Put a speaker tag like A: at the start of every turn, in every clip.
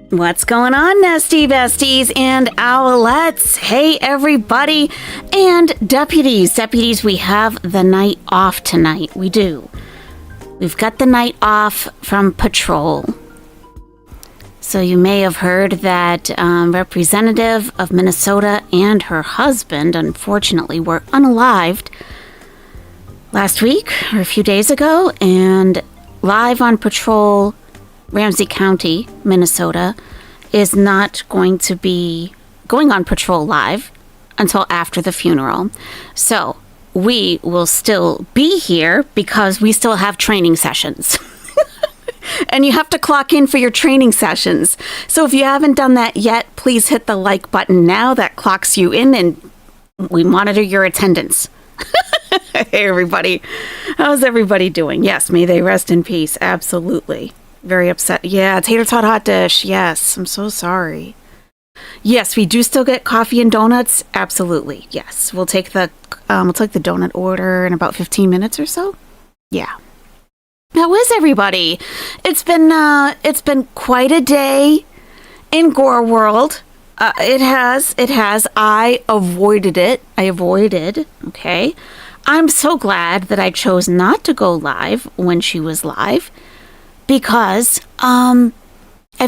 A: What's going on, Nestie Besties and Owlettes? Hey, everybody. And deputies, we have the night off tonight. We do. We've got the night off from patrol. So you may have heard that representative of Minnesota and her husband, unfortunately, were unalived last week or a few days ago, and live on patrol, Ramsey County, Minnesota, is not going to be going on patrol live until after the funeral. So we will still be here because we still have training sessions. And you have to clock in for your training sessions. So if you haven't done that yet, please hit the like button now. That clocks you in and we monitor your attendance. Hey, everybody. How's everybody doing? Yes, may they rest in peace. Absolutely. Very upset. Yeah, tater tot hot dish. Yes, I'm so sorry. Yes, we do still get coffee and donuts. Absolutely. Yes, we'll take the donut order in about 15 minutes or so. Yeah. How is everybody? It's been quite a day in Gore World. It has. I avoided it. Okay. I'm so glad that I chose not to go live when she was live because I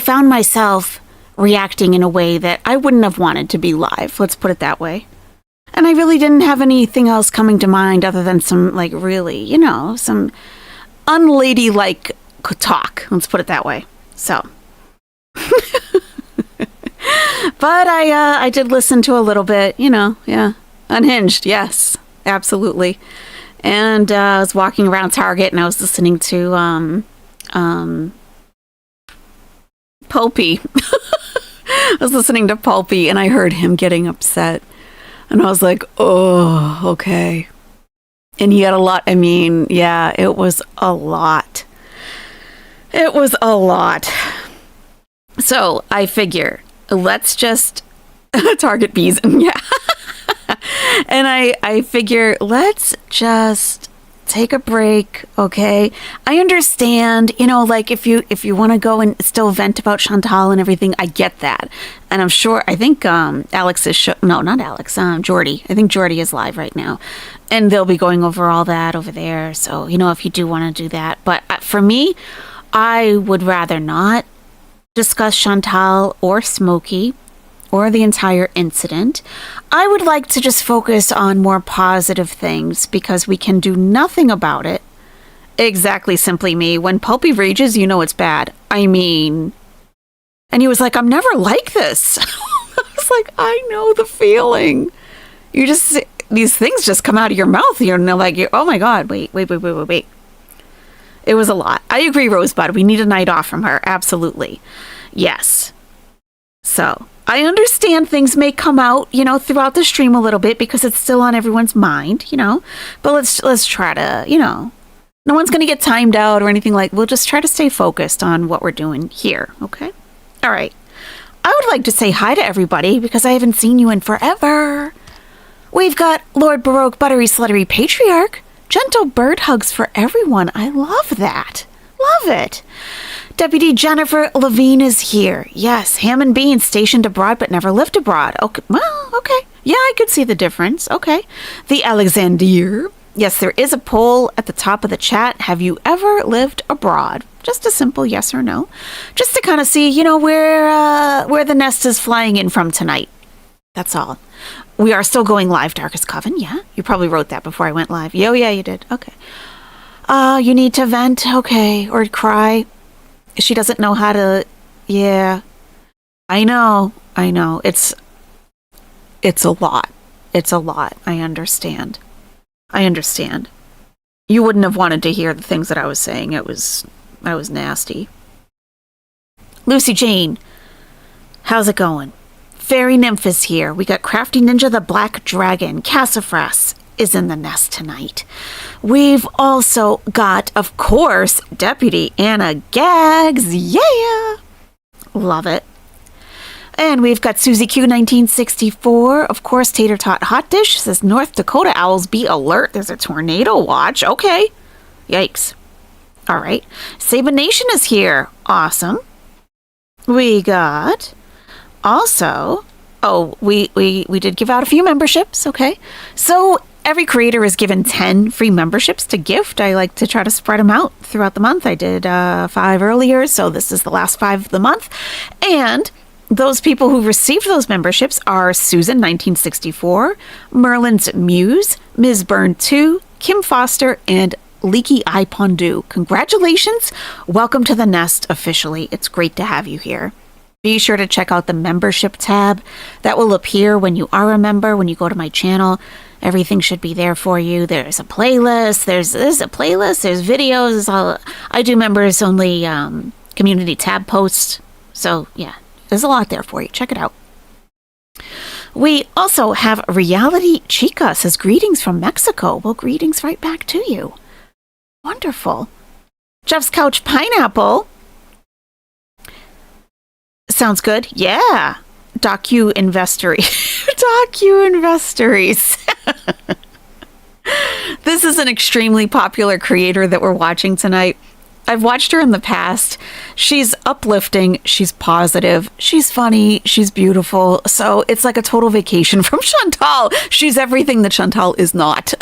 A: found myself reacting in a way that I wouldn't have wanted to be live. Let's put it that way. And I really didn't have anything else coming to mind other than some, like, really, some unladylike talk. Let's put it that way. So. But I did listen to a little bit, yeah. Unhinged, yes, absolutely. And I was walking around Target and I was listening to Pulpy. I was listening to Pulpy and I heard him getting upset. And I was like, oh, okay. And he had a lot. I mean, yeah, it was a lot. So I figure, let's just target bees. Yeah. And I figure, let's just take a break, okay? I understand, like if you want to go and still vent about Chantal and everything, I get that. And I'm sure, I think Alex is, no, not Alex, Jordy. I think Jordy is live right now. And they'll be going over all that over there. So, if you do want to do that. But for me, I would rather not discuss Chantal or Smokey or the entire incident. I would like to just focus on more positive things because we can do nothing about it. Exactly, simply me. When Pulpy rages, it's bad. I mean, and he was like, I'm never like this. I was like, I know the feeling. These things just come out of your mouth. Oh my God, wait. It was a lot. I agree, Rosebud. We need a night off from her. Absolutely. Yes. So I understand things may come out, throughout the stream a little bit because it's still on everyone's mind, but let's try to, no one's going to get timed out or anything we'll just try to stay focused on what we're doing here. Okay. All right. I would like to say hi to everybody because I haven't seen you in forever. We've got Lord Baroque, Buttery Sluttery Patriarch, gentle bird hugs for everyone. I love that. Love it. Deputy Jennifer Levine is here. Yes, ham and beans stationed abroad but never lived abroad. Okay, well, okay. Yeah, I could see the difference. Okay. The Alexandere. Yes, there is a poll at the top of the chat. Have you ever lived abroad? Just a simple yes or no. Just to kind of see, where the nest is flying in from tonight. That's all. We are still going live, Darkest Coven. Yeah, you probably wrote that before I went live. Oh, yeah, you did. Okay. You need to vent. Okay. Or cry. She doesn't know how to. Yeah. I know. It's a lot. I understand. You wouldn't have wanted to hear the things that I was saying. I was nasty. Lucy Jane, how's it going? Fairy Nymph is here. We got Crafty Ninja the Black Dragon. Cassafras is in the nest tonight. We've also got, of course, Deputy Anna Gags. Yeah! Love it. And we've got Susie Q 1964. Of course, Tater Tot Hot Dish says North Dakota owls be alert. There's a tornado watch. Okay. Yikes. All right. Saban Nation is here. Awesome. We got also, we did give out a few memberships. Okay. So every creator is given 10 free memberships to gift. I like to try to spread them out throughout the month. I did 5 earlier, so this is the last 5 of the month. And those people who received those memberships are Susan 1964, Merlin's Muse, Ms. Byrne 2, Kim Foster, and Leaky Eye Pondu. Congratulations. Welcome to the nest officially. It's great to have you here. Be sure to check out the membership tab. That will appear when you are a member, when you go to my channel. Everything should be there for you. There's a playlist. There's videos. It's all, I do members only community tab posts. So yeah, there's a lot there for you. Check it out. We also have Reality Chica says greetings from Mexico. Well, greetings right back to you. Wonderful. Jeff's Couch Pineapple. Sounds good. Yeah. Docu Investories. This is an extremely popular creator that we're watching tonight. I've watched her in the past. She's uplifting. She's positive. She's funny. She's beautiful. So it's like a total vacation from Chantal. She's everything that Chantal is not.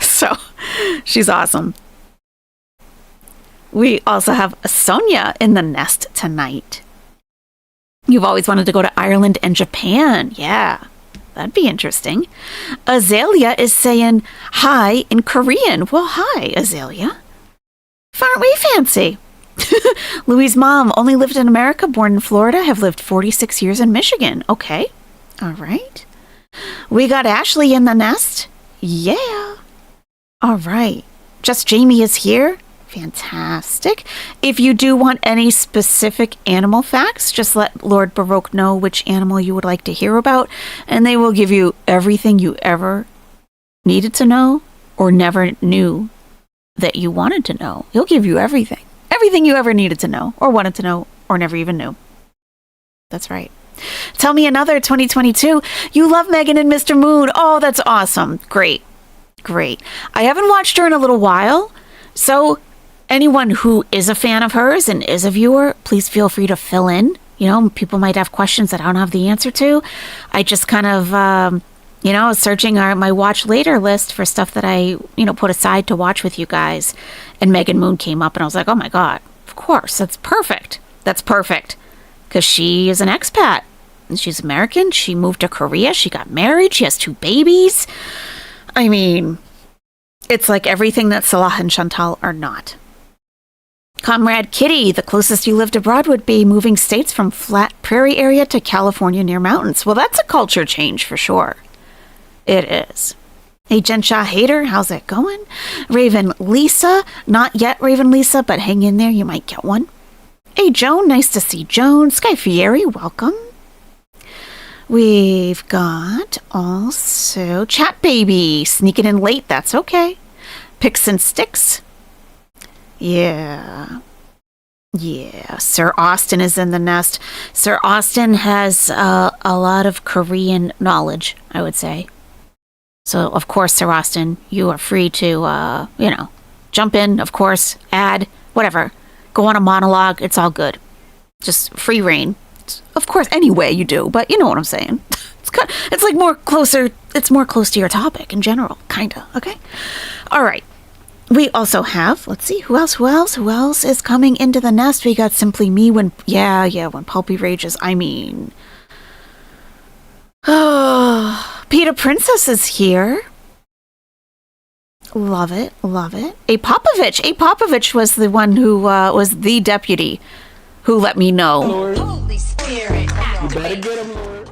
A: So she's awesome. We also have Sonia in the nest tonight. You've always wanted to go to Ireland and Japan. Yeah, that'd be interesting. Azalea is saying hi in Korean. Well, hi, Azalea. Aren't we fancy? Louis' mom only lived in America, born in Florida, have lived 46 years in Michigan. Okay. All right. We got Ashley in the nest. Yeah. All right. Just Jamie is here. Fantastic. If you do want any specific animal facts, just let Lord Baroque know which animal you would like to hear about, and they will give you everything you ever needed to know or never knew that you wanted to know. He'll give you everything. Everything you ever needed to know or wanted to know or never even knew. That's right. Tell me another 2022. You love Megan and Mr. Moon. Oh, that's awesome. Great. Great. I haven't watched her in a little while, so anyone who is a fan of hers and is a viewer, please feel free to fill in. You know, people might have questions that I don't have the answer to. I just kind of, searching my watch later list for stuff that I, put aside to watch with you guys. And Megan Moon came up and I was like, oh my God, of course, that's perfect. That's perfect. Because she is an expat. And she's American. She moved to Korea. She got married. She has 2 babies. I mean, it's like everything that Salah and Chantal are not. Comrade Kitty, the closest you lived abroad would be moving states from flat prairie area to California near mountains. Well, that's a culture change for sure. It is. Hey, Jen Shah Hater, how's it going? Raven Lisa, not yet Raven Lisa, but hang in there, you might get one. Hey, Joan, nice to see Joan. Sky Fieri, welcome. We've got also Chat Baby, sneaking in late, that's okay. Picks and Sticks. Yeah. Sir Austin is in the nest. Sir Austin has a lot of Korean knowledge, I would say. So, of course, Sir Austin, you are free to, jump in, of course, add, whatever. Go on a monologue. It's all good. Just free reign. Of course, any way you do, but you know what I'm saying. It's like more closer. It's more close to your topic in general, kind of. Okay. All right. We also have, let's see, who else is coming into the nest? We got Simply Me when Pulpy rages. I mean, Peter Princess is here. Love it. A Popovich was the one who was the deputy who let me know. Lord. Holy Spirit, you better get him, Lord.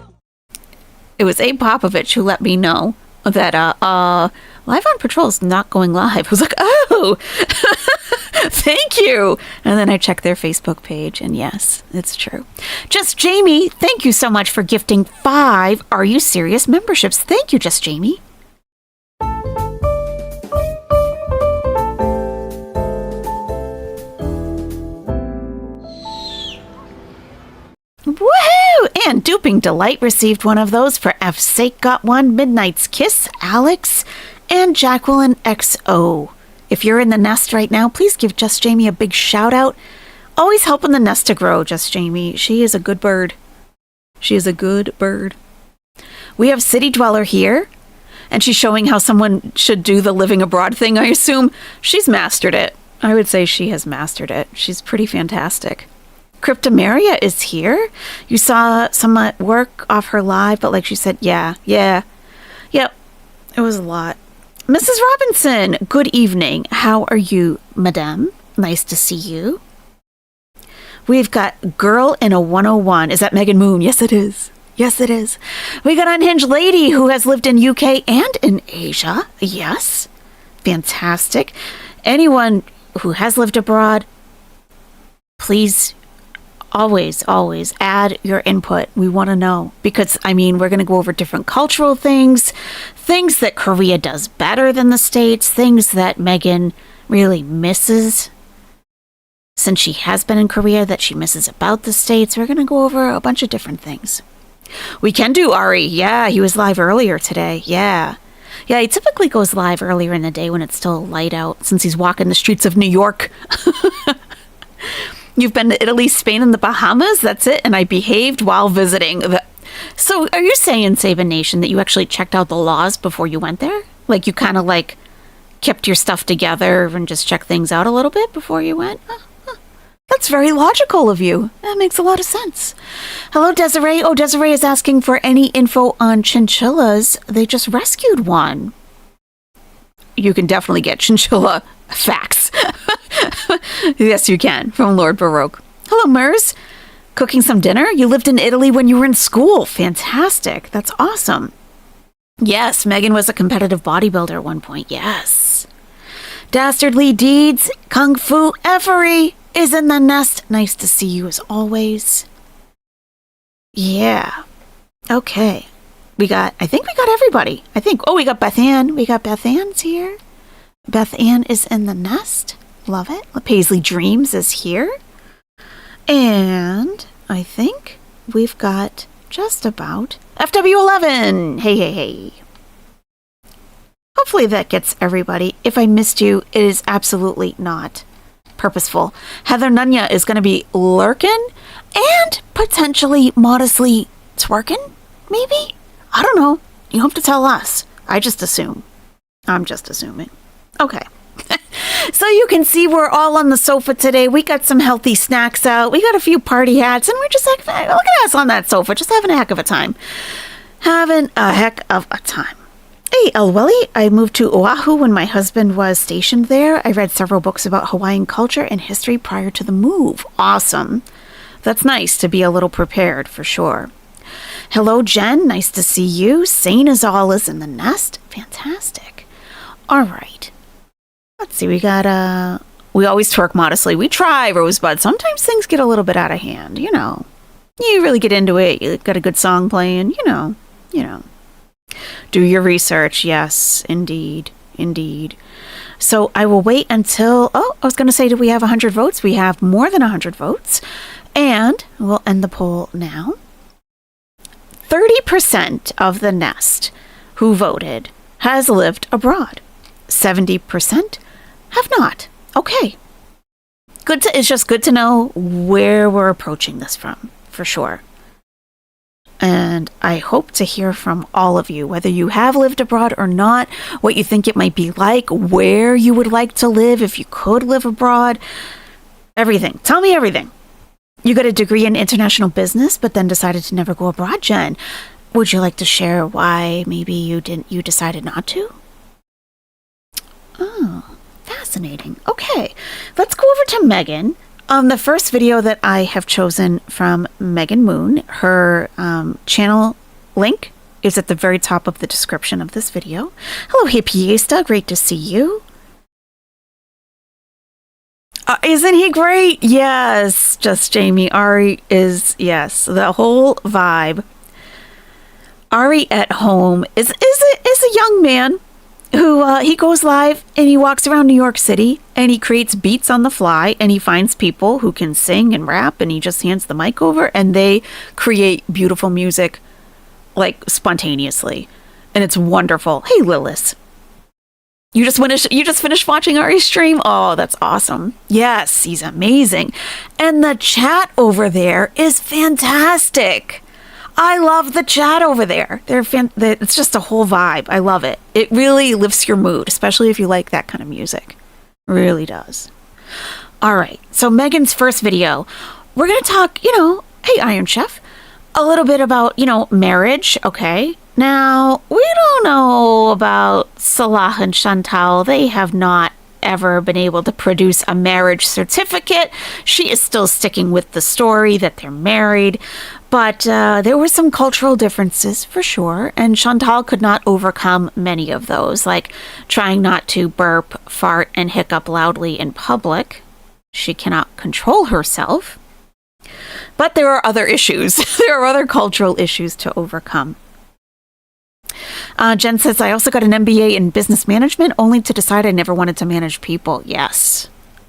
A: It was A Popovich who let me know that Live on Patrol is not going live. I was like, oh, thank you. And then I checked their Facebook page, and yes, it's true. Just Jamie, thank you so much for gifting 5 Are You Serious memberships. Thank you, Just Jamie. Woohoo! And Duping Delight received one of those. For F's sake got one. Midnight's Kiss, Alex, and Jacqueline XO. If you're in the nest right now, please give Just Jamie a big shout out. Always helping the nest to grow, Just Jamie. She is a good bird. We have City Dweller here, and she's showing how someone should do the living abroad thing, I assume. She's mastered it. I would say she has mastered it. She's pretty fantastic. Cryptomaria is here. You saw some work off her live, but like she said, yep, it was a lot. Mrs. Robinson, good evening. How are you, madame? Nice to see you. We've got Girl in a 101. Is that Megan Moon? Yes, it is. We got Unhinged Lady, who has lived in UK and in Asia. Yes. Fantastic. Anyone who has lived abroad, please always add your input. We want to know, because we're going to go over different cultural things that Korea does better than the States, things that Megan really misses since she has been in Korea that she misses about the States. We're going to go over a bunch of different things. We can do Ari. Yeah, he was live earlier today. Yeah. Yeah, he typically goes live earlier in the day when it's still light out, since he's walking the streets of New York. You've been to Italy, Spain, and the Bahamas? That's it? And I behaved while visiting. So are you saying, Saban Nation, that you actually checked out the laws before you went there? Like, you kind of, like, kept your stuff together and just checked things out a little bit before you went? That's very logical of you. That makes a lot of sense. Hello, Desiree. Oh, Desiree is asking for any info on chinchillas. They just rescued one. You can definitely get chinchilla facts. Yes, you can, from Lord Baroque. Hello, Mers. Cooking some dinner? You lived in Italy when you were in school. Fantastic. That's awesome. Yes, Megan was a competitive bodybuilder at one point. Yes. Dastardly Deeds, Kung Fu Effery is in the nest. Nice to see you as always. Yeah. Okay. I think we got everybody. We got Beth Ann. We got Beth Ann's here. Beth Ann is in the nest. Love it. Paisley Dreams is here. And I think we've got just about FW11. Hey. Hopefully that gets everybody. If I missed you, it is absolutely not purposeful. Heather Nunya is going to be lurking and potentially modestly twerking, maybe? I don't know. You have to tell us. I just assume. I'm just assuming. Okay. So you can see we're all on the sofa today. We got some healthy snacks out. We got a few party hats, and we're just like, look at us on that sofa, just having a heck of a time. Having a heck of a time. Hey, Elwelly, I moved to Oahu when my husband was stationed there. I read several books about Hawaiian culture and history prior to the move. Awesome. That's nice to be a little prepared, for sure. Hello, Jen. Nice to see you. Sane as all is in the nest. Fantastic. All right. Let's see. We always twerk modestly. We try, Rosebud. Sometimes things get a little bit out of hand, you know. You really get into it. You got a good song playing, you know. Do your research. Yes, indeed. So I will wait until, I was going to say, do we have 100 votes? We have more than 100 votes. And we'll end the poll now. 30% of the nest who voted has lived abroad. 70% have not. Okay. It's just good to know where we're approaching this from, for sure. And I hope to hear from all of you, whether you have lived abroad or not, what you think it might be like, where you would like to live if you could live abroad. Everything. Tell me everything. You got a degree in international business, but then decided to never go abroad, Jen. Would you like to share why maybe you decided not to? Oh, fascinating. Okay, let's go over to Megan. The first video that I have chosen from Megan Moon, her channel link is at the very top of the description of this video. Hello, Hippiesta. Great to see you. Isn't he great? Yes, just Jamie. Ari is, yes, the whole vibe. Ari at home is a young man who he goes live and he walks around New York City and he creates beats on the fly and he finds people who can sing and rap and he just hands the mic over and they create beautiful music like spontaneously. And it's wonderful. Hey, Lilith. You just finished watching Ari's stream? Oh, that's awesome. Yes, he's amazing. And the chat over there is fantastic. I love the chat over there. It's just a whole vibe. I love it. It really lifts your mood, especially if you like that kind of music. It really does. All right. So Megan's first video, we're going to talk, hey, Iron Chef, a little bit about, marriage. Okay. Now, we don't know about Salah and Chantal. They have not ever been able to produce a marriage certificate. She is still sticking with the story that they're married. But there were some cultural differences for sure. And Chantal could not overcome many of those, like trying not to burp, fart, and hiccup loudly in public. She cannot control herself. But there are other issues. There are other cultural issues to overcome. Jen says, I also got an MBA in business management only to decide I never wanted to manage people. Yes.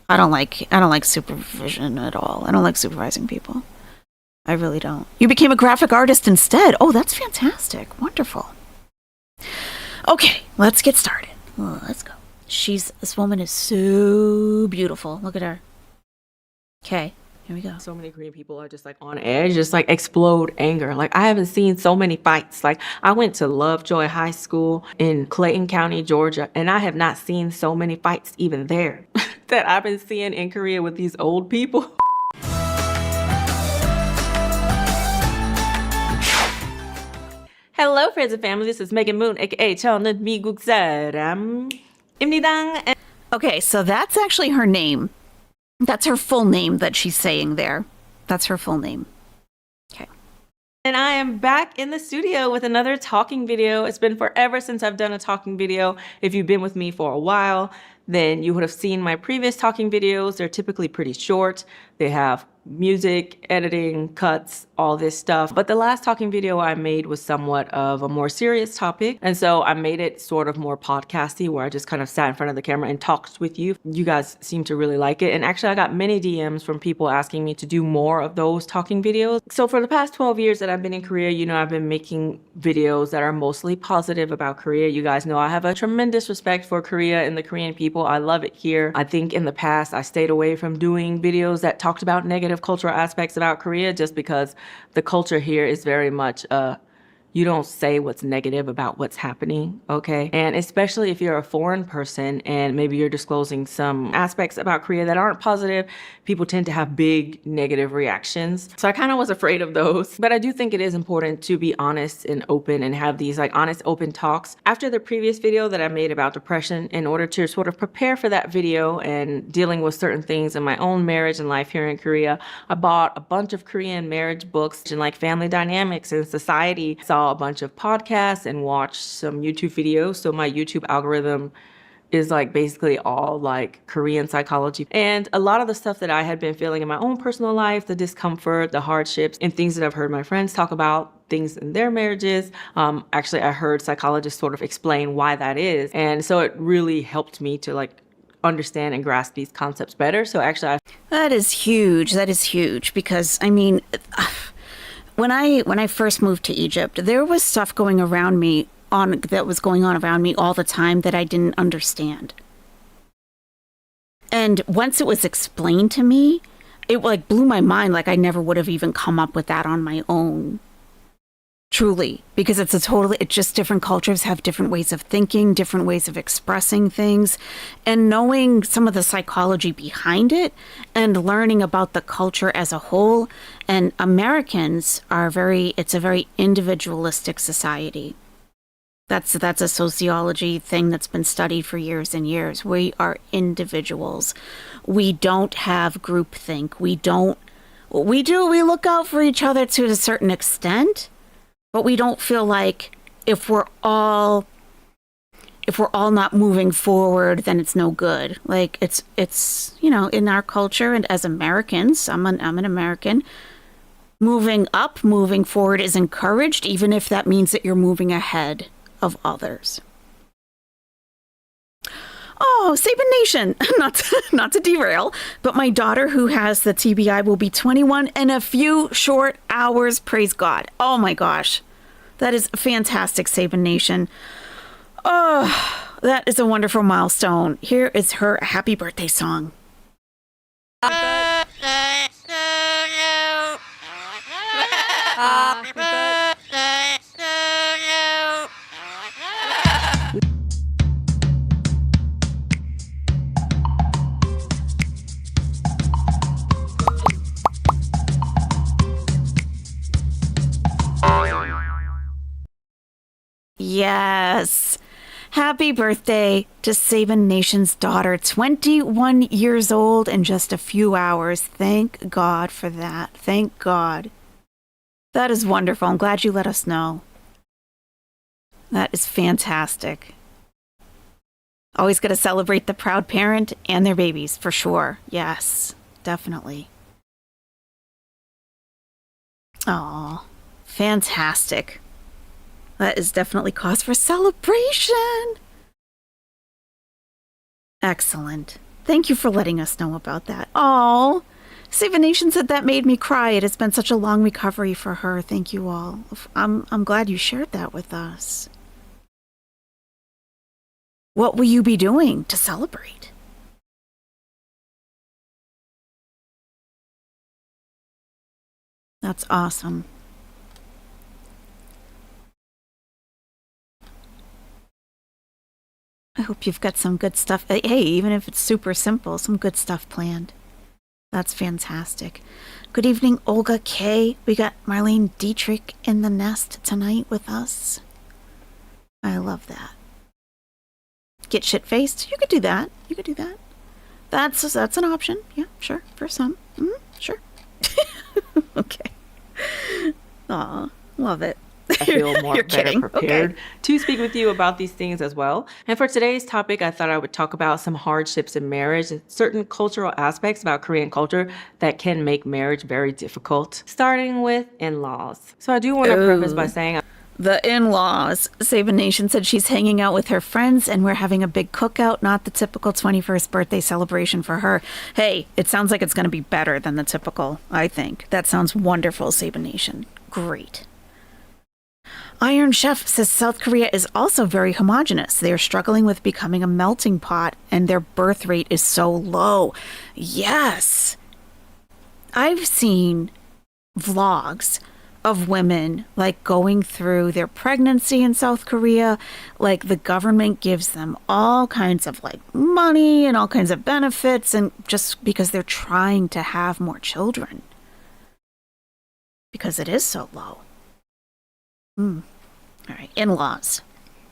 A: I don't like supervision at all. I don't like supervising people. I really don't. You became a graphic artist instead. Oh, that's fantastic. Wonderful. Okay, let's get started. Let's go. This woman is so beautiful. Look at her. Okay, here we go.
B: So many Korean people are just like on edge, just like explode anger. Like I haven't seen so many fights. Like I went to Lovejoy High School in Clayton County, Georgia, and I have not seen so many fights even there that I've been seeing in Korea with these old people. Hello friends and family, this is Megan Moon, aka 저는 미국 사람입니다.
A: Okay, so that's actually her name. That's her full name that she's saying there. That's her full name. Okay.
B: And I am back in the studio with another talking video. It's been forever since I've done a talking video. If you've been with me for a while, then you would have seen my previous talking videos. They're typically pretty short. They have music, editing, cuts, all this stuff. But the last talking video I made was somewhat of a more serious topic. And so I made it sort of more podcasty where I just kind of sat in front of the camera and talked with you. You guys seem to really like it. And actually I got many DMs from people asking me to do more of those talking videos. So for the past 12 years that I've been in Korea, you know, I've been making videos that are mostly positive about Korea. You guys know I have a tremendous respect for Korea and the Korean people. I love it here. I think in the past I stayed away from doing videos that talked about negative cultural aspects about Korea just because the culture here is very much you don't say what's negative about what's happening, okay? And especially if you're a foreign person and maybe you're disclosing some aspects about Korea that aren't positive, people tend to have big negative reactions. So I kind of was afraid of those. But I do think it is important to be honest and open and have these like honest, open talks. After the previous video that I made about depression, in order to sort of prepare for that video and dealing with certain things in my own marriage and life here in Korea, I bought a bunch of Korean marriage books and like family dynamics and society. Saw a bunch of podcasts and watched some YouTube videos. So my YouTube algorithm is like basically all like Korean psychology. And a lot of the stuff that I had been feeling in my own personal life, the discomfort, the hardships, and things that I've heard my friends talk about, things in their marriages. Actually, I heard psychologists sort of explain why that is. And so it really helped me to like understand and grasp these concepts better. So actually,
A: That is huge. That is huge because, I mean, when I first moved to Egypt, there was stuff going around me that was going on around me all the time that I didn't understand. And once it was explained to me, it like blew my mind. Like I never would have even come up with that on my own. Truly, because it's just different cultures have different ways of thinking, different ways of expressing things, and knowing some of the psychology behind it and learning about the culture as a whole. And Americans it's a very individualistic society. That's a sociology thing that's been studied for years and years. We are individuals. We don't have groupthink. We look out for each other to a certain extent. But we don't feel like if we're all not moving forward, then it's no good. Like it's you know, in our culture and as Americans, I'm an American. Moving up, moving forward is encouraged, even if that means that you're moving ahead of others. Oh, Sabin Nation, not to derail, but my daughter who has the TBI will be 21 in a few short hours. Praise God. Oh my gosh. That is fantastic, Sabin Nation. Oh, that is a wonderful milestone. Here is her happy birthday song. Yes. Happy birthday to Sabin Nation's daughter, 21 years old in just a few hours. Thank God for that. Thank God. That is wonderful. I'm glad you let us know. That is fantastic. Always got to celebrate the proud parent and their babies, for sure. Yes, definitely. Oh, fantastic. That is definitely cause for celebration. Excellent. Thank you for letting us know about that. Oh, Sabin Nation said that made me cry. It has been such a long recovery for her. Thank you all. I'm glad you shared that with us. What will you be doing to celebrate? That's awesome. I hope you've got some good stuff. Hey, even if it's super simple, some good stuff planned. That's fantastic. Good evening, Olga K. We got Marlene Dietrich in the nest tonight with us. I love that. Get shit-faced? You could do that. You could do that. That's an option. Yeah, sure. For some. Sure. Okay. Aw, love it.
B: I feel more better prepared
A: Okay.
B: to speak with you about these things as well. And for today's topic, I thought I would talk about some hardships in marriage and certain cultural aspects about Korean culture that can make marriage very difficult, starting with in-laws. So I do want to preface by saying
A: The in-laws. Saban Nation said she's hanging out with her friends and we're having a big cookout, not the typical 21st birthday celebration for her. Hey, it sounds like it's going to be better than the typical, I think. That sounds wonderful, Saban Nation. Great. Iron Chef says South Korea is also very homogenous. They are struggling with becoming a melting pot and their birth rate is so low. Yes. I've seen vlogs of women like going through their pregnancy in South Korea. Like the government gives them all kinds of like money and all kinds of benefits, and just because they're trying to have more children because it is so low. All right, in-laws.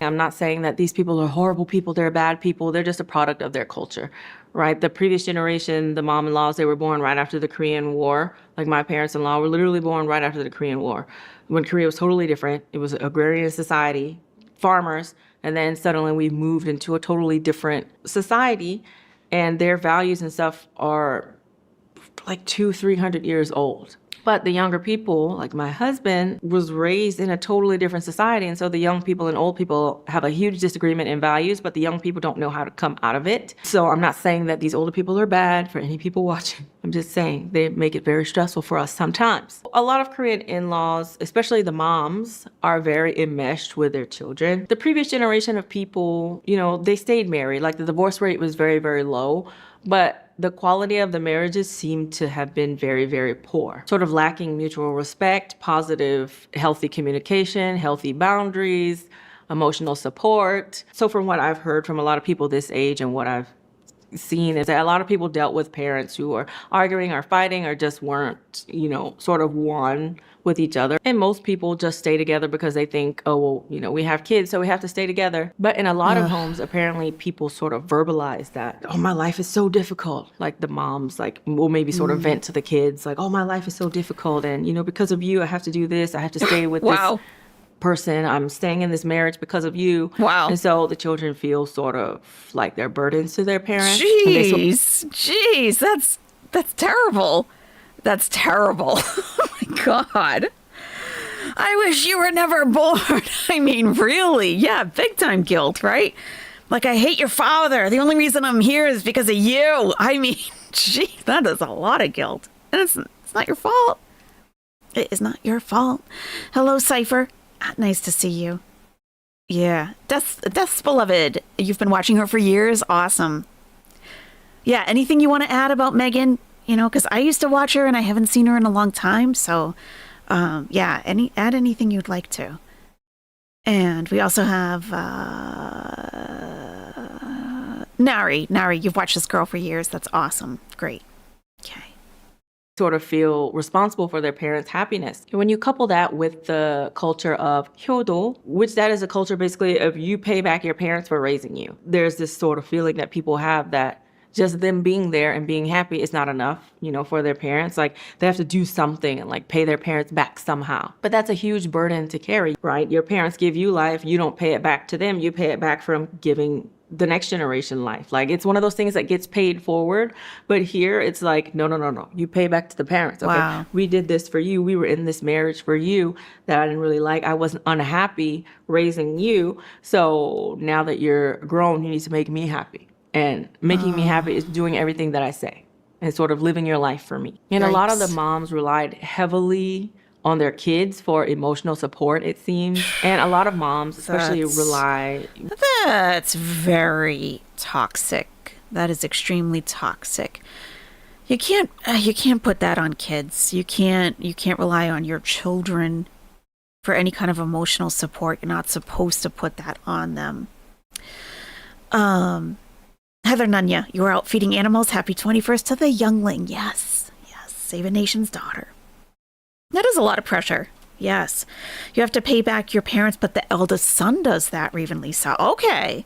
B: I'm not saying that these people are horrible people, they're bad people, they're just a product of their culture, right? The previous generation, the mom-in-laws, they were born right after the Korean War. Like my parents-in-law were literally born right after the Korean War, when Korea was totally different. It was an agrarian society, farmers, and then suddenly we moved into a totally different society, and their values and stuff are like 200-300 years old. But the younger people, like my husband, was raised in a totally different society. And so the young people and old people have a huge disagreement in values, but the young people don't know how to come out of it. So I'm not saying that these older people are bad for any people watching. I'm just saying they make it very stressful for us sometimes. A lot of Korean in-laws, especially the moms, are very enmeshed with their children. The previous generation of people, you know, they stayed married. Like the divorce rate was very, very low. But the quality of the marriages seemed to have been very, very poor, sort of lacking mutual respect, positive, healthy communication, healthy boundaries, emotional support. So from what I've heard from a lot of people this age and what I've seen is that a lot of people dealt with parents who are arguing or fighting or just weren't, you know, sort of one with each other. And most people just stay together because they think, oh, well, you know, we have kids, so we have to stay together. But in a lot of homes, apparently people sort of verbalize that, oh, my life is so difficult. Like the moms, like, will maybe sort of vent to the kids, like, oh, my life is so difficult. And, you know, because of you, I have to do this. I have to stay with
A: Wow.
B: this person. I'm staying in this marriage because of you.
A: Wow.
B: And so the children feel sort of like they're burdens to their parents. And they
A: Jeez, that's terrible. That's terrible. Oh my God. I wish you were never born. I mean, really? Yeah, big time guilt, right? Like, I hate your father. The only reason I'm here is because of you. I mean, gee, that is a lot of guilt. And it's not your fault. It is not your fault. Hello, Cypher. Nice to see you. Yeah. Death's beloved. You've been watching her for years. Awesome. Yeah. Anything you want to add about Megan? You know, because I used to watch her and I haven't seen her in a long time. So, yeah. Add anything you'd like to. And we also have Nari. Nari, you've watched this girl for years. That's awesome. Great. Okay.
B: sort of feel responsible for their parents' happiness. And when you couple that with the culture of hyodo, which that is a culture basically of you pay back your parents for raising you. There's this sort of feeling that people have that just them being there and being happy is not enough, you know, for their parents. Like they have to do something and like pay their parents back somehow. But that's a huge burden to carry, right? Your parents give you life, you don't pay it back to them, you pay it back from giving the next generation life. Like it's one of those things that gets paid forward. But here it's like, no. You pay back to the parents. Okay,
A: Wow.
B: we did this for you. We were in this marriage for you that I didn't really like. I wasn't unhappy raising you. So now that you're grown, you need to make me happy. And making me happy is doing everything that I say and sort of living your life for me. And a lot of the
A: Yikes.
B: moms relied heavily on their kids for emotional support, it seems. And a lot of moms especially rely.
A: That's very toxic. That is extremely toxic. You can't put that on kids. You can't rely on your children for any kind of emotional support. You're not supposed to put that on them. Heather Nunya, you were out feeding animals. Happy 21st to the youngling. Yes. Save a nation's daughter. That is a lot of pressure. Yes. You have to pay back your parents, but the eldest son does that, Raven Lisa. Okay.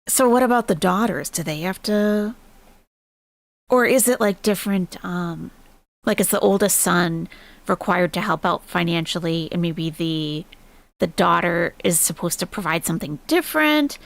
A: So what about the daughters? Do they have to? Or is it like different, like is the oldest son required to help out financially and maybe the daughter is supposed to provide something different?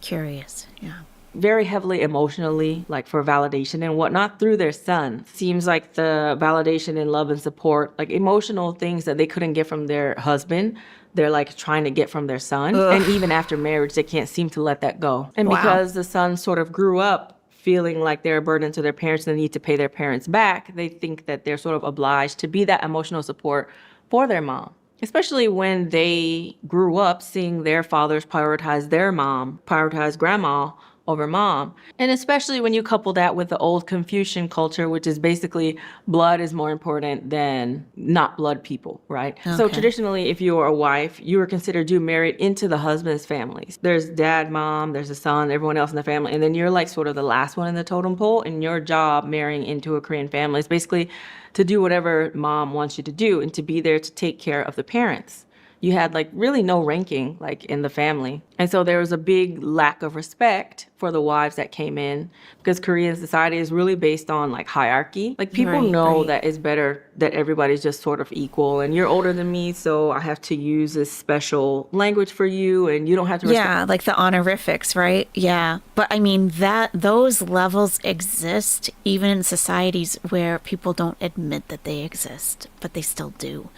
A: Curious, yeah.
B: Very heavily emotionally, like for validation and whatnot through their son. Seems like the validation and love and support, like emotional things that they couldn't get from their husband, they're like trying to get from their son. Ugh. And even after marriage, they can't seem to let that go. And wow. Because the son sort of grew up feeling like they're a burden to their parents and they need to pay their parents back, they think that they're sort of obliged to be that emotional support for their mom. Especially when they grew up seeing their fathers prioritize their mom, prioritize grandma over mom. And especially when you couple that with the old Confucian culture, which is basically blood is more important than not blood people, right? Okay. So traditionally, if you were a wife, you were considered you married into the husband's families. There's dad, mom, there's a son, everyone else in the family. And then you're like sort of the last one in the totem pole. And your job marrying into a Korean family is basically to do whatever mom wants you to do and to be there to take care of the parents. You had like really no ranking like in the family. And so there was a big lack of respect for the wives that came in because Korean society is really based on like hierarchy. Like people know that it's better that everybody's just sort of equal and you're older than me, so I have to use this special language for you and you don't have to respect.
A: Yeah, like the honorifics, right? Yeah. But I mean those levels exist even in societies where people don't admit that they exist, but they still do.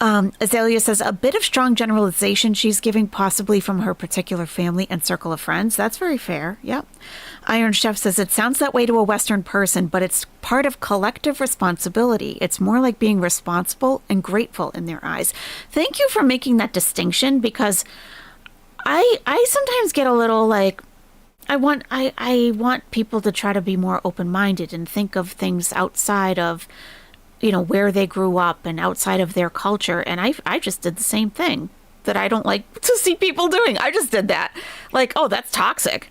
A: Azalea says, a bit of strong generalization she's giving, possibly from her particular family and circle of friends. That's very fair. Yep. Iron Chef says, it sounds that way to a Western person, but it's part of collective responsibility. It's more like being responsible and grateful in their eyes. Thank you for making that distinction, because I sometimes get a little like, I want people to try to be more open-minded and think of things outside of, you know, where they grew up and outside of their culture. And I just did the same thing that I don't like to see people doing. I just did that. Like, oh, that's toxic.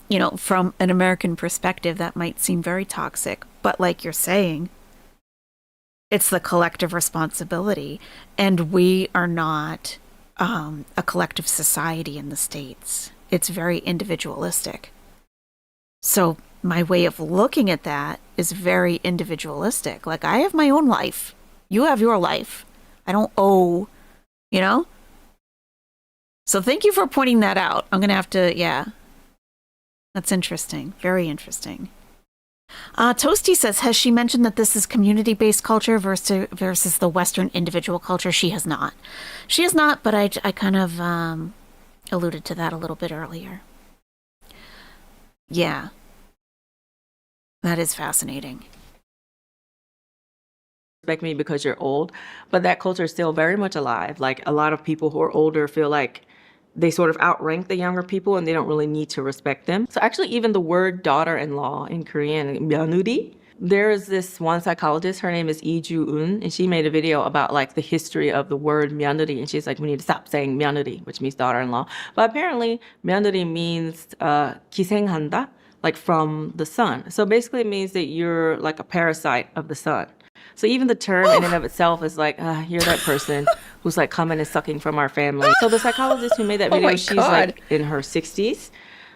A: You know, from an American perspective, that might seem very toxic. But like you're saying, it's the collective responsibility. And we are not a collective society in the States. It's very individualistic. So my way of looking at that is very individualistic. Like, I have my own life. You have your life. I don't owe, you know? So thank you for pointing that out. I'm going to have to, yeah. That's interesting. Very interesting. Toasty says, has she mentioned that this is community-based culture versus the Western individual culture? She has not. She has not, but I kind of alluded to that a little bit earlier. Yeah. That is fascinating.
B: Respect me because you're old, but that culture is still very much alive. Like, a lot of people who are older feel like they sort of outrank the younger people and they don't really need to respect them. So actually, even the word daughter-in-law in Korean, 며느리, there is this one psychologist, her name is Lee Ju-eun, and she made a video about like the history of the word 며느리, and she's like, we need to stop saying 며느리, which means daughter-in-law. But apparently, 며느리 means 기생한다, like from the sun. So basically it means that you're like a parasite of the sun. So even the term in and of itself is like, you're that person who's like coming and sucking from our family. So the psychologist who made that video, she's like in her 60s.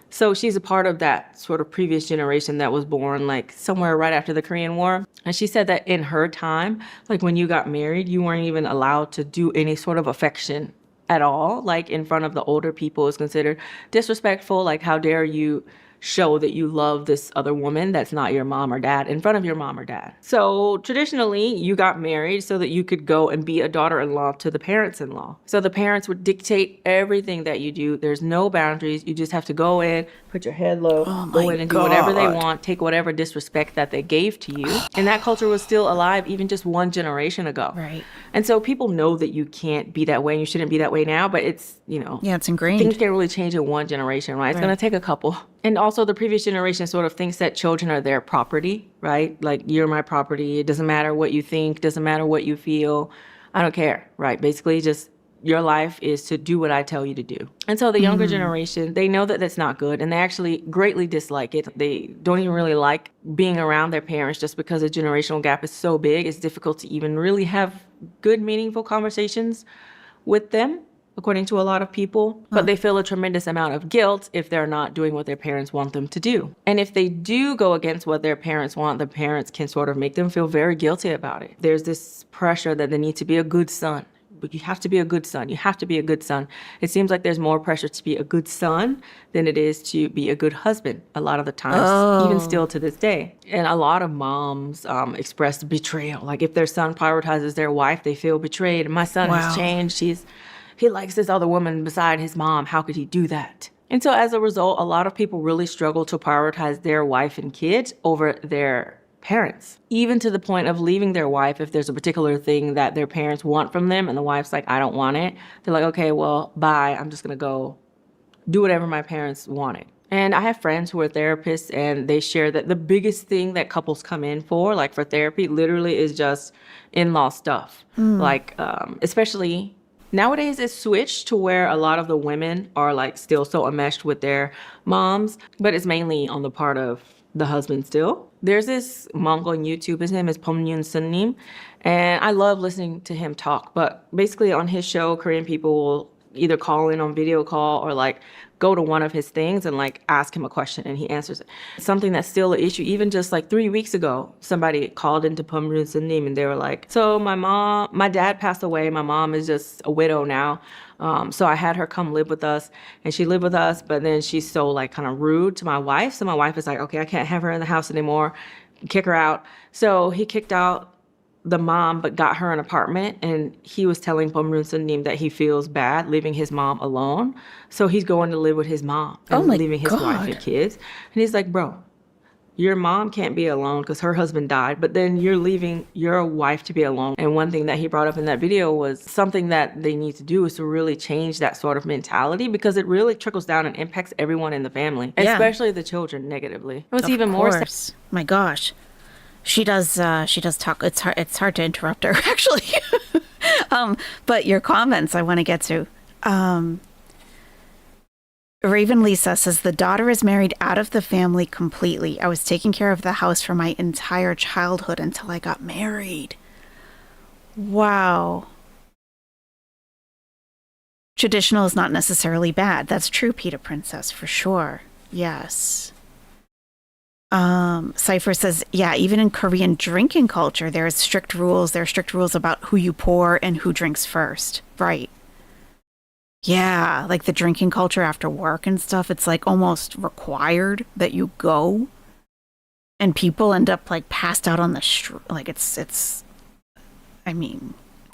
B: So she's a part of that sort of previous generation that was born like somewhere right after the Korean War. And she said that in her time, like when you got married, you weren't even allowed to do any sort of affection at all. Like in front of the older people is considered disrespectful. Like, how dare you show that you love this other woman that's not your mom or dad in front of your mom or dad. So traditionally, you got married so that you could go and be a daughter-in-law to the parents-in-law. So the parents would dictate everything that you do. There's no boundaries. You just have to go in, put your head low, go in and do whatever they want, take whatever disrespect that they gave to you. And that culture was still alive even just one generation ago.
A: Right.
B: And so people know that you can't be that way and you shouldn't be that way now, but it's,
A: Yeah, it's ingrained.
B: things can't really change in one generation, right? It's going to take a couple. And also the previous generation sort of thinks that children are their property, right? Like, you're my property. It doesn't matter what you think, doesn't matter what you feel. I don't care, right? Basically, just your life is to do what I tell you to do. And so the younger generation, they know that that's not good, and they actually greatly dislike it. They don't even really like being around their parents just because the generational gap is so big. It's difficult to even really have good, meaningful conversations with them, according to a lot of people. But they feel a tremendous amount of guilt if they're not doing what their parents want them to do. And if they do go against what their parents want, the parents can sort of make them feel very guilty about it. There's this pressure that they need to be a good son. But you have to be a good son. You have to be a good son. It seems like there's more pressure to be a good son than it is to be a good husband a lot of the times, even still to this day. And a lot of moms express betrayal. Like, if their son prioritizes their wife, they feel betrayed. My son has changed. He likes this other woman beside his mom. How could he do that? And so as a result, a lot of people really struggle to prioritize their wife and kids over their parents, even to the point of leaving their wife if there's a particular thing that their parents want from them and the wife's like, I don't want it. They're like, okay, well, bye. I'm just going to go do whatever my parents wanted. And I have friends who are therapists, and they share that the biggest thing that couples come in for, like for therapy, literally is just in-law stuff. Like, especially nowadays, it's switched to where a lot of the women are like still so enmeshed with their moms, but it's mainly on the part of the husband still. There's this monk on YouTube, his name is Pomyun Sunnim, and I love listening to him talk. But basically on his show, Korean people will either call in on video call or like go to one of his things and like ask him a question and he answers it. Something that's still an issue. Even just like 3 weeks ago, somebody called into Pomyun Sunnim and they were like, so my dad passed away. My mom is just a widow now. So I had her come live with us, and she lived with us, but then she's so like kind of rude to my wife. So my wife is like, okay, I can't have her in the house anymore. Kick her out. So he kicked out the mom, but got her an apartment, and he was telling Pomyun Sunnim that he feels bad leaving his mom alone. So he's going to live with his mom and leaving his wife and kids. And he's like, bro, your mom can't be alone because her husband died, but then you're leaving your wife to be alone. And one thing that he brought up in that video was something that they need to do is to really change that sort of mentality, because it really trickles down and impacts everyone in the family, especially the children negatively. It was even more.
A: My gosh. She does talk. It's hard to interrupt her, actually. But your comments I want to get to. Raven Lisa says, the daughter is married out of the family completely. I was taking care of the house for my entire childhood until I got married. Wow. Traditional is not necessarily bad. That's true, Peter Princess, for sure. Yes. Cypher says, yeah, even in Korean drinking culture, there are strict rules. There are strict rules about who you pour and who drinks first. Right. Yeah, like the drinking culture after work and stuff, it's like almost required that you go. And people end up like passed out on the street. Like it's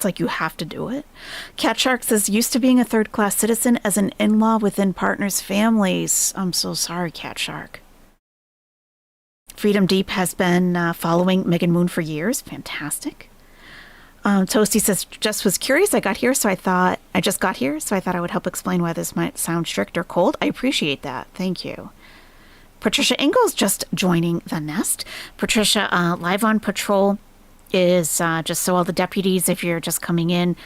A: like you have to do it. Cat Shark says, used to being a third-class citizen as an in-law within partners' families. I'm so sorry, Cat Shark. Freedom Deep has been following Megan Moon for years. Fantastic. Toasty says, just was curious. I just got here, so I thought I would help explain why this might sound strict or cold. I appreciate that. Thank you. Patricia Ingalls just joining the nest. Patricia, Live on Patrol is just so all the deputies, if you're just coming in,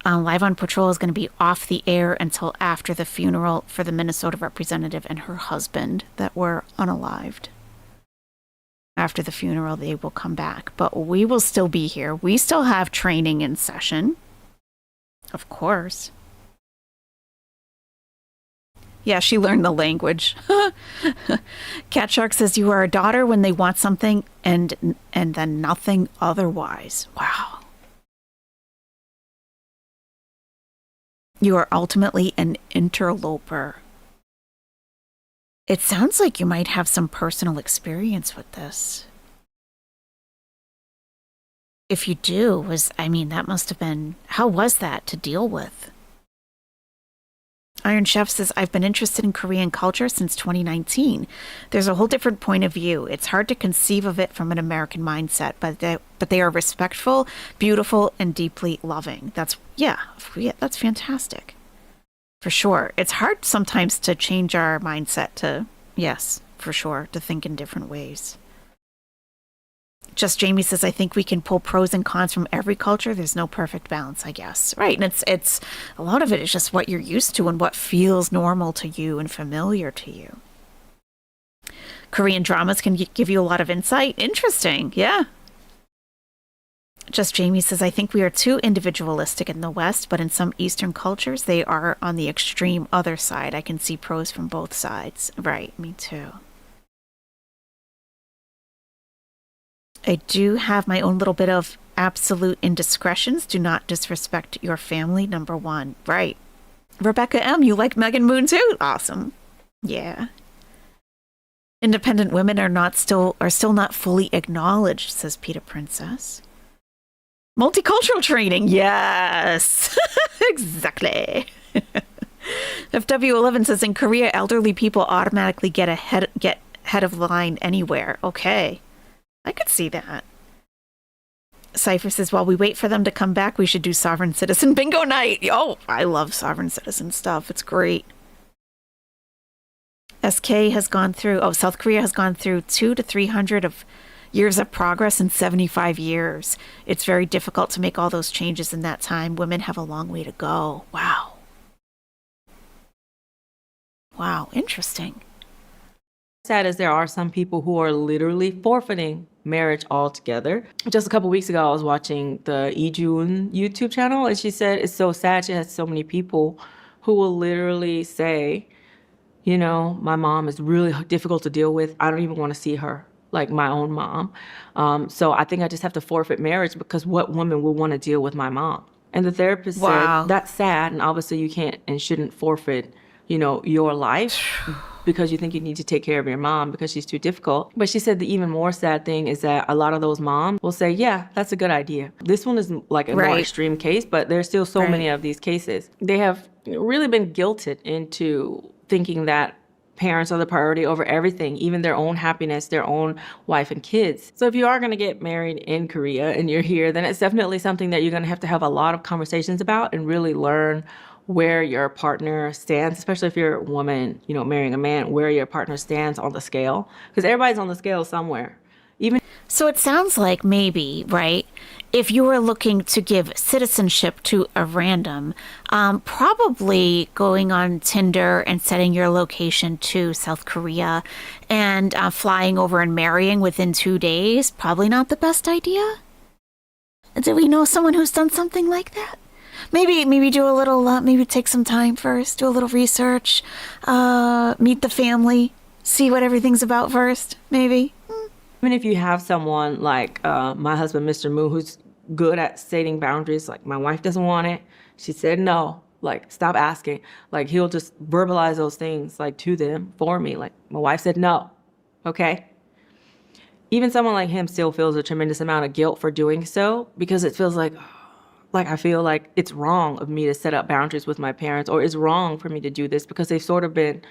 A: Live on Patrol is going to be off the air until after the funeral for the Minnesota representative and her husband that were unalived. After the funeral, they will come back. But we will still be here. We still have training in session. Of course. Yeah, she learned the language. Cat Shark says, you are a daughter when they want something and then nothing otherwise. Wow. You are ultimately an interloper. It sounds like you might have some personal experience with this. If you do, that must have been, how was that to deal with? Iron Chef says, I've been interested in Korean culture since 2019. There's a whole different point of view. It's hard to conceive of it from an American mindset, but they are respectful, beautiful, and deeply loving. That's fantastic. For sure. It's hard sometimes to change our mindset to, yes, for sure, to think in different ways. Just Jamie says, I think we can pull pros and cons from every culture. There's no perfect balance, I guess. Right. And it's a lot of it is just what you're used to and what feels normal to you and familiar to you. Korean dramas can give you a lot of insight. Interesting. Yeah. Just Jamie says, I think we are too individualistic in the West, but in some Eastern cultures, they are on the extreme other side. I can see pros from both sides. Right. Me too. I do have my own little bit of absolute indiscretions. Do not disrespect your family, number one. Right. Rebecca M., you like Megan Moon too? Awesome. Yeah. Independent women are still not fully acknowledged, says Peter Princess. Multicultural training. Yes. Exactly. FW11 says, in Korea, elderly people automatically get head of the line anywhere. Okay. I could see that. Cypher says, while we wait for them to come back, we should do Sovereign Citizen Bingo Night. Oh, I love Sovereign Citizen stuff. It's great. South Korea has gone through 200 to 300 of years of progress in 75 years. It's very difficult to make all those changes in that time. Women have a long way to go. Wow. Wow, interesting.
B: Sad as there are some people who are literally forfeiting marriage altogether. Just a couple weeks ago, I was watching the Lee Jun YouTube channel, and she said it's so sad she has so many people who will literally say, my mom is really difficult to deal with. I don't even want to see her, like my own mom. So I think I just have to forfeit marriage because what woman will want to deal with my mom? And the therapist said, that's sad, and obviously you can't and shouldn't forfeit, your life because you think you need to take care of your mom because she's too difficult. But she said the even more sad thing is that a lot of those moms will say, yeah, that's a good idea. This one is like a more extreme case, but there's still so many of these cases. They have really been guilted into thinking that parents are the priority over everything, even their own happiness, their own wife and kids. So if you are going to get married in Korea and you're here, then it's definitely something that you're going to have a lot of conversations about and really learn where your partner stands, especially if you're a woman, marrying a man, where your partner stands on the scale. Because everybody's on the scale somewhere.
A: So it sounds like maybe, right, if you were looking to give citizenship to a random, probably going on Tinder and setting your location to South Korea and flying over and marrying within 2 days, probably not the best idea. Do we know someone who's done something like that? Maybe do a little, maybe take some time first, do a little research, meet the family, see what everything's about first, maybe.
B: Even if you have someone like my husband, Mr. Moo, who's good at stating boundaries, like my wife doesn't want it, she said no, like stop asking. Like he'll just verbalize those things like to them for me. Like my wife said no, okay? Even someone like him still feels a tremendous amount of guilt for doing so because it feels like I feel like it's wrong of me to set up boundaries with my parents, or it's wrong for me to do this because they've sort of been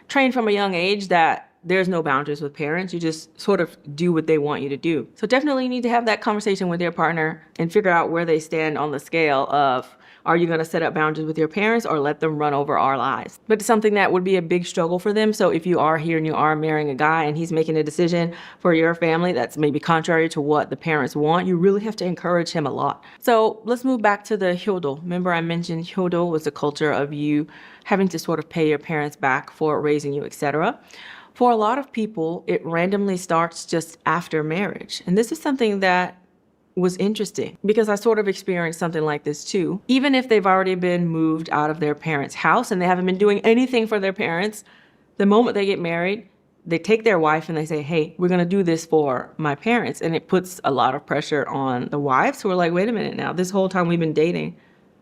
B: trained from a young age that there's no boundaries with parents. You just sort of do what they want you to do. So definitely you need to have that conversation with your partner and figure out where they stand on the scale of, are you going to set up boundaries with your parents or let them run over our lives? But it's something that would be a big struggle for them. So if you are here and you are marrying a guy and he's making a decision for your family that's maybe contrary to what the parents want, you really have to encourage him a lot. So let's move back to the hyodo. Remember I mentioned hyodo was a culture of you having to sort of pay your parents back for raising you, etc. For a lot of people, it randomly starts just after marriage. And this is something that was interesting because I sort of experienced something like this too. Even if they've already been moved out of their parents' house and they haven't been doing anything for their parents, the moment they get married, they take their wife and they say, hey, we're going to do this for my parents. And it puts a lot of pressure on the wives who are like, wait a minute now, this whole time we've been dating,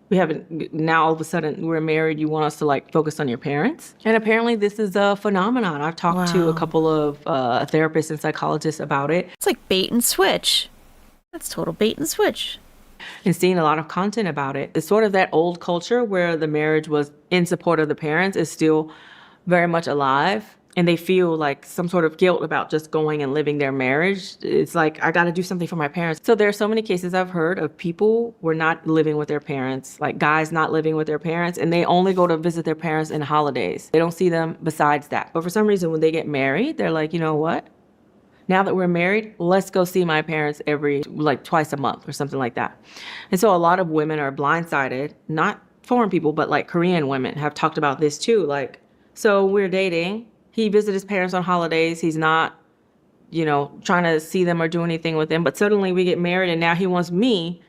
B: we haven't, now all of a sudden we're married, you want us to like focus on your parents. And apparently this is a phenomenon. I've talked to a couple of therapists and psychologists about it.
A: It's like bait and switch. That's total bait and switch.
B: And seeing a lot of content about it. It's sort of that old culture where the marriage was in support of the parents is still very much alive. And they feel like some sort of guilt about just going and living their marriage. It's like, I got to do something for my parents. So there are so many cases I've heard of people who are not living with their parents, like guys not living with their parents, and they only go to visit their parents in holidays. They don't see them besides that. But for some reason, when they get married, they're like, you know what? Now that we're married, let's go see my parents twice a month or something like that. And so a lot of women are blindsided, not foreign people, but like Korean women have talked about this too. Like, so we're dating. He visited his parents on holidays. He's not, trying to see them or do anything with them. But suddenly we get married and now he wants me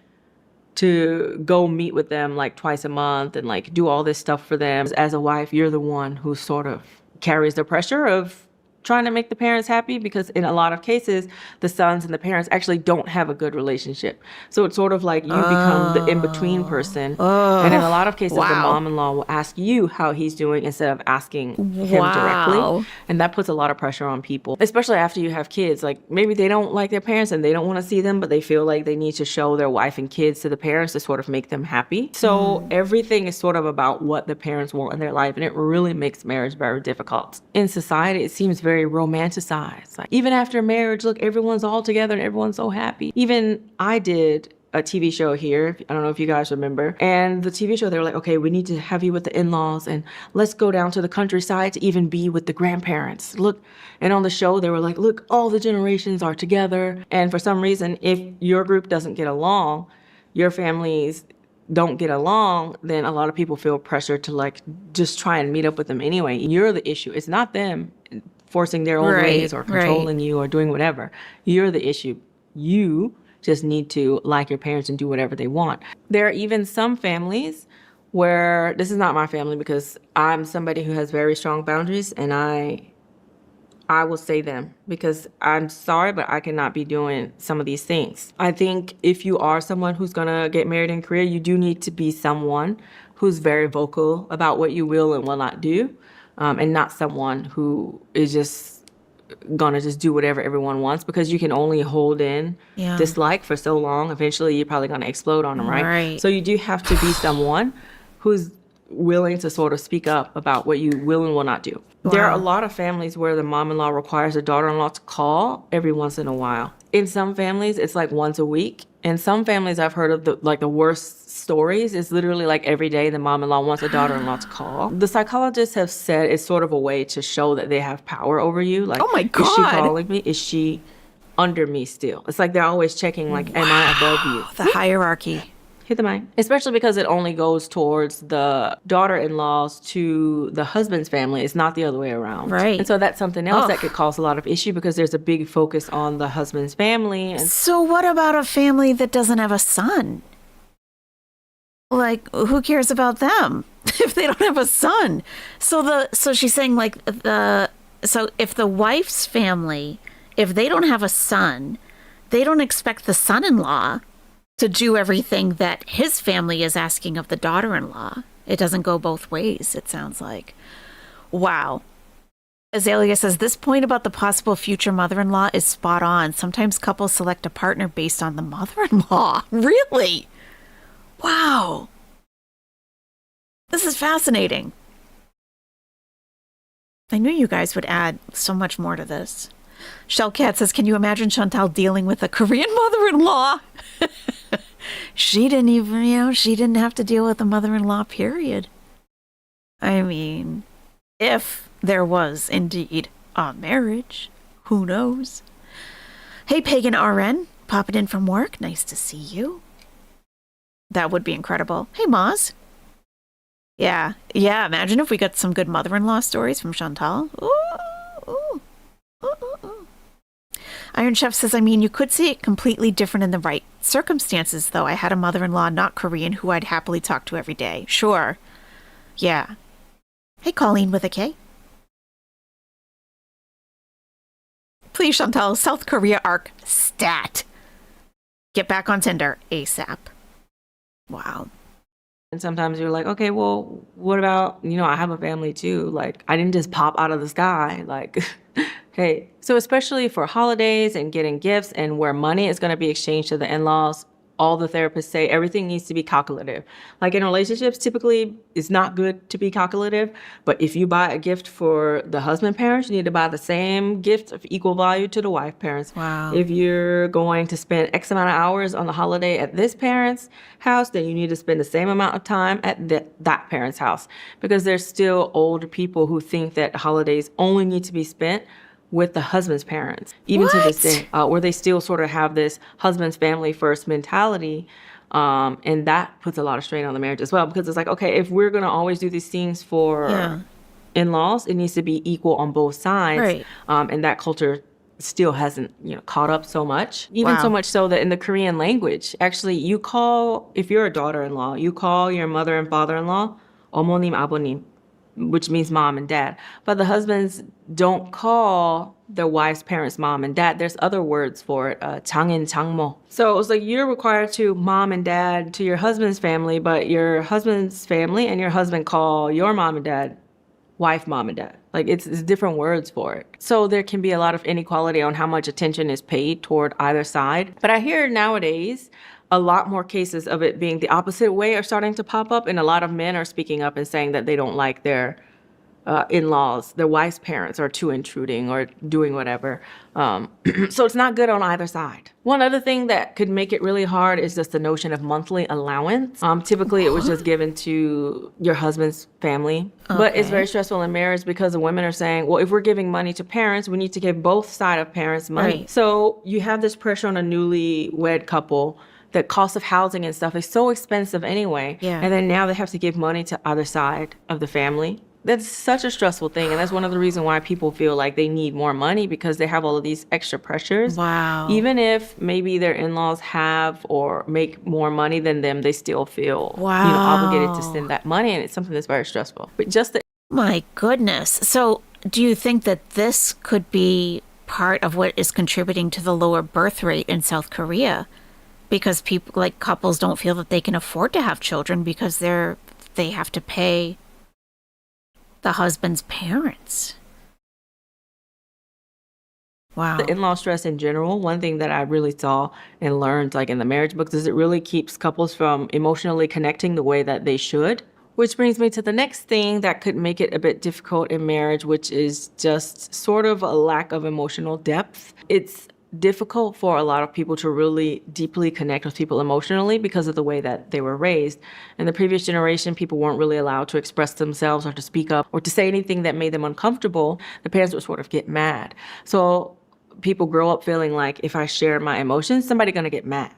B: to go meet with them like twice a month and like do all this stuff for them. As a wife, you're the one who sort of carries the pressure of trying to make the parents happy, because in a lot of cases, the sons and the parents actually don't have a good relationship. So it's sort of like you become the in-between person. And in a lot of cases, the mom-in-law will ask you how he's doing instead of asking him directly. And that puts a lot of pressure on people, especially after you have kids. Like maybe they don't like their parents and they don't want to see them, but they feel like they need to show their wife and kids to the parents to sort of make them happy. So everything is sort of about what the parents want in their life. And it really makes marriage very difficult. In society, it seems very romanticized. Like even after marriage, look, everyone's all together and everyone's so happy. Even I did a TV show here. I don't know if you guys remember. And the TV show, they were like, okay, we need to have you with the in-laws and let's go down to the countryside to even be with the grandparents. Look, and on the show, they were like, look, all the generations are together. And for some reason, if your group doesn't get along, your families don't get along, then a lot of people feel pressure to like just try and meet up with them anyway. You're the issue. It's not them forcing their own ways or controlling you or doing whatever. You're the issue. You just need to like your parents and do whatever they want. There are even some families where, this is not my family because I'm somebody who has very strong boundaries, and I will say them because I'm sorry, but I cannot be doing some of these things. I think if you are someone who's gonna get married in Korea, you do need to be someone who's very vocal about what you will and will not do. And not someone who is just gonna just do whatever everyone wants, because you can only hold in dislike for so long. Eventually, you're probably gonna explode on them, right? So you do have to be someone who's willing to sort of speak up about what you will and will not do. There are a lot of families where the mom-in-law requires the daughter-in-law to call every once in a while. In some families, it's like once a week. In some families, I've heard of the worst stories is literally like every day the mom-in-law wants a daughter-in-law to call. The psychologists have said it's sort of a way to show that they have power over you. Like, oh my God, is she calling me? Is she under me still? It's like they're always checking, like, am I above you?
A: The hierarchy.
B: Hit the mic. Especially because it only goes towards the daughter-in-laws to the husband's family. It's not the other way around. Right. And so that's something else that could cause a lot of issue, because there's a big focus on the husband's family. And
A: so what about a family that doesn't have a son? Like, who cares about them if they don't have a son? So she's saying so if the wife's family, if they don't have a son, they don't expect the son-in-law to do everything that his family is asking of the daughter-in-law. It doesn't go both ways, it sounds like. Wow. Azalea says, this point about the possible future mother-in-law is spot on. Sometimes couples select a partner based on the mother-in-law. Really? Wow. This is fascinating. I knew you guys would add so much more to this. Shellcat says, can you imagine Chantal dealing with a Korean mother-in-law? She didn't have to deal with a mother-in-law, period. I mean, if there was indeed a marriage, who knows? Hey, Pagan RN, popping in from work. Nice to see you. That would be incredible. Hey, Maz. Yeah, imagine if we got some good mother-in-law stories from Chantal. Ooh. Iron Chef says, I mean, you could see it completely different in the right circumstances, though. I had a mother-in-law not Korean who I'd happily talk to every day. Sure. Yeah. Hey, Colleen with a K. Please, Chantal, South Korea arc stat. Get back on Tinder ASAP. Wow.
B: And sometimes you're like, okay, well, what about, I have a family too. Like, I didn't just pop out of the sky. Like, hey. So especially for holidays and getting gifts and where money is going to be exchanged to the in-laws, all the therapists say everything needs to be calculative. Like in relationships, typically it's not good to be calculative. But if you buy a gift for the husband parents, you need to buy the same gift of equal value to the wife parents.
A: Wow.
B: If you're going to spend X amount of hours on the holiday at this parent's house, then you need to spend the same amount of time at that parent's house. Because there's still older people who think that holidays only need to be spent with the husband's parents, even to this day, where they still sort of have this husband's family first mentality. And that puts a lot of strain on the marriage as well, because it's like, okay, if we're going to always do these things for in-laws, it needs to be equal on both sides.
A: Right.
B: And that culture still hasn't, caught up so much. Even so much so that in the Korean language, actually, if you're a daughter-in-law, you call your mother and father-in-law 어머님, 아버님, which means mom and dad. But the husbands don't call their wife's parents mom and dad. There's other words for it, 장인, 장모. So it was like you're required to mom and dad to your husband's family, but your husband's family and your husband call your mom and dad wife, mom, and dad. Like it's different words for it. So there can be a lot of inequality on how much attention is paid toward either side. But I hear nowadays a lot more cases of it being the opposite way are starting to pop up. And a lot of men are speaking up and saying that they don't like their in-laws, their wife's parents are too intruding or doing whatever. So it's not good on either side. One other thing that could make it really hard is just the notion of monthly allowance. Typically, it was just given to your husband's family. Okay. But it's very stressful in marriage because the women are saying, well, if we're giving money to parents, we need to give both side of parents money. Right. So you have this pressure on a newly wed couple. The cost of housing and stuff is so expensive anyway. Yeah. And then now they have to give money to either side of the family. That's such a stressful thing. And that's one of the reasons why people feel like they need more money, because they have all of these extra pressures. Wow. Even if maybe their in-laws have or make more money than them, they still feel obligated to send that money. And it's something that's very stressful. But just
A: my goodness. So do you think that this could be part of what is contributing to the lower birth rate in South Korea? Because people, like couples, don't feel that they can afford to have children because they have to pay the husband's parents. Wow. The in-law stress in general, one thing that I really saw and learned like in the marriage books is it really keeps couples from emotionally connecting the way that they should. Which brings me to the next thing that could make it a bit difficult in marriage, which is just sort of a lack of emotional depth. It's difficult for a lot of people to really deeply connect with people emotionally because of the way that they were raised. In the previous generation, people weren't really allowed to express themselves or to speak up or to say anything that made them uncomfortable. The parents would sort of get mad. So people grow up feeling like if I share my emotions, somebody's going to get mad,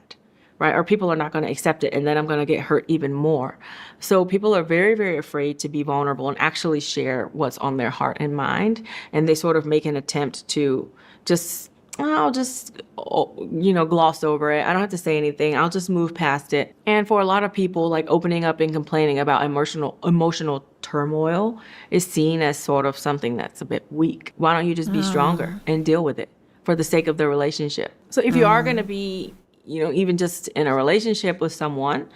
A: right? Or people are not going to accept it, and then I'm going to get hurt even more. So people are very, very afraid to be vulnerable and actually share what's on their heart and mind. And they sort of make an attempt to I'll just, gloss over it. I don't have to say anything. I'll just move past it. And for a lot of people, like opening up and complaining about emotional turmoil is seen as sort of something that's a bit weak. Why don't you just be stronger and deal with it for the sake of the relationship? So if you are going to be, even just in a relationship with someone,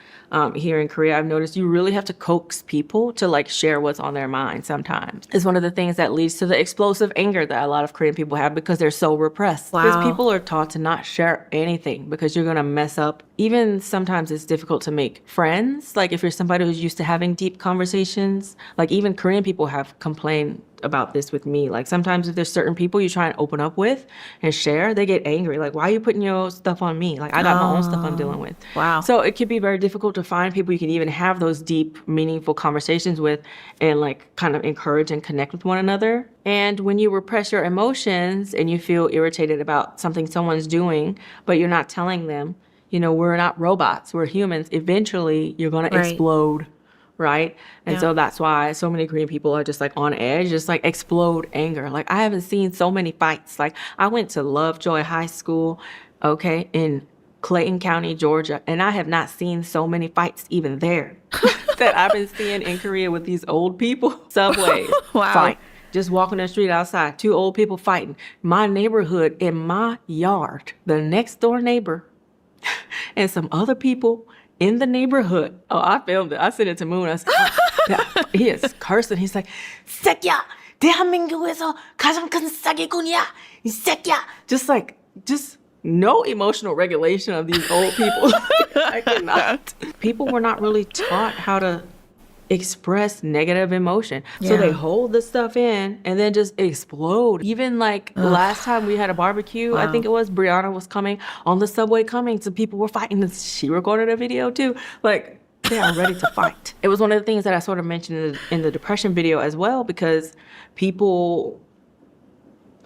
A: here in Korea, I've noticed you really have to coax people to like share what's on their mind sometimes. It's one of the things that leads to the explosive anger that a lot of Korean people have because they're so repressed. Wow. Because people are taught to not share anything because you're going to mess up. Even sometimes it's difficult to make friends. Like if you're somebody who's used to having deep conversations, like even Korean people have complained about this with me. Like sometimes if there's certain people you try and open up with and share, they get angry. Like, why are you putting your stuff on me? Like I got my own stuff I'm dealing with. Wow. So it can be very difficult to find people you can even have those deep, meaningful conversations with and like kind of encourage and connect with one another. And when you repress your emotions and you feel irritated about something someone's doing, but you're not telling them, we're not robots, we're humans. Eventually you're going to explode. Right? And so that's why so many Korean people are just like on edge, just like explode anger. Like I haven't seen so many fights. Like I went to Lovejoy High School, in Clayton County, Georgia, and I have not seen so many fights even there that I've been seeing in Korea with these old people. Subways, fight. Just walking the street outside, two old people fighting. My neighborhood, in my yard, the next door neighbor and some other people
B: in the neighborhood. Oh, I filmed it. I sent it to Moon. I said, he is cursing. He's like, 새끼야, 대한민국에서 가장 큰 사기꾼이야, 이 새끼야. Just no emotional regulation of these old people. I cannot. People were not really taught how to express negative emotion. So they hold the stuff in and then just explode. Even like last time we had a barbecue, I think it was, Brianna was coming on the subway coming, so people were fighting and she recorded a video too. Like, they are ready to fight. It was one of the things that I sort of mentioned in the depression video as well, because people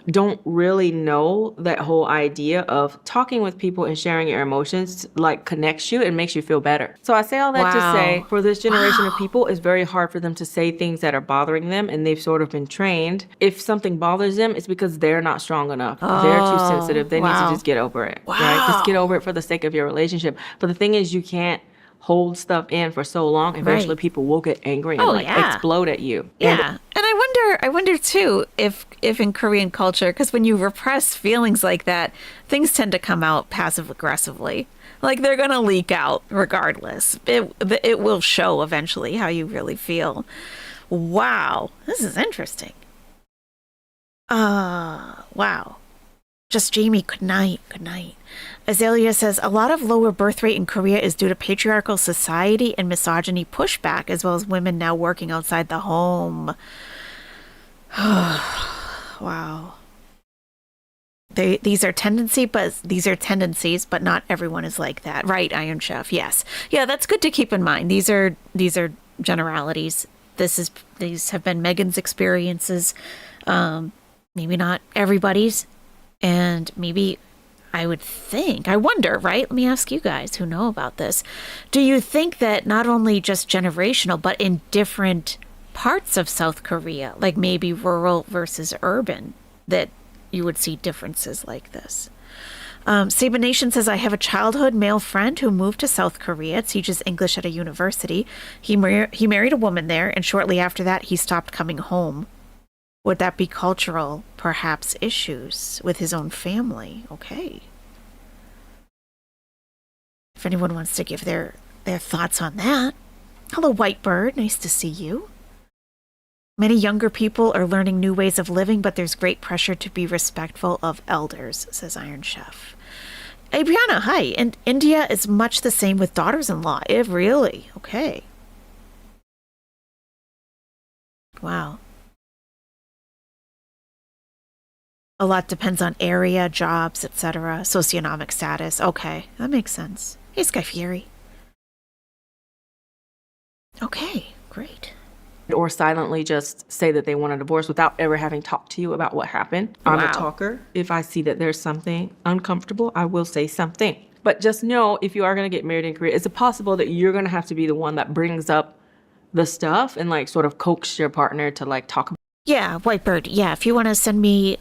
B: don't really know that whole idea of talking with people and sharing your emotions like connects you and makes you feel better. So I say all that to say, for this generation of people, it's very hard for them to say things that are bothering them, and they've sort of been trained. If something bothers them, it's because they're not strong enough. They're too sensitive. They need to just get over it. Right? Just get over it for the sake of your relationship. But the thing is, you can't hold stuff in for so long. Eventually people will get angry and explode at you.
C: Yeah. And I wonder too if in Korean culture, because when you repress feelings like that, things tend to come out passive aggressively. Like they're going to leak out regardless. It will show eventually how you really feel. Wow. This is interesting. Wow. Just Jamie, good night. Good night. Azalea says, a lot of lower birth rate in Korea is due to patriarchal society and misogyny pushback, as well as women now working outside the home. Wow. These are tendencies, but not everyone is like that. Right, Iron Chef, yes. Yeah, that's good to keep in mind. These are generalities. These have been Megan's experiences. Maybe not everybody's. And maybe I wonder, right? Let me ask you guys who know about this. Do you think that not only just generational, but in different parts of South Korea, like maybe rural versus urban, that you would see differences like this? Saba Nation says, I have a childhood male friend who moved to South Korea, teaches English at a university. He married a woman there, and shortly after that, he stopped coming home. Would that be cultural, perhaps issues with his own family? Okay. If anyone wants to give their thoughts on that. Hello, Whitebird. Nice to see you. Many younger people are learning new ways of living, but there's great pressure to be respectful of elders, says Iron Chef. Hey, Brianna, hi. And India is much the same with daughters-in-law. Really? Okay. Wow. A lot depends on area, jobs, etc., socioeconomic status. Okay, that makes sense. Hey, Sky Fury. Okay, great.
B: Or silently just say that they want a divorce without ever having talked to you about what happened. I'm a talker. If I see that there's something uncomfortable, I will say something. But just know, if you are going to get married in Korea, it's possible that you're going to have to be the one that brings up the stuff and like sort of coax your partner to like talk about.
C: Yeah, Whitebird. Yeah, if you want to send me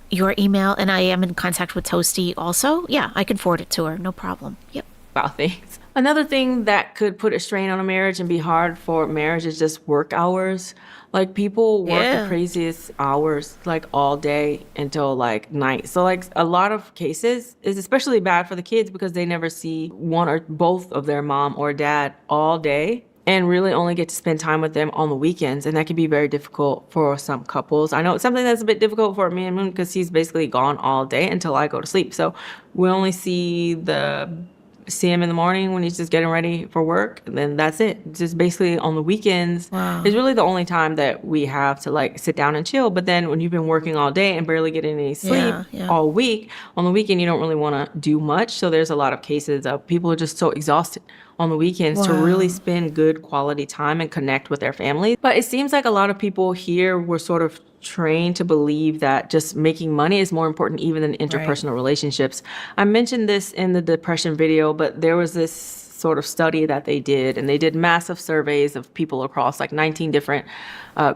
C: your email, and I am in contact with Toasty also, yeah, I can forward it to her. No problem. Yep.
B: About things. Another thing that could put a strain on a marriage and be hard for marriage is just work hours. Like people work the craziest hours, like all day until like night. So like a lot of cases is especially bad for the kids because they never see one or both of their mom or dad all day, and really only get to spend time with them on the weekends. And that can be very difficult for some couples. I know it's something that's a bit difficult for me and Moon because he's basically gone all day until I go to sleep. So we only see him in the morning when he's just getting ready for work. And then that's it. Just basically on the weekends is really the only time that we have to like sit down and chill. But then when you've been working all day and barely getting any sleep all week, on the weekend you don't really want to do much. So there's a lot of cases of people are just so exhausted on the weekends to really spend good quality time and connect with their family. But it seems like a lot of people here were sort of trained to believe that just making money is more important even than interpersonal relationships. I mentioned this in the depression video, but there was this sort of study that they did, and they did massive surveys of people across like 19 different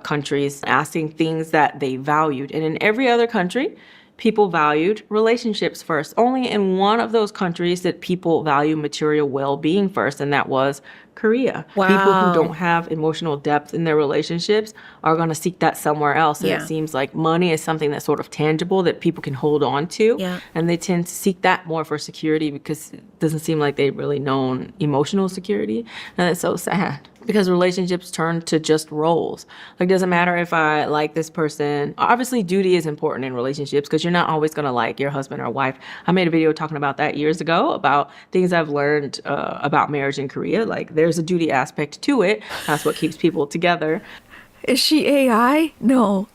B: countries, asking things that they valued. And in every other country, people valued relationships first. Only in one of those countries did people value material well-being first, and that was Korea.
C: Wow.
B: People who don't have emotional depth in their relationships are going to seek that somewhere else. And
C: Yeah.
B: it seems like money is something that's sort of tangible that people can hold on to.
C: Yeah.
B: And they tend to seek that more for security because it doesn't seem like they've really known emotional security. And it's so sad because relationships turn to just roles. Like, doesn't matter if I like this person. Obviously, duty is important in relationships because you're not always going to like your husband or wife. I made a video talking about that years ago about things I've learned about marriage in Korea. Like, there's a duty aspect to it. That's what keeps people together.
C: Is she AI? No.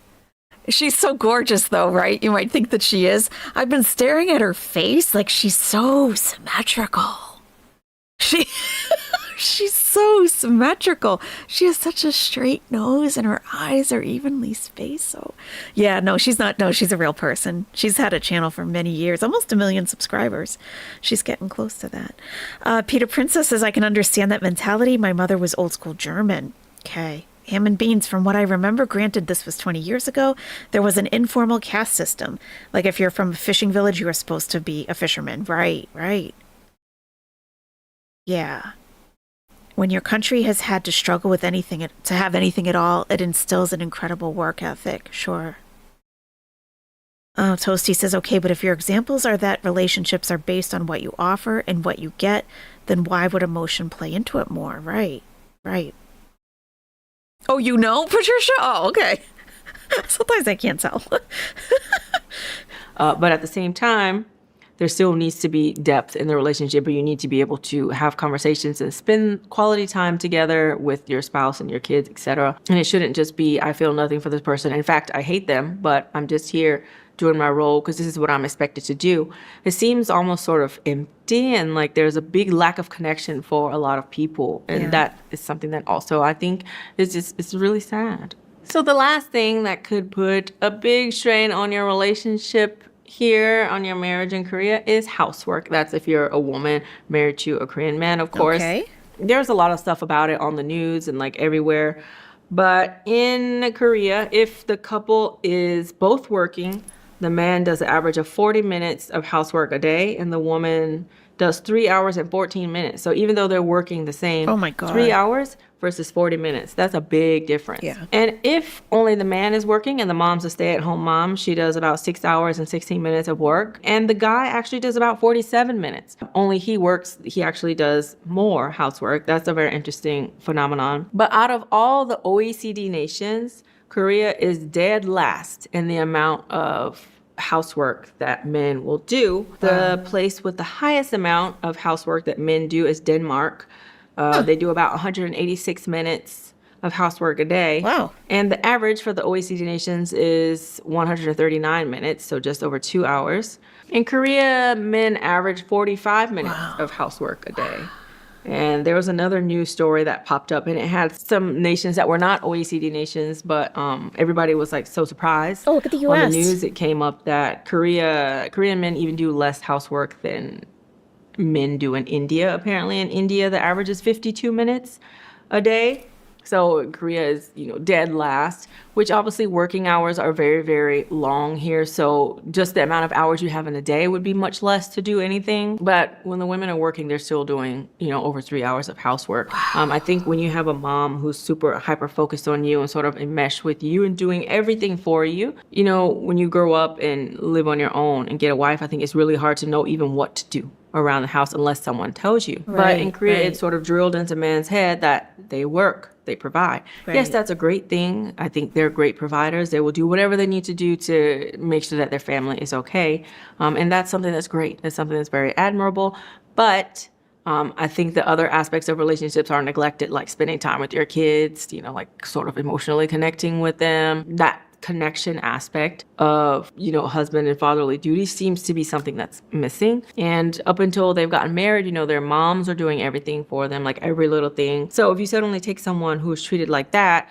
C: She's so gorgeous, though, right? You might think that she is. I've been staring at her face like she's so symmetrical. She's so symmetrical. She has such a straight nose and her eyes are evenly spaced. So, yeah, no, she's not. No, she's a real person. She's had a channel for many years, almost 1 million subscribers. She's getting close to that. Peter Princess says, I can understand that mentality. My mother was old school German. Okay. Ham and beans, from what I remember, granted this was 20 years ago, there was an informal caste system. Like if you're from a fishing village, you were supposed to be a fisherman. Right. Yeah. When your country has had to struggle with anything, to have anything at all, it instills an incredible work ethic. Sure. Toasty says, okay, but if your examples are that relationships are based on what you offer and what you get, then why would emotion play into it more? Right. Oh, you know, Patricia? Oh, okay. Sometimes I can't tell.
B: But at the same time, there still needs to be depth in the relationship, but you need to be able to have conversations and spend quality time together with your spouse and your kids, etc. And it shouldn't just be, I feel nothing for this person. In fact, I hate them, but I'm just here doing my role because this is what I'm expected to do. It seems almost sort of empty and like there's a big lack of connection for a lot of people. And that is something that also I think is just, it's really sad. So the last thing that could put a big strain on your relationship here, on your marriage in Korea, is housework. That's if you're a woman married to a Korean man, of course.
C: Okay.
B: There's a lot of stuff about it on the news and like everywhere. But in Korea, if the couple is both working, the man does an average of 40 minutes of housework a day, and the woman does 3 hours and 14 minutes. So even though they're working the same,
C: Oh my God.
B: 3 hours versus 40 minutes, that's a big difference.
C: Yeah.
B: And if only the man is working and the mom's a stay-at-home mom, she does about 6 hours and 16 minutes of work. And the guy actually does about 47 minutes. Only he works, he actually does more housework. That's a very interesting phenomenon. But out of all the OECD nations, Korea is dead last in the amount of housework that men will do. The place with the highest amount of housework that men do is Denmark. They do about 186 minutes of housework a day.
C: Wow.
B: And the average for the OECD nations is 139 minutes, so just over 2 hours. In Korea, men average 45 minutes of housework a day. And there was another news story that popped up, and it had some nations that were not OECD nations, but everybody was like so surprised.
C: Oh, look at the
B: On
C: US.
B: the news, it came up that Korean men even do less housework than men do in India. Apparently in India, the average is 52 minutes a day. So Korea is, dead last, which obviously working hours are very, very long here. So just the amount of hours you have in a day would be much less to do anything. But when the women are working, they're still doing, over 3 hours of housework. I think when you have a mom who's super hyper focused on you and sort of enmeshed with you and doing everything for you, when you grow up and live on your own and get a wife, I think it's really hard to know even what to do around the house unless someone tells you. But in Korea, it's sort of drilled into men's head that they work, they provide. Yes, that's a great thing. I think they're great providers. They will do whatever they need to do to make sure that their family is okay. And that's something that's great. That's something that's very admirable. But I think the other aspects of relationships are neglected, like spending time with your kids, like sort of emotionally connecting with them. That connection aspect of, husband and fatherly duties seems to be something that's missing. And up until they've gotten married, their moms are doing everything for them, like every little thing. So if you suddenly take someone who's treated like that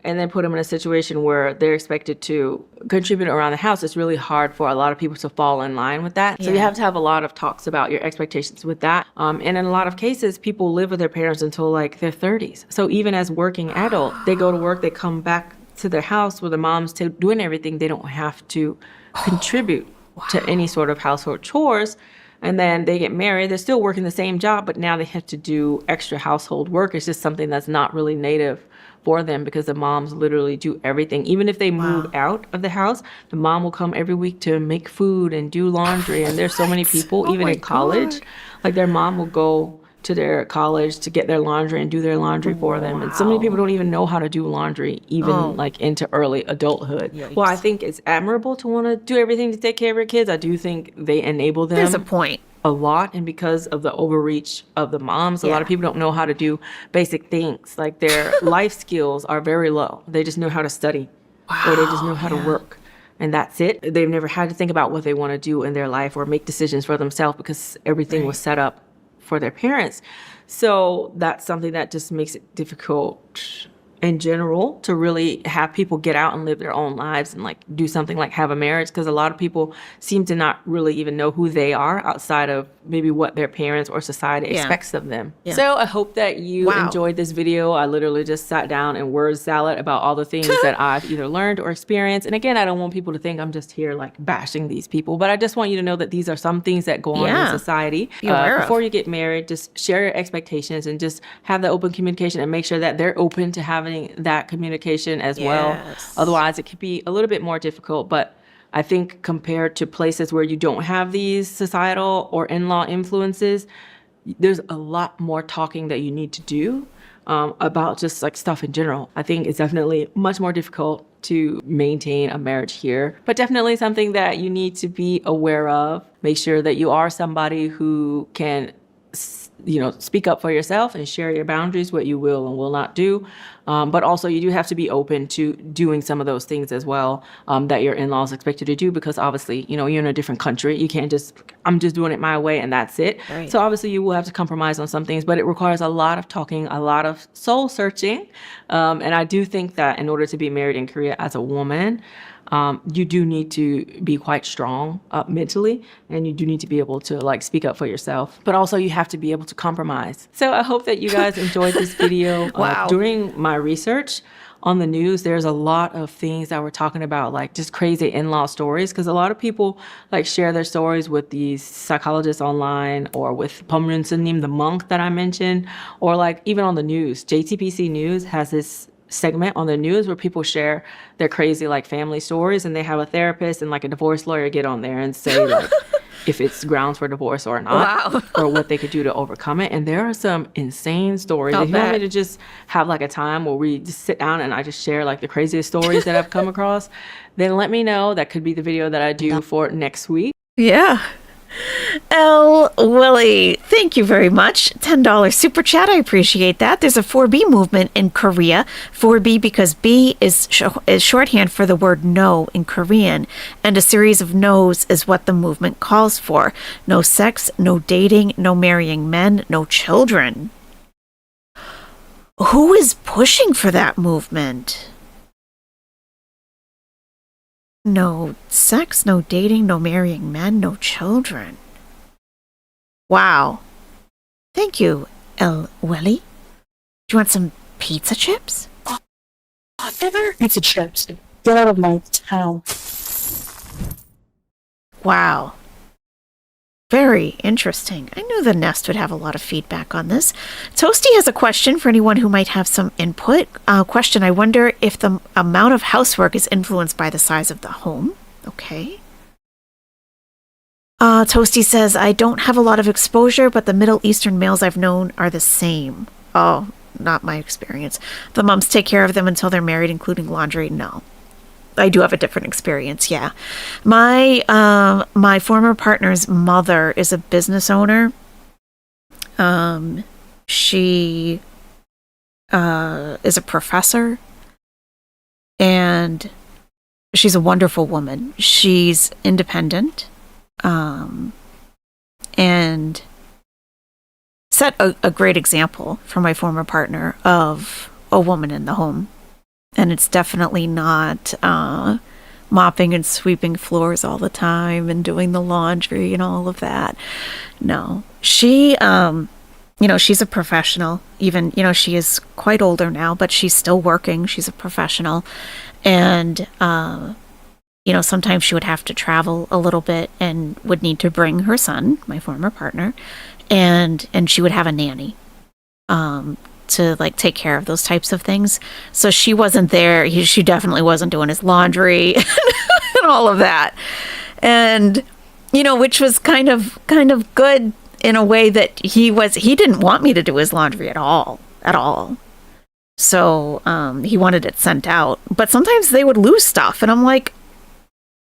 B: and then put them in a situation where they're expected to contribute around the house, it's really hard for a lot of people to fall in line with that. So you have to have a lot of talks about your expectations with that. And in a lot of cases, people live with their parents until like their 30s. So even as working adult, they go to work, they come back to their house where the mom's doing everything. They don't have to contribute to any sort of household chores. And then they get married, they're still working the same job, but now they have to do extra household work. It's just something that's not really native for them because the moms literally do everything. Even if they move out of the house, the mom will come every week to make food and do laundry. And there's so many people, even in college, like their mom will go to their college to get their laundry and do their laundry for them. And so many people don't even know how to do laundry, even like into early adulthood. Yikes. Well, I think it's admirable to want to do everything to take care of your kids. I do think they enable them.
C: There's a point.
B: A lot, and because of the overreach of the moms, a lot of people don't know how to do basic things. Like their life skills are very low. They just know how to study, or they just know how to work, and that's it. They've never had to think about what they want to do in their life or make decisions for themselves because everything was set up for their parents. So that's something that just makes it difficult in general to really have people get out and live their own lives and like do something like have a marriage, because a lot of people seem to not really even know who they are outside of maybe what their parents or society expects of them. So I hope that you enjoyed this video. I literally just sat down and word salad about all the things that I've either learned or experienced. And again, I don't want people to think I'm just here like bashing these people, but I just want you to know that these are some things that go on in society. Before you get married, just share your expectations and just have the open communication and make sure that they're open to having that communication as well. Otherwise, it could be a little bit more difficult. But I think compared to places where you don't have these societal or in-law influences, there's a lot more talking that you need to do about just like stuff in general. I think it's definitely much more difficult to maintain a marriage here, but definitely something that you need to be aware of. Make sure that you are somebody who can speak up for yourself and share your boundaries, what you will and will not do. But also you do have to be open to doing some of those things as well that your in-laws expect you to do, because obviously, you're in a different country. You can't I'm just doing it my way and that's it. Right. So obviously you will have to compromise on some things, but it requires a lot of talking, a lot of soul searching. And I do think that in order to be married in Korea as a woman, you do need to be quite strong mentally, and you do need to be able to like speak up for yourself, but also you have to be able to compromise. So I hope that you guys enjoyed this video. During my research on the news, there's a lot of things that we're talking about, like just crazy in-law stories, because a lot of people like share their stories with these psychologists online or with Pom Nim, the monk that I mentioned, or like even on the news. JTBC News has this segment on the news where people share their crazy like family stories, and they have a therapist and like a divorce lawyer get on there and say like if it's grounds for divorce or not, or what they could do to overcome it. And there are some insane stories. If you want me to just have like a time where we just sit down and I just share like the craziest stories that I've come across, then let me know. That could be the video that I do for next week.
C: L. Willie, thank you very much. $10 super chat. I appreciate that. There's a 4B movement in Korea. 4B because B is shorthand for the word no in Korean, and a series of no's is what the movement calls for. No sex, no dating, no marrying men, no children. Who is pushing for that movement? No sex, no dating, no marrying men, no children. Wow. Thank you, El Welly. Do you want some pizza chips?
D: Never pizza chips. Get out of my town.
C: Wow. Very interesting. I knew the Nest would have a lot of feedback on this. Toasty has a question for anyone who might have some input. Question, I wonder if the amount of housework is influenced by the size of the home. Okay. Toasty says, I don't have a lot of exposure, but the Middle Eastern males I've known are the same. Oh, not my experience. The moms take care of them until they're married, including laundry. No. I do have a different experience, yeah. My former partner's mother is a business owner. She is a professor, and she's a wonderful woman. She's independent, and set a great example for my former partner of a woman in the home. And it's definitely not mopping and sweeping floors all the time and doing the laundry and all of that. No, she, she's a professional. Even, she is quite older now, but she's still working. She's a professional. And, sometimes she would have to travel a little bit and would need to bring her son, my former partner, and she would have a nanny to like take care of those types of things. So she wasn't there. She definitely wasn't doing his laundry and all of that. And which was kind of good in a way that he didn't want me to do his laundry at all. So he wanted it sent out. But sometimes they would lose stuff, and I'm like,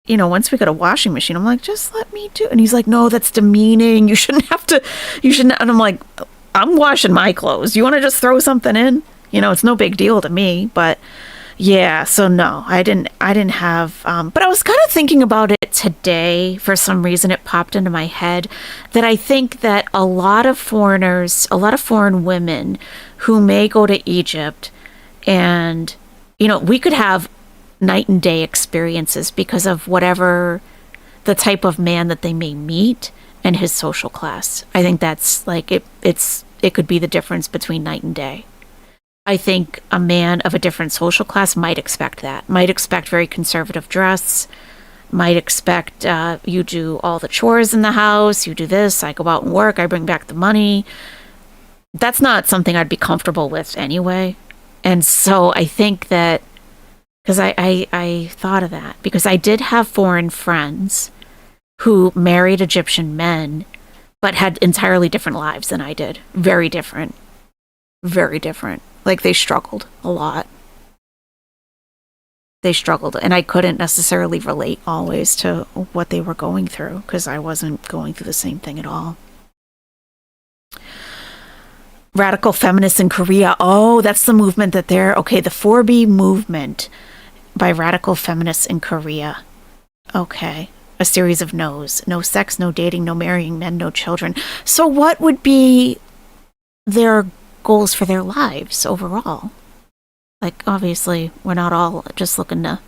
C: once we got a washing machine, I'm like, just let me do it. And he's like, no, that's demeaning. You shouldn't. And I'm like, I'm washing my clothes. You want to just throw something in? It's no big deal to me. But yeah, so no, I didn't have, but I was kind of thinking about it today. For some reason, it popped into my head that I think that a lot of foreign women who may go to Egypt, and, we could have night and day experiences because of whatever the type of man that they may meet and his social class. I think that's like it could be the difference between night and day. I think a man of a different social class might expect that, might expect very conservative dress, might expect you do all the chores in the house, you do this, I go out and work, I bring back the money. That's not something I'd be comfortable with anyway. And so I think that, because I thought of that, because I did have foreign friends who married Egyptian men, but had entirely different lives than I did. Very different. Very different. Like, they struggled a lot. They struggled, and I couldn't necessarily relate always to what they were going through, because I wasn't going through the same thing at all. Radical feminists in Korea. Oh, that's the movement that they're... Okay, the 4B movement by radical feminists in Korea. Okay. A series of no's. No sex, no dating, no marrying men, no children. So what would be their goals for their lives overall? Like, obviously, we're not all just looking to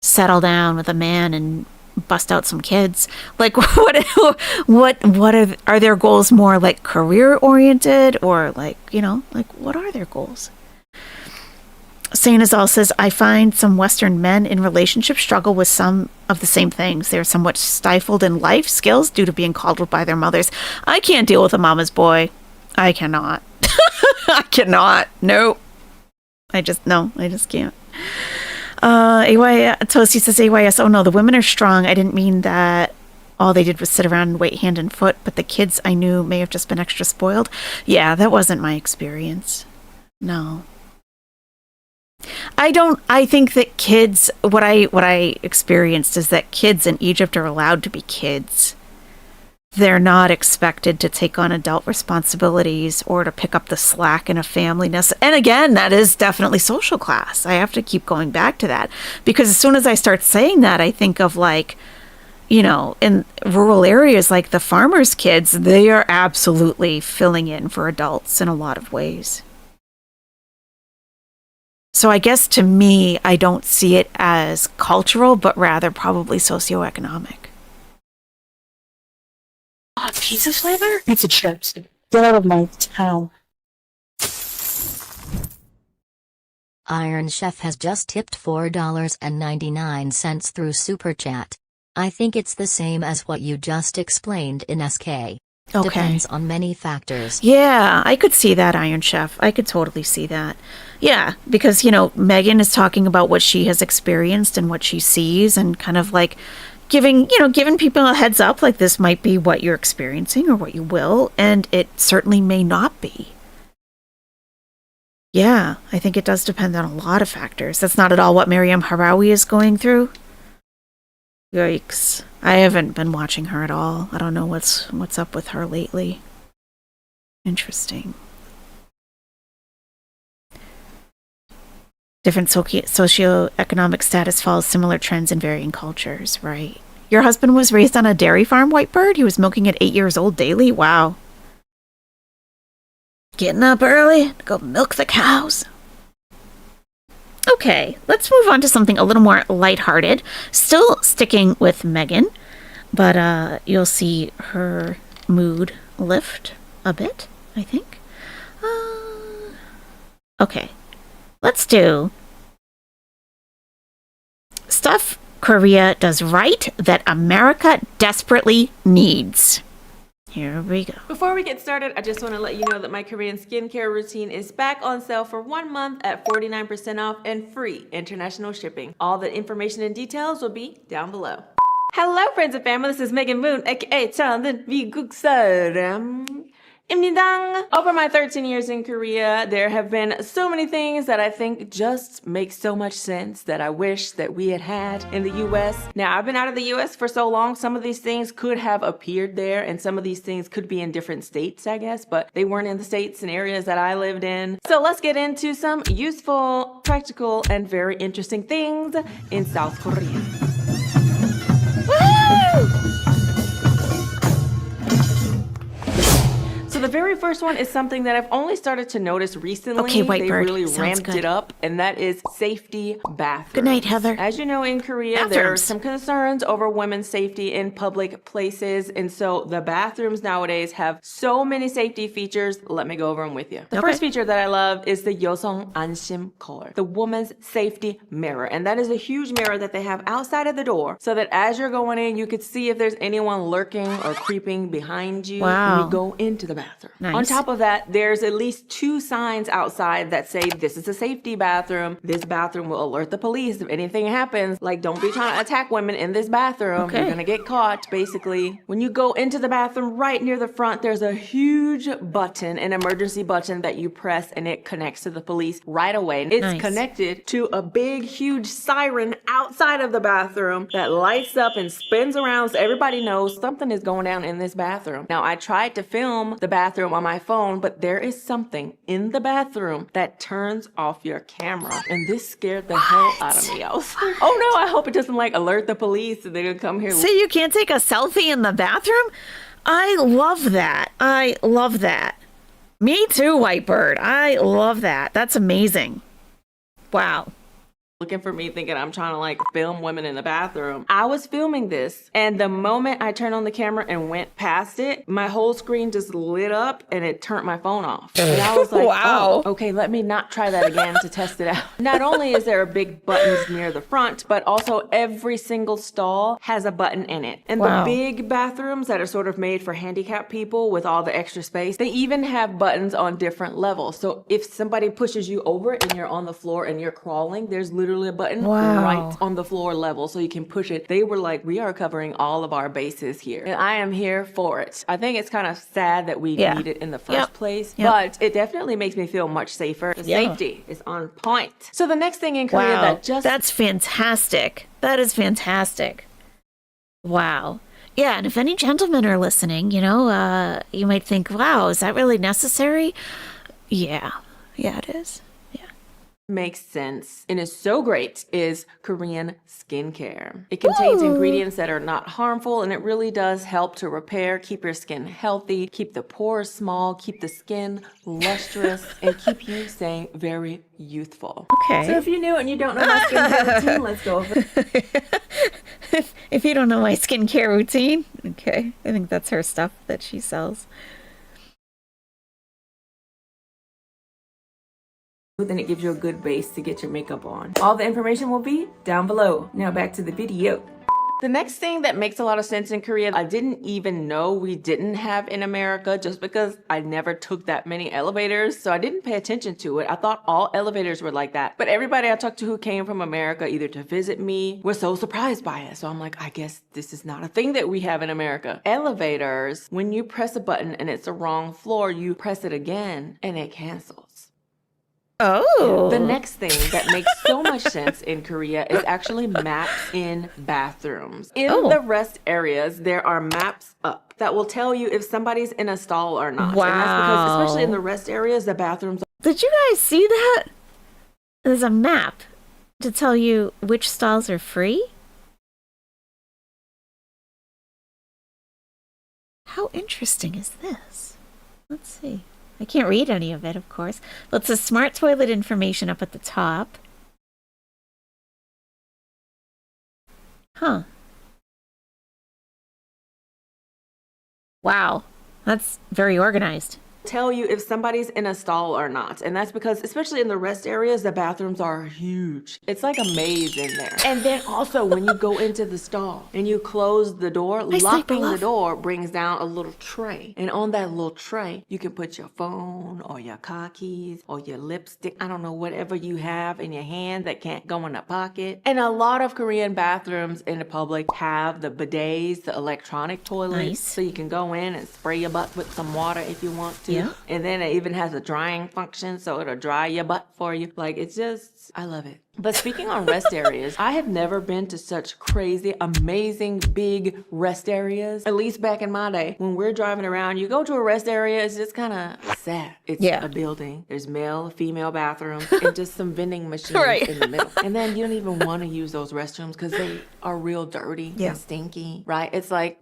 C: settle down with a man and bust out some kids. Like, what are their goals more like career oriented, or like, what are their goals? Saint Azal says, I find some Western men in relationships struggle with some of the same things. They're somewhat stifled in life skills due to being coddled by their mothers. I can't deal with a mama's boy. I cannot. I cannot. Nope. I just can't. Toasty says, AYS, oh no, the women are strong. I didn't mean that all they did was sit around and wait hand and foot, but the kids I knew may have just been extra spoiled. Yeah, that wasn't my experience. No. I think that kids, what I experienced is that kids in Egypt are allowed to be kids. They're not expected to take on adult responsibilities or to pick up the slack in a family. And again, that is definitely social class. I have to keep going back to that, because as soon as I start saying that, I think of like, in rural areas, like the farmers' kids, they are absolutely filling in for adults in a lot of ways. So I guess to me, I don't see it as cultural, but rather probably socioeconomic.
D: Pizza flavor? Pizza chips. Get out of my town.
E: Iron Chef has just tipped $4.99 through Super Chat. I think it's the same as what you just explained in SK.
C: Okay.
E: Depends on many factors.
C: Yeah, I could see that, Iron Chef. I could totally see that. Yeah, because, Megan is talking about what she has experienced and what she sees, and kind of like giving people a heads up, like this might be what you're experiencing or what you will, and it certainly may not be. Yeah, I think it does depend on a lot of factors. That's not at all what Miriam Harawi is going through. Yikes. I haven't been watching her at all. I don't know what's up with her lately. Interesting. Different socioeconomic status follows similar trends in varying cultures, right? Your husband was raised on a dairy farm, Whitebird? He was milking at 8 years old daily? Wow. Getting up early to go milk the cows. Okay, let's move on to something a little more lighthearted. Still sticking with Megan, but you'll see her mood lift a bit, I think. Okay, let's do stuff Korea does right that America desperately needs. Here we go.
B: Before we get started, I just want to let you know that my Korean skincare routine is back on sale for 1 month at 49% off and free international shipping. All the information and details will be down below. Hello friends and family, this is Megan Moon, aka 저는 미국 사람입니다. Over my 13 years in Korea, there have been so many things that I think just make so much sense that I wish that we had in the US. Now, I've been out of the US for so long, some of these things could have appeared there and some of these things could be in different states, I guess, but they weren't in the states and areas that I lived in. So let's get into some useful, practical, and very interesting things in South Korea. So the very first one is something that I've only started to notice recently.
C: Okay, Whitebird.
B: They really
C: Sounds
B: ramped
C: good.
B: it up, and that is safety bathrooms.
C: Good night, Heather.
B: As you know, in Korea, there are
C: Bathrooms.
B: some concerns over women's safety in public places, and so the bathrooms nowadays have so many safety features. Let me go over them with you. The first feature that I love is the 여성 안심 거울, the woman's safety mirror, and that is a huge mirror that they have outside of the door, so that as you're going in, you could see if there's anyone lurking or creeping behind you when
C: Wow.
B: you go into the bathroom.
C: Nice.
B: On top of that, there's at least 2 signs outside that say this is a safety bathroom. This bathroom will alert the police if anything happens. Like, don't be trying to attack women in this bathroom.
C: Okay.
B: You're gonna get caught, basically. When you go into the bathroom, right near the front, there's a huge button, an emergency button that you press and it connects to the police right away. It's
C: Nice.
B: connected to a big, huge siren outside of the bathroom that lights up and spins around so everybody knows something is going down in this bathroom. Now, I tried to film the bathroom on my phone, but there is something in the bathroom that turns off your camera. And this scared the hell out of me. I was like, oh no, I hope it doesn't like alert the police and they're gonna come here.
C: So you can't take a selfie in the bathroom? I love that. I love that. Me too, Whitebird. I love that. That's amazing. Wow.
B: Looking for me thinking I'm trying to like film women in the bathroom. I was filming this and the moment I turned on the camera and went past it, my whole screen just lit up and it turned my phone off. And I was like,
C: Wow.
B: oh, okay, let me not try that again to test it out. Not only is there a big buttons near the front, but also every single stall has a button in it. And
C: Wow.
B: the big bathrooms that are sort of made for handicapped people with all the extra space, they even have buttons on different levels. So if somebody pushes you over and you're on the floor and you're crawling, there's literally a button
C: Wow.
B: right on the floor level so you can push it. They were like, we are covering all of our bases here. And I am here for it. I think it's kind of sad that we
C: Yeah.
B: need it in the first
C: Yep.
B: place,
C: Yep.
B: but it definitely makes me feel much safer. The
C: Yeah.
B: safety is on point. So the next thing in Korea
C: Wow.
B: that just
C: That's fantastic. That is fantastic. Wow. Yeah, and if any gentlemen are listening, you might think, wow, is that really necessary? Yeah. Yeah, it is.
B: makes sense and is so great is Korean skincare. It contains ingredients that are not harmful and it really does help to repair, keep your skin healthy, keep the pores small, keep the skin lustrous, and keep you staying very youthful.
C: Okay.
B: So if you're new and you don't know my skincare routine, let's go over it.
C: If you don't know my skincare routine, okay. I think that's her stuff that she sells.
B: Then it gives you a good base to get your makeup on. All the information will be down below. Now back to the video. The next thing that makes a lot of sense in Korea, I didn't even know we didn't have in America just because I never took that many elevators, so I didn't pay attention to it. I thought all elevators were like that. But everybody I talked to who came from America, either to visit me, were so surprised by it. So I'm like, I guess this is not a thing that we have in America. Elevators, when you press a button and it's the wrong floor, you press it again and it cancels.
C: Oh.
B: The next thing that makes so much sense in Korea is actually maps in bathrooms. In the rest areas, there are maps up that will tell you if somebody's in a stall or not.
C: Wow.
B: And that's because, especially in the rest areas, the bathrooms
C: Did you guys see that? There's a map to tell you which stalls are free. How interesting is this? Let's see. I can't read any of it, of course. But it's a smart toilet information up at the top. Huh. Wow. That's very organized.
B: tell you if somebody's in a stall or not. And that's because, especially in the rest areas, the bathrooms are huge. It's like a maze in there. And then also when you go into the stall and you close the door, locking the door brings down a little tray. And on that little tray, you can put your phone or your car keys or your lipstick, I don't know, whatever you have in your hand that can't go in a pocket. And a lot of Korean bathrooms in the public have the bidets, the electronic toilets.
C: Nice.
B: So you can go in and spray your butt with some water if you want to.
C: Yeah.
B: And then it even has a drying function, so it'll dry your butt for you. Like, it's just, I love it. But speaking on rest areas, I have never been to such crazy, amazing, big rest areas. At least back in my day, when we're driving around, you go to a rest area, it's just kind of sad. It's a building. There's male, female bathrooms, and just some vending machines in the middle. And then you don't even want to use those restrooms because they are real dirty and stinky, right? It's like,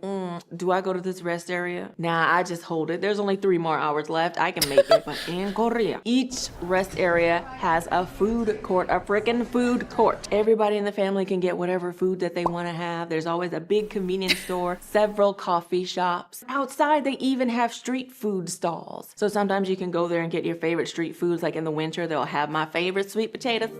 B: do I go to this rest area? Nah, I just hold it. There's only 3 more hours left. I can make it. But in Korea, each rest area has a food court, a freaking food court. Everybody in the family can get whatever food that they want to have. There's always a big convenience store, several coffee shops. Outside, they even have street food stalls. So sometimes you can go there and get your favorite street foods. Like in the winter, they'll have my favorite sweet potatoes.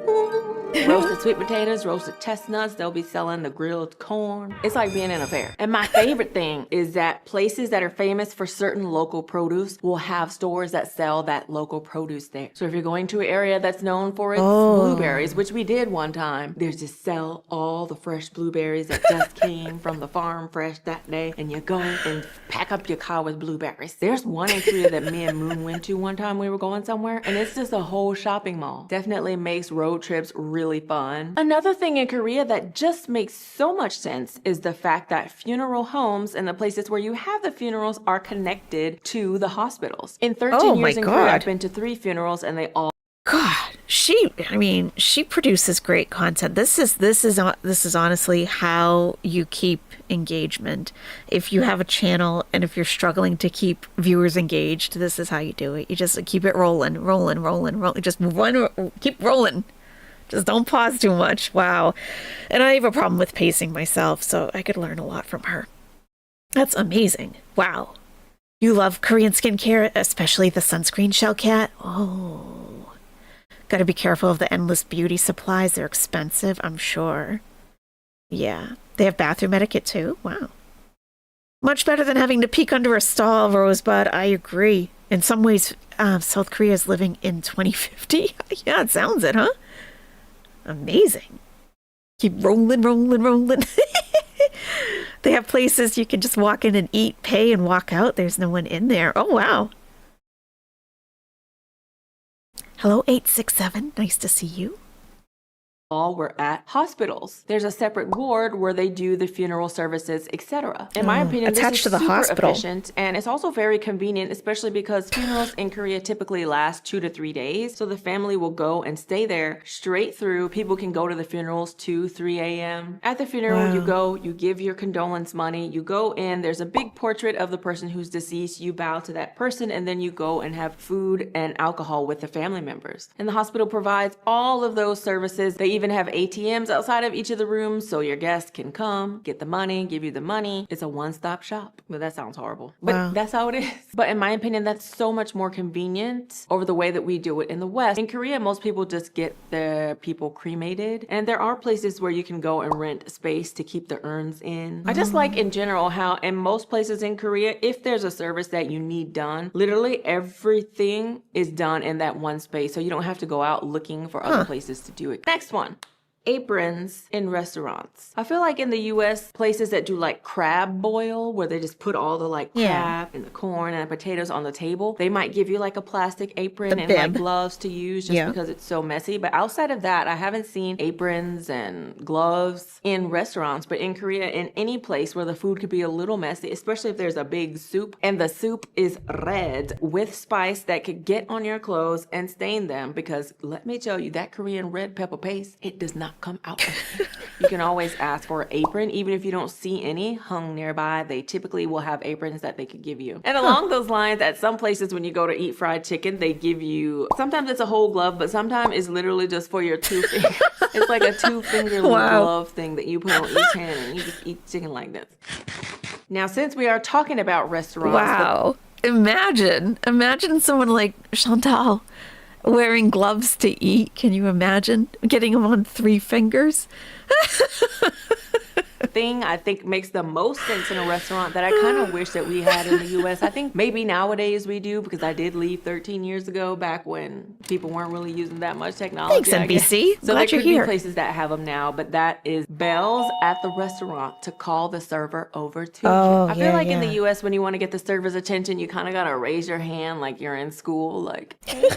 B: Roasted sweet potatoes, roasted chestnuts. They'll be selling the grilled corn. It's like being in a fair. And my favorite thing is that places that are famous for certain local produce will have stores that sell that local produce there. So if you're going to an area that's known for its blueberries, which we did one time, they just sell all the fresh blueberries that just came from the farm fresh that day. And you go and pack up your car with blueberries. There's one in Korea that me and Moon went to one time we were going somewhere. And it's just a whole shopping mall. Definitely makes road trips really fun. Another thing in Korea that just makes so much sense is the fact that funeral homes and the places where you have the funerals are connected to the hospitals. In 13 years in Korea, I've been to 3 funerals and they all
C: she produces great content. This is honestly how you keep engagement. If you have a channel and if you're struggling to keep viewers engaged, this is how you do it. You just keep it rolling. Just keep rolling. Just don't pause too much. Wow. And I have a problem with pacing myself, so I could learn a lot from her. That's amazing. Wow. You love Korean skincare, especially the sunscreen shell cat? Oh. Got to be careful of the endless beauty supplies. They're expensive, I'm sure. Yeah. They have bathroom etiquette too? Wow. Much better than having to peek under a stall, Rosebud. I agree. In some ways, South Korea is living in 2050. Yeah, it sounds it, huh? Amazing. Keep rolling. They have places you can just walk in and eat, pay, and walk out. There's no one in there. Oh, wow. Hello, 867. Nice to see you.
B: all were at hospitals. There's a separate ward where they do the funeral services, etc. In my opinion,
C: attached
B: this is
C: to the
B: super
C: hospital.
B: efficient, and it's also very convenient, especially because funerals in Korea typically last 2 to 3 days. So the family will go and stay there straight through. People can go to the funerals 2, 3 a.m. At the funeral, you go, you give your condolence money, you go in, there's a big portrait of the person who's deceased, you bow to that person, and then you go and have food and alcohol with the family members. And the hospital provides all of those services. They even have ATMs outside of each of the rooms so your guests can come, get the money, give you the money. It's a one-stop shop. But that sounds horrible. But that's how it is. But in my opinion, that's so much more convenient over the way that we do it in the West. In Korea, most people just get their people cremated. And there are places where you can go and rent space to keep the urns in. I just like in general how in most places in Korea, if there's a service that you need done, literally everything is done in that one space. So you don't have to go out looking for other places to do it. Next one. Aprons in restaurants. I feel like in the US, places that do like crab boil, where they just put all the like crab and the corn and the potatoes on the table, they might give you like a plastic apron and like gloves to use just because it's so messy. But outside of that, I haven't seen aprons and gloves in restaurants. But in Korea, in any place where the food could be a little messy, especially if there's a big soup and the soup is red with spice that could get on your clothes and stain them, because let me tell you, that Korean red pepper paste, it does not come out. You can always ask for an apron, even if you don't see any hung nearby. They typically will have aprons that they could give you. And along those lines, at some places when you go to eat fried chicken, they give you, sometimes it's a whole glove, but sometimes it's literally just for your 2 fingers. It's like a 2-finger glove thing that you put on each hand and you just eat chicken like this. Now, since we are talking about restaurants,
C: imagine someone like Chantal wearing gloves to eat. Can you imagine getting them on 3 fingers?
B: Thing I think makes the most sense in a restaurant that I kind of wish that we had in the US. I think maybe nowadays we do, because I did leave 13 years ago, back when people weren't really using that much technology.
C: Thanks,
B: I guess.
C: NBC.
B: So
C: Glad
B: there
C: you're
B: could
C: here.
B: be places that have them now, but that is bells at the restaurant to call the server over to you. I feel like in the US, when you want to get the server's attention, you kind of gotta raise your hand like you're in school, like hey,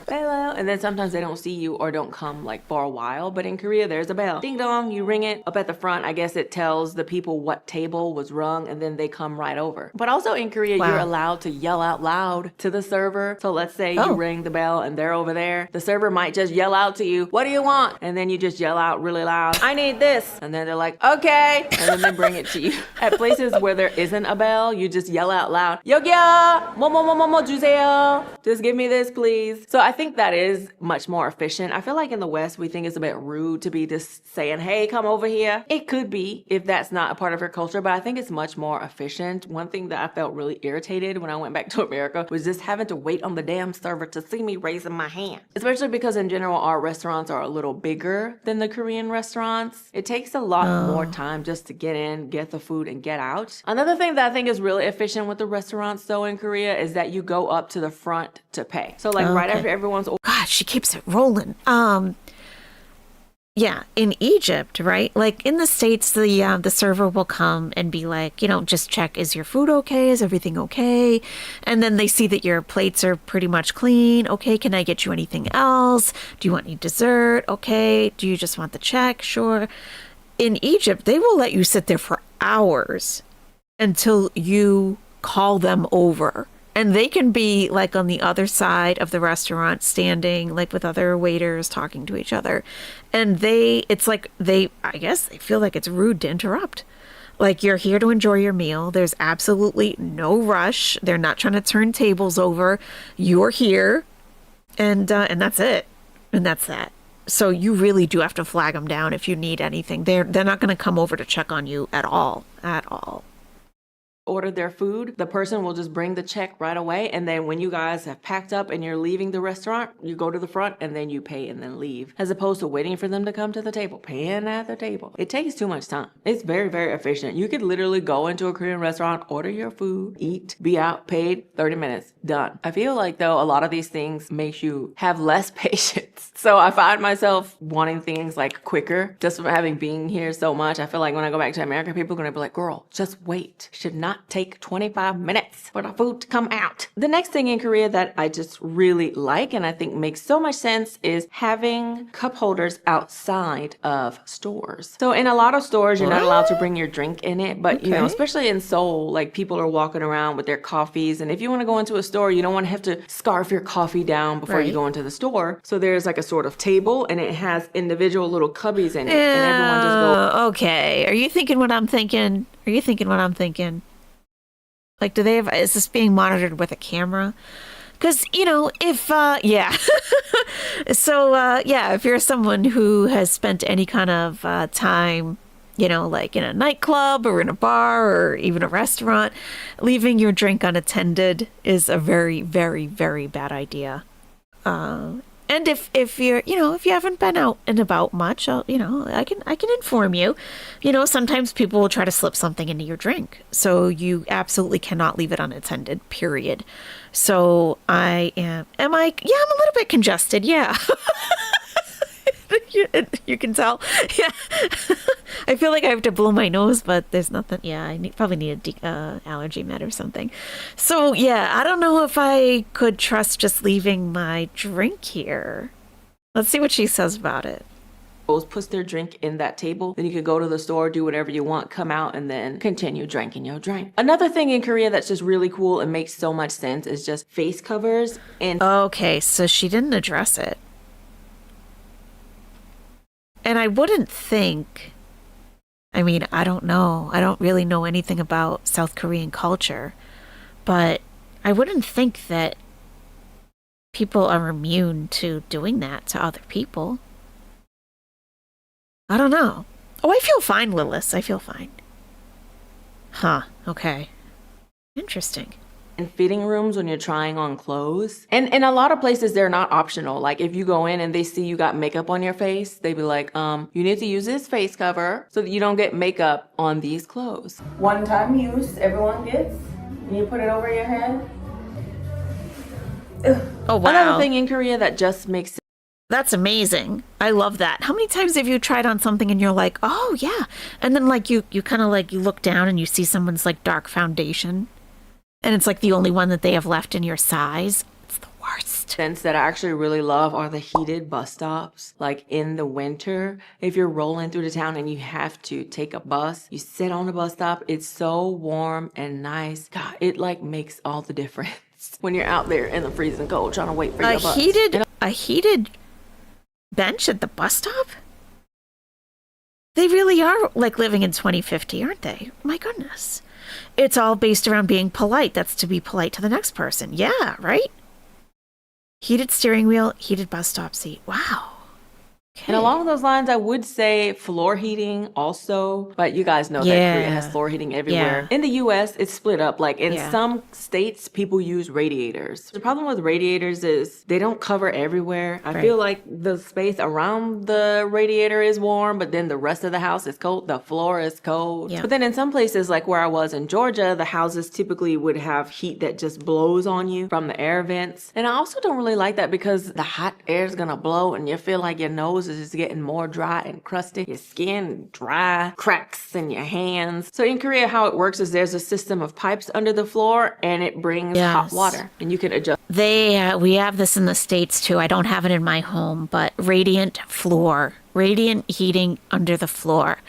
B: hello. And then sometimes they don't see you or don't come like for a while. But in Korea, there's a bell. Ding dong, you ring it up at the front. I guess it tells the people what table was rung, and then they come right over. But also in Korea, you're allowed to yell out loud to the server. So let's say you ring the bell and they're over there. The server might just yell out to you, "What do you want?" And then you just yell out really loud, "I need this." And then they're like, "Okay." And then they bring it to you. At places where there isn't a bell, you just yell out loud, "여기요, 뭐뭐뭐뭐 주세요." Just give me this, please. So I think that is much more efficient. I feel like in the West, we think it's a bit rude to be just saying, "Hey, come over here." It could be if that's not a part of your culture, but I think it's much more efficient. One thing that I felt really irritated when I went back to America was just having to wait on the damn server to see me raising my hand. Especially because in general, our restaurants are a little bigger than the Korean restaurants. It takes a lot more time just to get in, get the food, and get out. Another thing that I think is really efficient with the restaurants though in Korea is that you go up to the front to pay. So like right after everyone's
C: God, she keeps it rolling. Yeah, in Egypt, right? Like in the States, the server will come and be like, just check, is your food okay? Is everything okay? And then they see that your plates are pretty much clean. Okay, can I get you anything else? Do you want any dessert? Okay. Do you just want the check? Sure. In Egypt, they will let you sit there for hours until you call them over. And they can be like on the other side of the restaurant, standing like with other waiters talking to each other. And I guess they feel like it's rude to interrupt. Like, you're here to enjoy your meal. There's absolutely no rush. They're not trying to turn tables over. You're here. And that's it. And that's that. So you really do have to flag them down if you need anything. They're not going to come over to check on you at all.
B: order their food, the person will just bring the check right away. And then when you guys have packed up and you're leaving the restaurant, you go to the front and then you pay and then leave. As opposed to waiting for them to come to the table, paying at the table. It takes too much time. It's very, very efficient. You could literally go into a Korean restaurant, order your food, eat, be out, paid, 30 minutes, done. I feel like though a lot of these things makes you have less patience. So I find myself wanting things like quicker just from having been here so much. I feel like when I go back to America, people are going to be like, girl, just wait. Should not take 25 minutes for the food to come out. The next thing in Korea that I just really like and I think makes so much sense is having cup holders outside of stores. So in a lot of stores, you're not allowed to bring your drink in it, but you know, especially in Seoul, like people are walking around with their coffees. And if you want to go into a store, you don't want to have to scarf your coffee down before you go into the store. So there's like a sort of table and it has individual little cubbies in it. And everyone just goes,
C: okay. Are you thinking what I'm thinking? Like, do they have, is this being monitored with a camera? Because, you know, if, So, if you're someone who has spent any kind of time, you know, like in a nightclub or in a bar or even a restaurant, leaving your drink unattended is a very, very, very bad idea. And if you're, you know, if you haven't been out and about much, I can inform you. You know, sometimes people will try to slip something into your drink. So you absolutely cannot leave it unattended, period. So I'm a little bit congested. Yeah. You can tell. Yeah. I feel like I have to blow my nose, but there's nothing. Yeah, I probably need a allergy med or something. So, yeah, I don't know if I could trust just leaving my drink here. Let's see what she says about it.
B: Puts their drink in that table, then you could go to the store, do whatever you want, come out, and then continue drinking your drink. Another thing in Korea that's just really cool and makes so much sense is just face covers. And
C: okay, so she didn't address it. And I wouldn't think, I mean, I don't know. I don't really know anything about South Korean culture, but I wouldn't think that people are immune to doing that to other people. I don't know. Oh, I feel fine, Lilith. I feel fine. Huh, okay. Interesting.
B: In fitting rooms when you're trying on clothes. And in a lot of places, they're not optional. Like if you go in and they see you got makeup on your face, they be like, you need to use this face cover so that you don't get makeup on these clothes. One-time use, everyone gets. And you put it over your head.
C: Oh, wow.
B: Another thing in Korea that just makes sense.
C: That's amazing. I love that. How many times have you tried on something and you're like, oh, yeah. And then like you kind of like you look down and you see someone's like dark foundation. And it's like the only one that they have left in your size. It's the worst.
B: Sense that I actually really love are the heated bus stops. Like in the winter, if you're rolling through the town and you have to take a bus, you sit on the bus stop. It's so warm and nice. God, it like makes all the difference when you're out there in the freezing cold trying to wait for your bus.
C: A heated bench at the bus stop? They really are like living in 2050, aren't they? My goodness. It's all based around being polite. That's to be polite to the next person. Yeah, right? Heated steering wheel, heated bus stop seat. Wow. Okay.
B: And along those lines, I would say floor heating also, but you guys know that Korea has floor heating everywhere.
C: Yeah.
B: In the US, it's split up. Like in
C: Yeah.
B: some states, people use radiators. The problem with radiators is they don't cover everywhere. I feel like the space around the radiator is warm, but then the rest of the house is cold. The floor is cold.
C: Yeah.
B: But then in some places, like where I was in Georgia, the houses typically would have heat that just blows on you from the air vents. And I also don't really like that because the hot air is gonna blow and you feel like your nose is just getting more dry and crusty. Your skin dry, cracks in your hands. So in Korea, how it works is there's a system of pipes under the floor and it brings hot
C: Yes.
B: water and you can adjust.
C: We have this in the States too. I don't have it in my home, but radiant heating under the floor.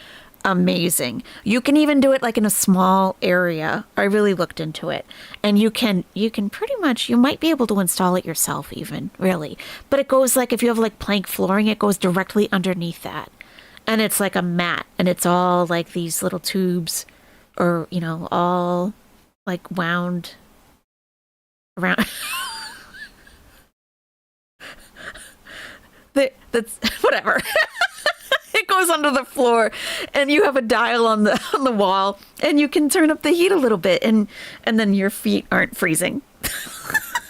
C: Amazing. You can even do it like in a small area. I really looked into it. And you can pretty much, you might be able to install it yourself even, really. But it goes like, if you have like plank flooring, it goes directly underneath that. And it's like a mat and it's all like these little tubes or, all like wound around. That's whatever. It goes under the floor and you have a dial on the wall and you can turn up the heat a little bit and then your feet aren't freezing.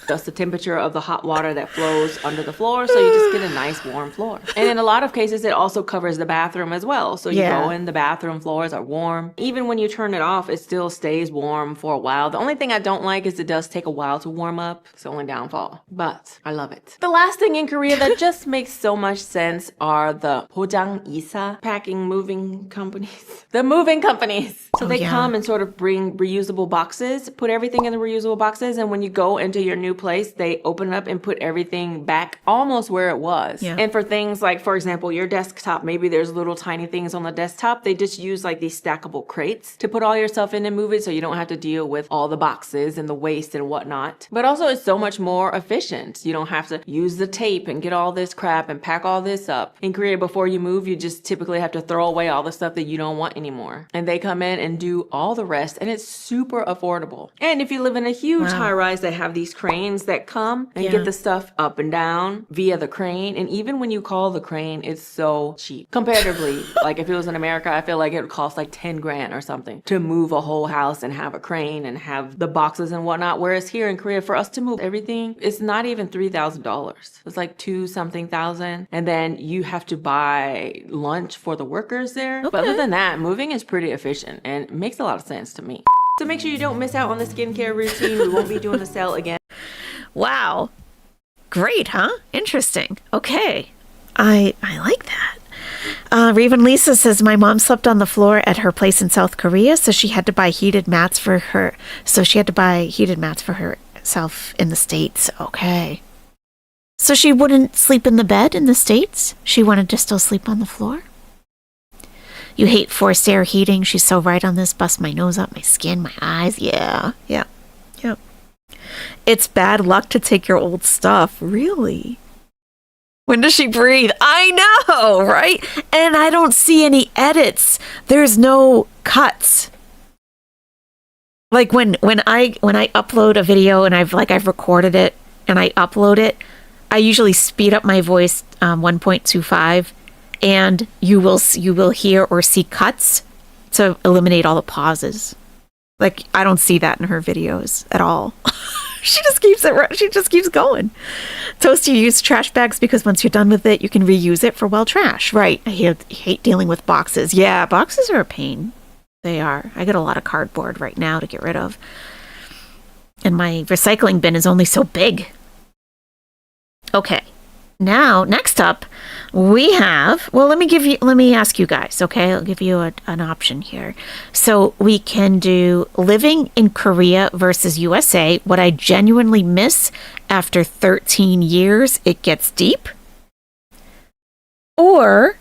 B: That's the temperature of the hot water that flows under the floor, so you just get a nice warm floor. And in a lot of cases, it also covers the bathroom as well. So you go in, the bathroom floors are warm. Even when you turn it off, it still stays warm for a while. The only thing I don't like is it does take a while to warm up. It's the only downfall, but I love it. The last thing in Korea that just makes so much sense are the 포장 이사 packing moving companies. The moving companies. So they come and sort of bring reusable boxes, put everything in the reusable boxes, and when you go into your new place, they open it up and put everything back almost where it was.
C: Yeah.
B: And for things like, for example, your desktop, maybe there's little tiny things on the desktop. They just use like these stackable crates to put all your stuff in and move it so you don't have to deal with all the boxes and the waste and whatnot. But also it's so much more efficient. You don't have to use the tape and get all this crap and pack all this up. In Korea, before you move, you just typically have to throw away all the stuff that you don't want anymore. And they come in and do all the rest and it's super affordable. And if you live in a huge high-rise, they have these cranes that come and get the stuff up and down via the crane. And even when you call the crane, it's so cheap. Comparatively, like if it was in America, I feel like it would cost like 10 grand or something to move a whole house and have a crane and have the boxes and whatnot. Whereas here in Korea, for us to move everything, it's not even $3,000. It's like 2-something thousand. And then you have to buy lunch for the workers there. But other than that, moving is pretty efficient and it makes a lot of sense to me. So make sure you don't miss out on the skincare routine. We won't be doing a sale again.
C: Wow. Great, huh? Interesting. Okay. I like that. Raven Lisa says, my mom slept on the floor at her place in South Korea, so she had to buy heated mats for her. So she had to buy heated mats for herself in the States. Okay. So she wouldn't sleep in the bed in the States? She wanted to still sleep on the floor? You hate forced air heating. She's so right on this. Bust my nose up, my skin, my eyes. Yeah. It's bad luck to take your old stuff. Really? When does she breathe? I know, right? And I don't see any edits. There's no cuts. Like when I upload a video and I've recorded it and I upload it, I usually speed up my voice 1.25 and you will hear or see cuts to eliminate all the pauses. Like, I don't see that in her videos at all. She just keeps it. She just keeps going. Toasty, you use trash bags because once you're done with it, you can reuse it for trash. Right. I hate dealing with boxes. Yeah, boxes are a pain. They are. I get a lot of cardboard right now to get rid of. And my recycling bin is only so big. Okay. Now, next up, we have, well, let me ask you guys, okay? I'll give you an option here. So we can do living in Korea versus USA, what I genuinely miss after 13 years, it gets deep. Or,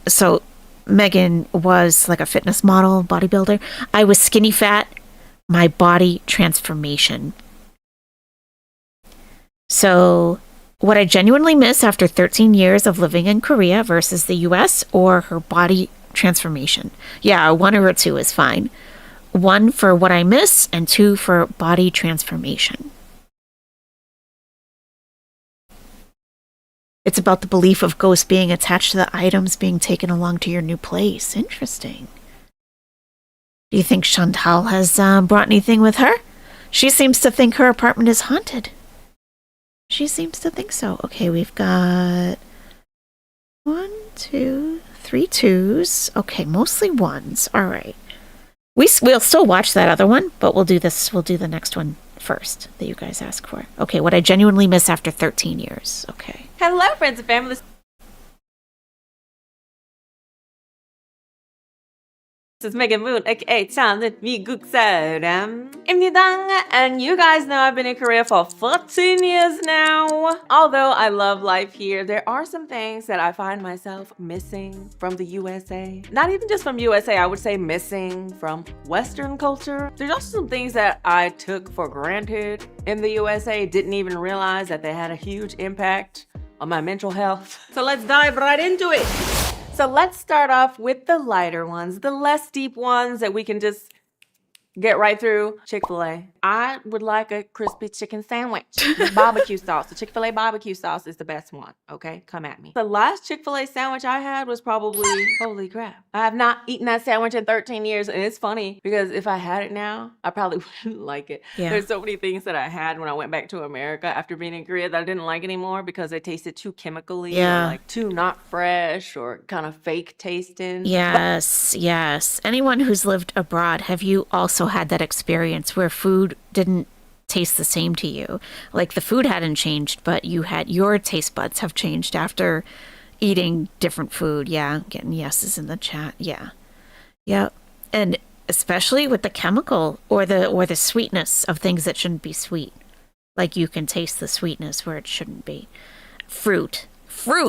C: so Megan was like a fitness model, bodybuilder. I was skinny fat, my body transformation. So what I genuinely miss after 13 years of living in Korea versus the US, or her body transformation. Yeah, 1 or 2 is fine. 1 for what I miss and 2 for body transformation. It's about the belief of ghosts being attached to the items being taken along to your new place. Interesting. Do you think Chantal has brought anything with her? She seems to think her apartment is haunted. She seems to think so. Okay, we've got 1, 2, 3 2s. Okay, mostly 1s. All right. We'll still watch that other one, but we'll do this. We'll do the next one first that you guys ask for. Okay, what I genuinely miss after 13 years. Okay.
B: Hello, friends and family. This is Megan Moon, aka Talented Miguksaram-입니다. And you guys know I've been in Korea for 14 years now. Although I love life here, there are some things that I find myself missing from the USA. Not even just from USA, I would say missing from Western culture. There's also some things that I took for granted in the USA, didn't even realize that they had a huge impact on my mental health. So let's dive right into it. So let's start off with the lighter ones, the less deep ones that we can just get right through. Chick-fil-A. I would like a crispy chicken sandwich with barbecue sauce. The Chick-fil-A barbecue sauce is the best one, okay? Come at me. The last Chick-fil-A sandwich I had was probably, holy crap. I have not eaten that sandwich in 13 years, and it's funny because if I had it now, I probably wouldn't like it.
C: Yeah.
B: There's so many things that I had when I went back to America after being in Korea that I didn't like anymore because they tasted too chemically,
C: Yeah.
B: or like too not fresh or kind of fake tasting.
C: Yes, yes. Anyone who's lived abroad, have you also had that experience where food didn't taste the same to you? Like the food hadn't changed, but your taste buds have changed after eating different food. Yeah, getting yeses in the chat. Yeah. Yeah. And especially with the chemical or the sweetness of things that shouldn't be sweet. Like you can taste the sweetness where it shouldn't be. Fruit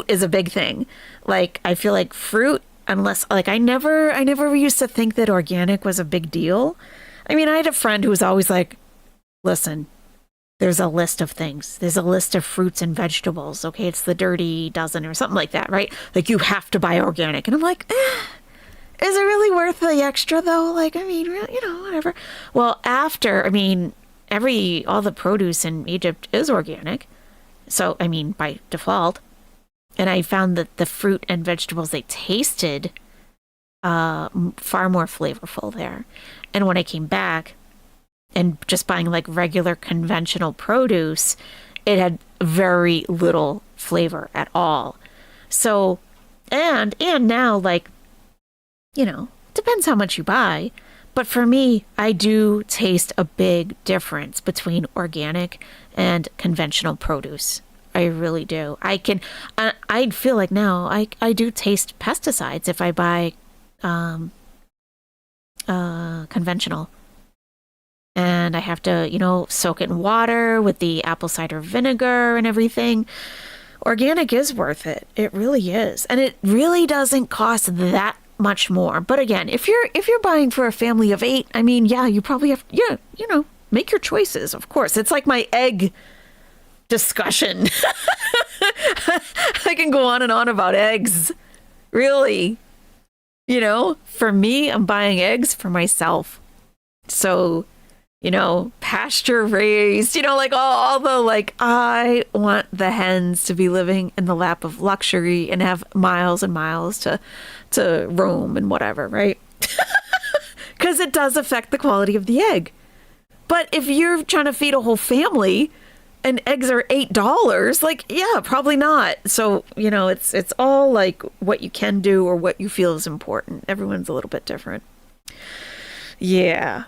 C: is a big thing. Like I feel like fruit, unless like I never used to think that organic was a big deal. I mean, I had a friend who was always like, listen, there's a list of things. There's a list of fruits and vegetables. Okay, it's the dirty dozen or something like that, right? Like you have to buy organic. And I'm like, is it really worth the extra though? Like, I mean, whatever. Well, all the produce in Egypt is organic. So, I mean, by default. And I found that the fruit and vegetables, they tasted far more flavorful there. And when I came back and just buying like regular conventional produce, it had very little flavor at all. So, and now like, depends how much you buy. But for me, I do taste a big difference between organic and conventional produce. I really do. I feel like now I do taste pesticides if I buy conventional. And I have to, soak it in water with the apple cider vinegar and everything. Organic is worth it. It really is. And it really doesn't cost that much more. But again, if you're buying for a family of 8, I mean, yeah, you probably have, make your choices, of course. It's like my egg discussion. I can go on and on about eggs. Really. For me, I'm buying eggs for myself. So, pasture raised, like all the like, I want the hens to be living in the lap of luxury and have miles and miles to roam and whatever, right? Because it does affect the quality of the egg. But if you're trying to feed a whole family and eggs are $8, like, yeah, probably not. So, it's all like what you can do or what you feel is important. Everyone's a little bit different. Yeah.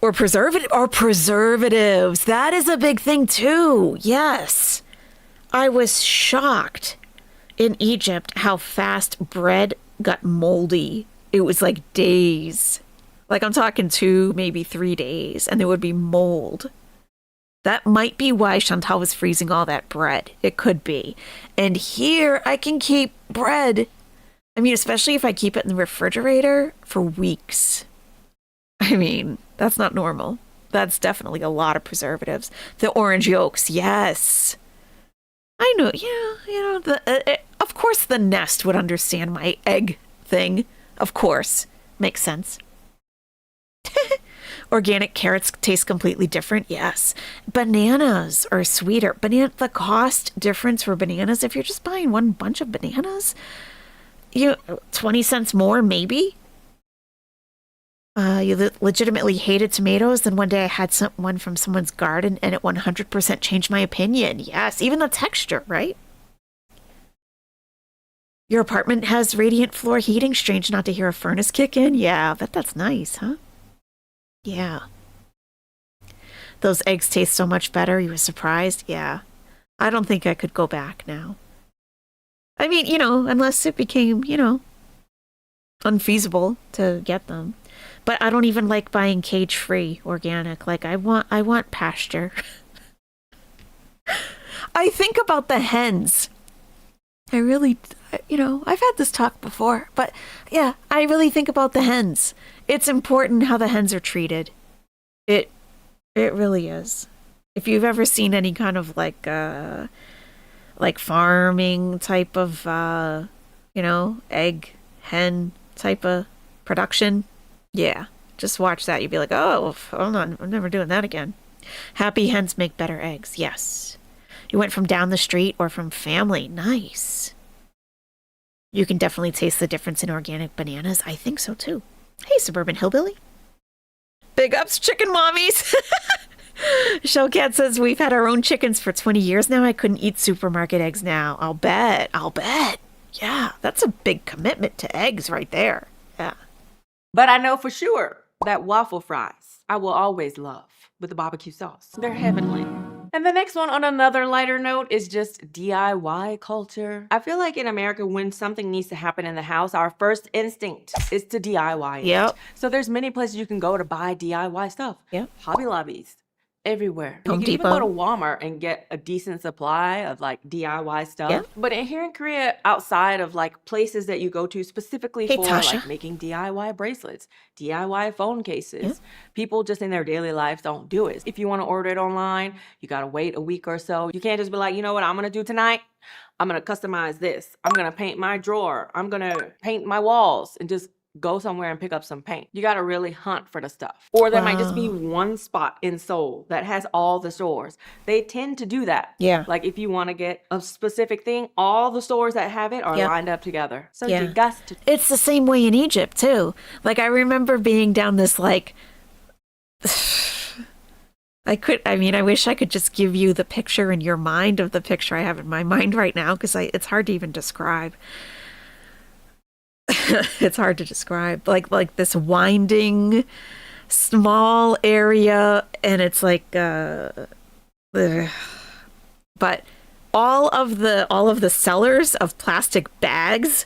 C: Or preservatives. That is a big thing too. Yes. I was shocked in Egypt how fast bread got moldy. It was like days. Like I'm talking 2, maybe 3 days, and there would be mold. That might be why Chantal was freezing all that bread. It could be. And here I can keep bread. I mean, especially if I keep it in the refrigerator for weeks. I mean, that's not normal. That's definitely a lot of preservatives. The orange yolks, yes. I know, of course the Nest would understand my egg thing. Of course. Makes sense. Organic carrots taste completely different. Yes. Bananas are sweeter. The cost difference for bananas, if you're just buying one bunch of bananas, 20 cents more, maybe. You legitimately hated tomatoes. Then one day I had one from someone's garden and it 100% changed my opinion. Yes. Even the texture, right? Your apartment has radiant floor heating. Strange not to hear a furnace kick in. Yeah, that's nice, huh? Yeah. Those eggs taste so much better. You were surprised? Yeah. I don't think I could go back now. I mean, unless it became, unfeasible to get them. But I don't even like buying cage-free organic. Like I want pasture. I think about the hens. I really, I've had this talk before, but yeah, I really think about the hens. It's important how the hens are treated. It really is. If you've ever seen any kind of like farming type of, egg, hen type of production, yeah, just watch that. You'd be like, oh, hold on, I'm never doing that again. Happy hens make better eggs, yes. You went from down the street or from family. Nice. You can definitely taste the difference in organic bananas. I think so too. Hey, Suburban Hillbilly. Big ups, chicken mommies. Shellcat says, we've had our own chickens for 20 years now. I couldn't eat supermarket eggs now. I'll bet. Yeah, that's a big commitment to eggs right there. Yeah.
B: But I know for sure that waffle fries I will always love with the barbecue sauce. They're heavenly. And the next one on another lighter note is just DIY culture. I feel like in America, when something needs to happen in the house, our first instinct is to DIY it.
C: Yep.
B: So there's many places you can go to buy DIY stuff.
C: Yep.
B: Hobby Lobbies. Everywhere.
C: Home
B: You can even
C: Depot.
B: go to Walmart and get a decent supply of like DIY stuff.
C: Yeah.
B: But here in Korea, outside of like places that you go to specifically
C: Hey,
B: for
C: Tasha.
B: like making DIY bracelets, DIY phone cases, people just in their daily lives don't do it. If you want to order it online, you got to wait a week or so. You can't just be like, you know what I'm going to do tonight? I'm going to customize this. I'm going to paint my drawer. I'm going to paint my walls and just go somewhere and pick up some paint. You got to really hunt for the stuff. Or there might just be one spot in Seoul that has all the stores. They tend to do that.
C: Yeah.
B: Like if you want to get a specific thing, all the stores that have it are
C: Yep.
B: lined up together. So
C: Yeah.
B: you got to.
C: It's the same way in Egypt too. Like I remember being down this like I wish I could just give you the picture in your mind of the picture I have in my mind right now because it's hard to even describe. It's hard to describe. Like this winding small area and it's like but all of the sellers of plastic bags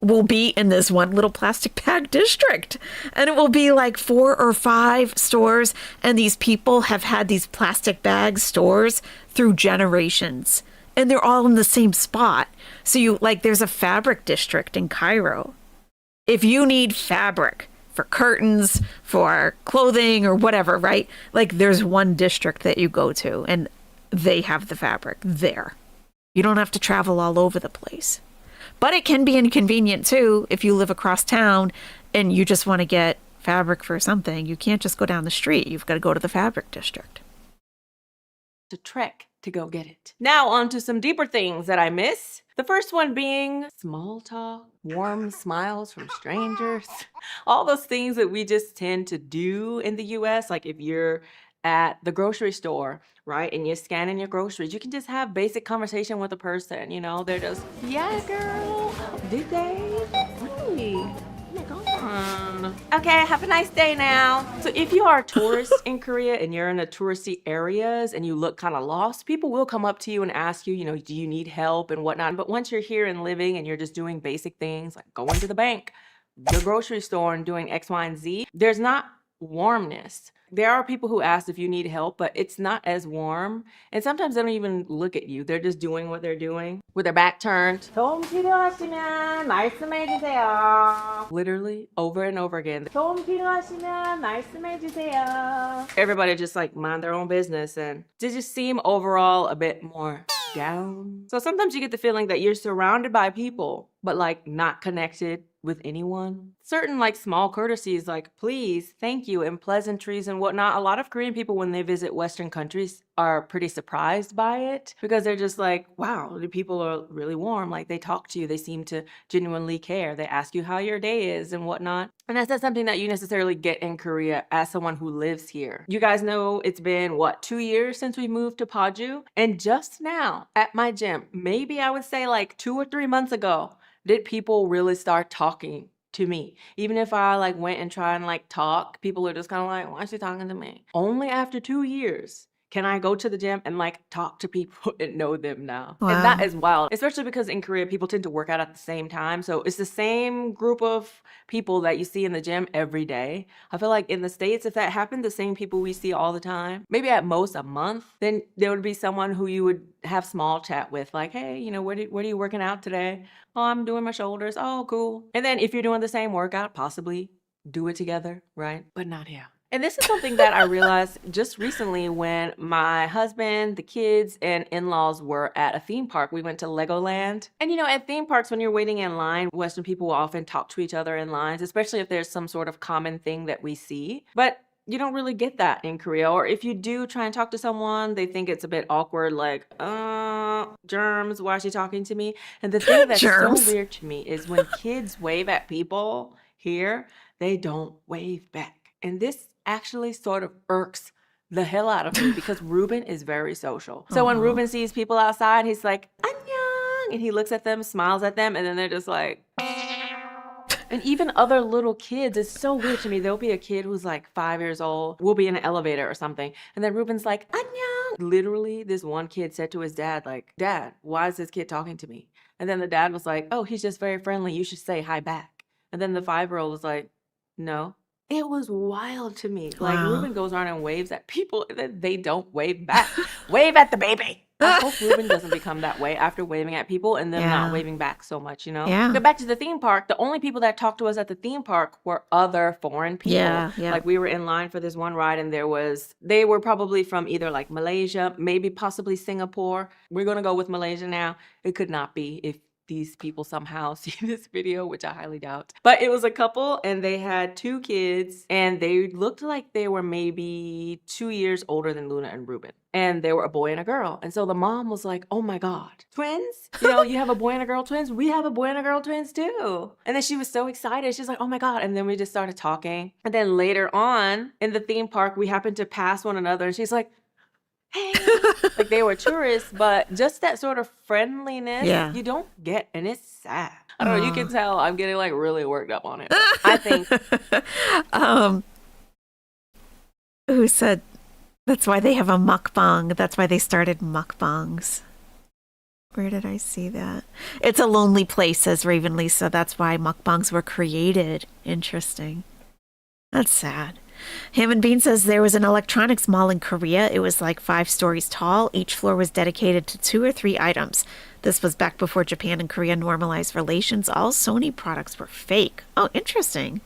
C: will be in this one little plastic bag district, and it will be like 4 or 5 stores, and these people have had these plastic bag stores through generations, and they're all in the same spot. So there's a fabric district in Cairo. If you need fabric for curtains, for clothing or whatever, right? Like there's one district that you go to and they have the fabric there. You don't have to travel all over the place. But it can be inconvenient too if you live across town and you just want to get fabric for something, you can't just go down the street. You've got to go to the fabric district.
B: To trek to go get it. Now on to some deeper things that I miss. The first one being small talk, warm smiles from strangers, all those things that we just tend to do in the US. Like if you're at the grocery store, right, and you're scanning your groceries, you can just have basic conversation with a person, you know, they're just, yeah, girl, did they? Really? Oh my God. Okay, have a nice day now. So if you are a tourist in Korea and you're in the touristy areas and you look kind of lost, people will come up to you and ask you, you know, do you need help and whatnot. But once you're here and living and you're just doing basic things like going to the bank, the grocery store and doing X, Y, and Z, there's not warmness. There are people who ask if you need help, but it's not as warm. And sometimes they don't even look at you. They're just doing what they're doing with their back turned. 도움 필요하시면 말씀해주세요. Literally over and over again. 도움 필요하시면 말씀해주세요. Everybody just like mind their own business and they just seem overall a bit more down. So sometimes you get the feeling that you're surrounded by people, but like not connected with anyone. Certain like small courtesies like please, thank you, and pleasantries and whatnot. A lot of Korean people when they visit Western countries are pretty surprised by it because they're just like, wow, the people are really warm. Like they talk to you, they seem to genuinely care. They ask you how your day is and whatnot. And that's not something that you necessarily get in Korea as someone who lives here. You guys know it's been, 2 years since we moved to Paju? And just now at my gym, maybe I would say like 2 or 3 months ago, did people really start talking to me? Even if I like went and tried and like talk, people are just kind of like, why is she talking to me? Only after 2 years can I go to the gym and like talk to people and know them now.
C: Wow.
B: And that is wild, especially because in Korea, people tend to work out at the same time. So it's the same group of people that you see in the gym every day. I feel like in the States, if that happened, the same people we see all the time, maybe at most a month, then there would be someone who you would have small chat with like, hey, you know, what are you working out today? Oh, I'm doing my shoulders. Oh, cool. And then if you're doing the same workout, possibly do it together, right? But not here. And this is something that I realized just recently when my husband, the kids, and in-laws were at a theme park. We went to Legoland. And you know, at theme parks, when you're waiting in line, Western people will often talk to each other in lines, especially if there's some sort of common thing that we see. But you don't really get that in Korea. Or if you do try and talk to someone, they think it's a bit awkward, like, germs, why is she talking to me? And the thing that's
C: Germs.
B: so weird to me is when kids wave at people here, they don't wave back. And this actually sort of irks the hell out of me because Ruben is very social. So when Ruben sees people outside, he's like, annyeong, and he looks at them, smiles at them, and then they're just like, and even other little kids, it's so weird to me. There'll be a kid who's like 5 years old. We'll be in an elevator or something. And then Ruben's like, annyeong. Literally, this one kid said to his dad, like, Dad, why is this kid talking to me? And then the dad was like, oh, he's just very friendly. You should say hi back. And then the 5-year-old was like, no. It was wild to me. Like,
C: Wow.
B: Ruben goes around and waves at people, and then they don't wave back. Wave at the baby. I hope Ruben doesn't become that way after waving at people and then not
C: Yeah.
B: waving back so much, you know?
C: Yeah.
B: Go back to the theme park. The only people that talked to us at the theme park were other foreign people.
C: Yeah, yeah.
B: Like, we were in line for this one ride, and they were probably from either like Malaysia, maybe possibly Singapore. We're going to go with Malaysia now. It could not be if these people somehow see this video, which I highly doubt. But it was a couple and they had 2 kids and they looked like they were maybe 2 years older than Luna and Ruben. And they were a boy and a girl. And so the mom was like, oh my God, twins? You know, you have a boy and a girl twins? We have a boy and a girl twins too. And then she was so excited. She's like, oh my God. And then we just started talking. And then later on in the theme park, we happened to pass one another and she's like, hey, like they were tourists, but just that sort of friendliness,
C: Yeah.
B: you don't get, and it's sad. I don't know, you can tell I'm getting like really worked up on it. I think
C: Who said that's why they have a mukbang? That's why they started mukbangs. Where did I see that? It's a lonely place, says Raven Lisa. That's why mukbangs were created. Interesting. That's sad. Ham and Bean says there was an electronics mall in Korea. It was like 5 stories tall. Each floor was dedicated to 2 or 3 items. This was back before Japan and Korea normalized relations. All Sony products were fake. Oh, interesting.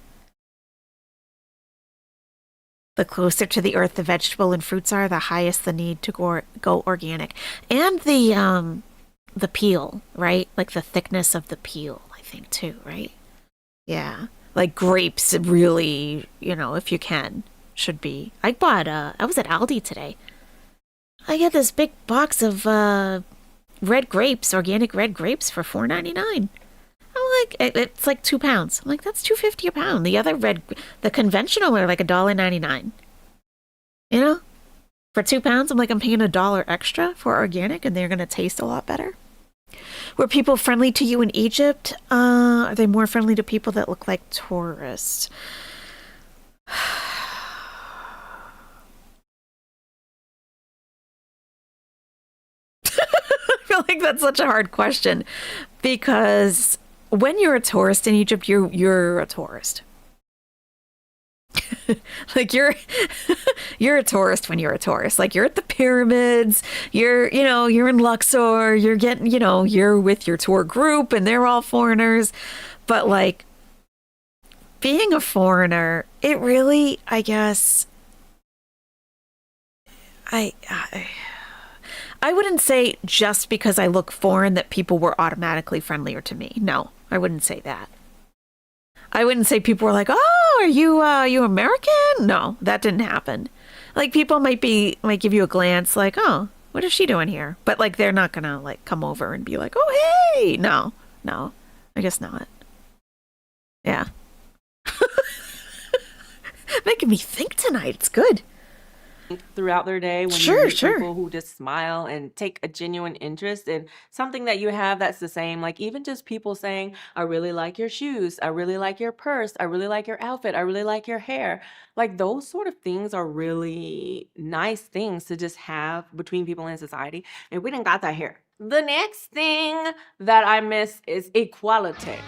C: The closer to the earth the vegetable and fruits are, the highest the need to go organic. And the peel, right? Like the thickness of the peel, I think, too, right? Yeah. Like grapes, really, if you can, should be. I was at Aldi today. I got this big box of red grapes, organic red grapes for $4.99. I'm like, it's like 2 pounds. I'm like, that's $2.50 a pound. The conventional are like $1.99. For 2 pounds, I'm like, I'm paying $1 extra for organic, and they're gonna taste a lot better. Were people friendly to you in Egypt? Are they more friendly to people that look like tourists? I feel like that's such a hard question because when you're a tourist in Egypt, you're a tourist. Like you're a tourist when you're a tourist. Like you're at the pyramids, you're in Luxor, you're getting, you're with your tour group and they're all foreigners. But like being a foreigner, it really, I guess, I wouldn't say just because I look foreign that people were automatically friendlier to me. No, I wouldn't say that. I wouldn't say people were like, "Oh, are you American?" No, that didn't happen. Like people might give you a glance like, "Oh, what is she doing here?" But like they're not gonna like come over and be like, "Oh, hey." No, I guess not. Yeah. Making me think tonight. It's good.
B: Throughout their day when you meet people who just smile and take a genuine interest in something that you have that's the same. Like even just people saying, I really like your shoes. I really like your purse. I really like your outfit. I really like your hair. Like those sort of things are really nice things to just have between people in society. And we didn't got that here. The next thing that I miss is equality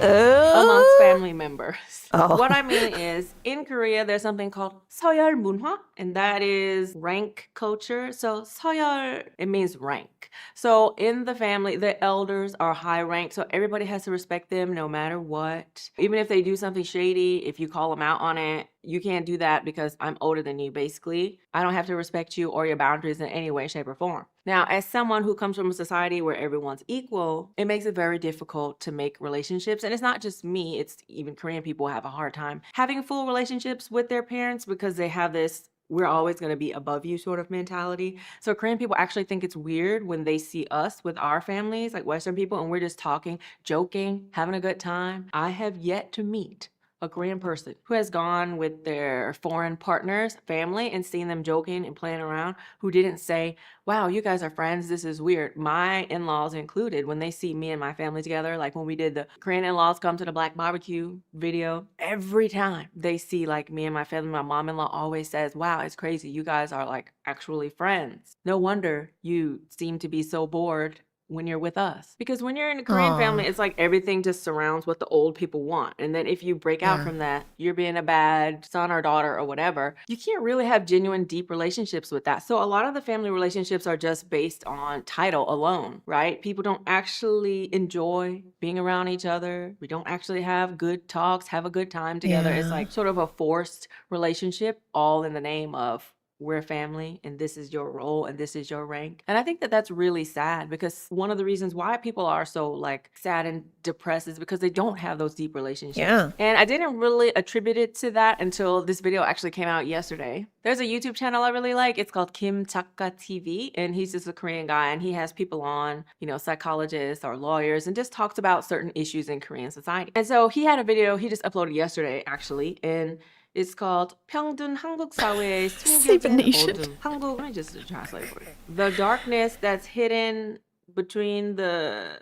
B: amongst family members. What I mean is, in Korea, there's something called 서열 문화, and that is rank culture. So 서열, it means rank. So in the family, the elders are high ranked, so everybody has to respect them no matter what. Even if they do something shady, if you call them out on it, you can't do that because I'm older than you, basically. I don't have to respect you or your boundaries in any way, shape, or form. Now, as someone who comes from a society where everyone's equal, it makes it very difficult to make relationships. And it's not just me, it's even Korean people have a hard time having full relationships with their parents because they have this we're always going to be above you sort of mentality. So Korean people actually think it's weird when they see us with our families, like Western people, and we're just talking, joking, having a good time. I have yet to meet a Korean person who has gone with their foreign partner's family and seen them joking and playing around who didn't say, wow, you guys are friends, this is weird. My in-laws included, when they see me and my family together, like when we did the Korean in-laws come to the black barbecue video, every time they see like me and my family, my mom-in-law always says, wow, it's crazy, you guys are like actually friends. No wonder you seem to be so bored when you're with us. Because when you're in a Korean family, it's like everything just surrounds what the old people want. And then if you break out from that, you're being a bad son or daughter or whatever, you can't really have genuine, deep relationships with that. So a lot of the family relationships are just based on title alone, right? People don't actually enjoy being around each other. We don't actually have good talks, have a good time together. It's like sort of a forced relationship, all in the name of we're family and this is your role and this is your rank. And I think that that's really sad because one of the reasons why people are so like sad and depressed is because they don't have those deep relationships.
C: Yeah.
B: And I didn't really attribute it to that until this video actually came out yesterday. There's a YouTube channel I really like. It's called Kim Chaka TV, and he's just a Korean guy and he has people on, psychologists or lawyers, and just talks about certain issues in Korean society. And so he had a video he just uploaded yesterday actually, and it's called 평균 한국 사회의 숨겨진 어둠. 한국, let me just translate for you. The darkness that's hidden between the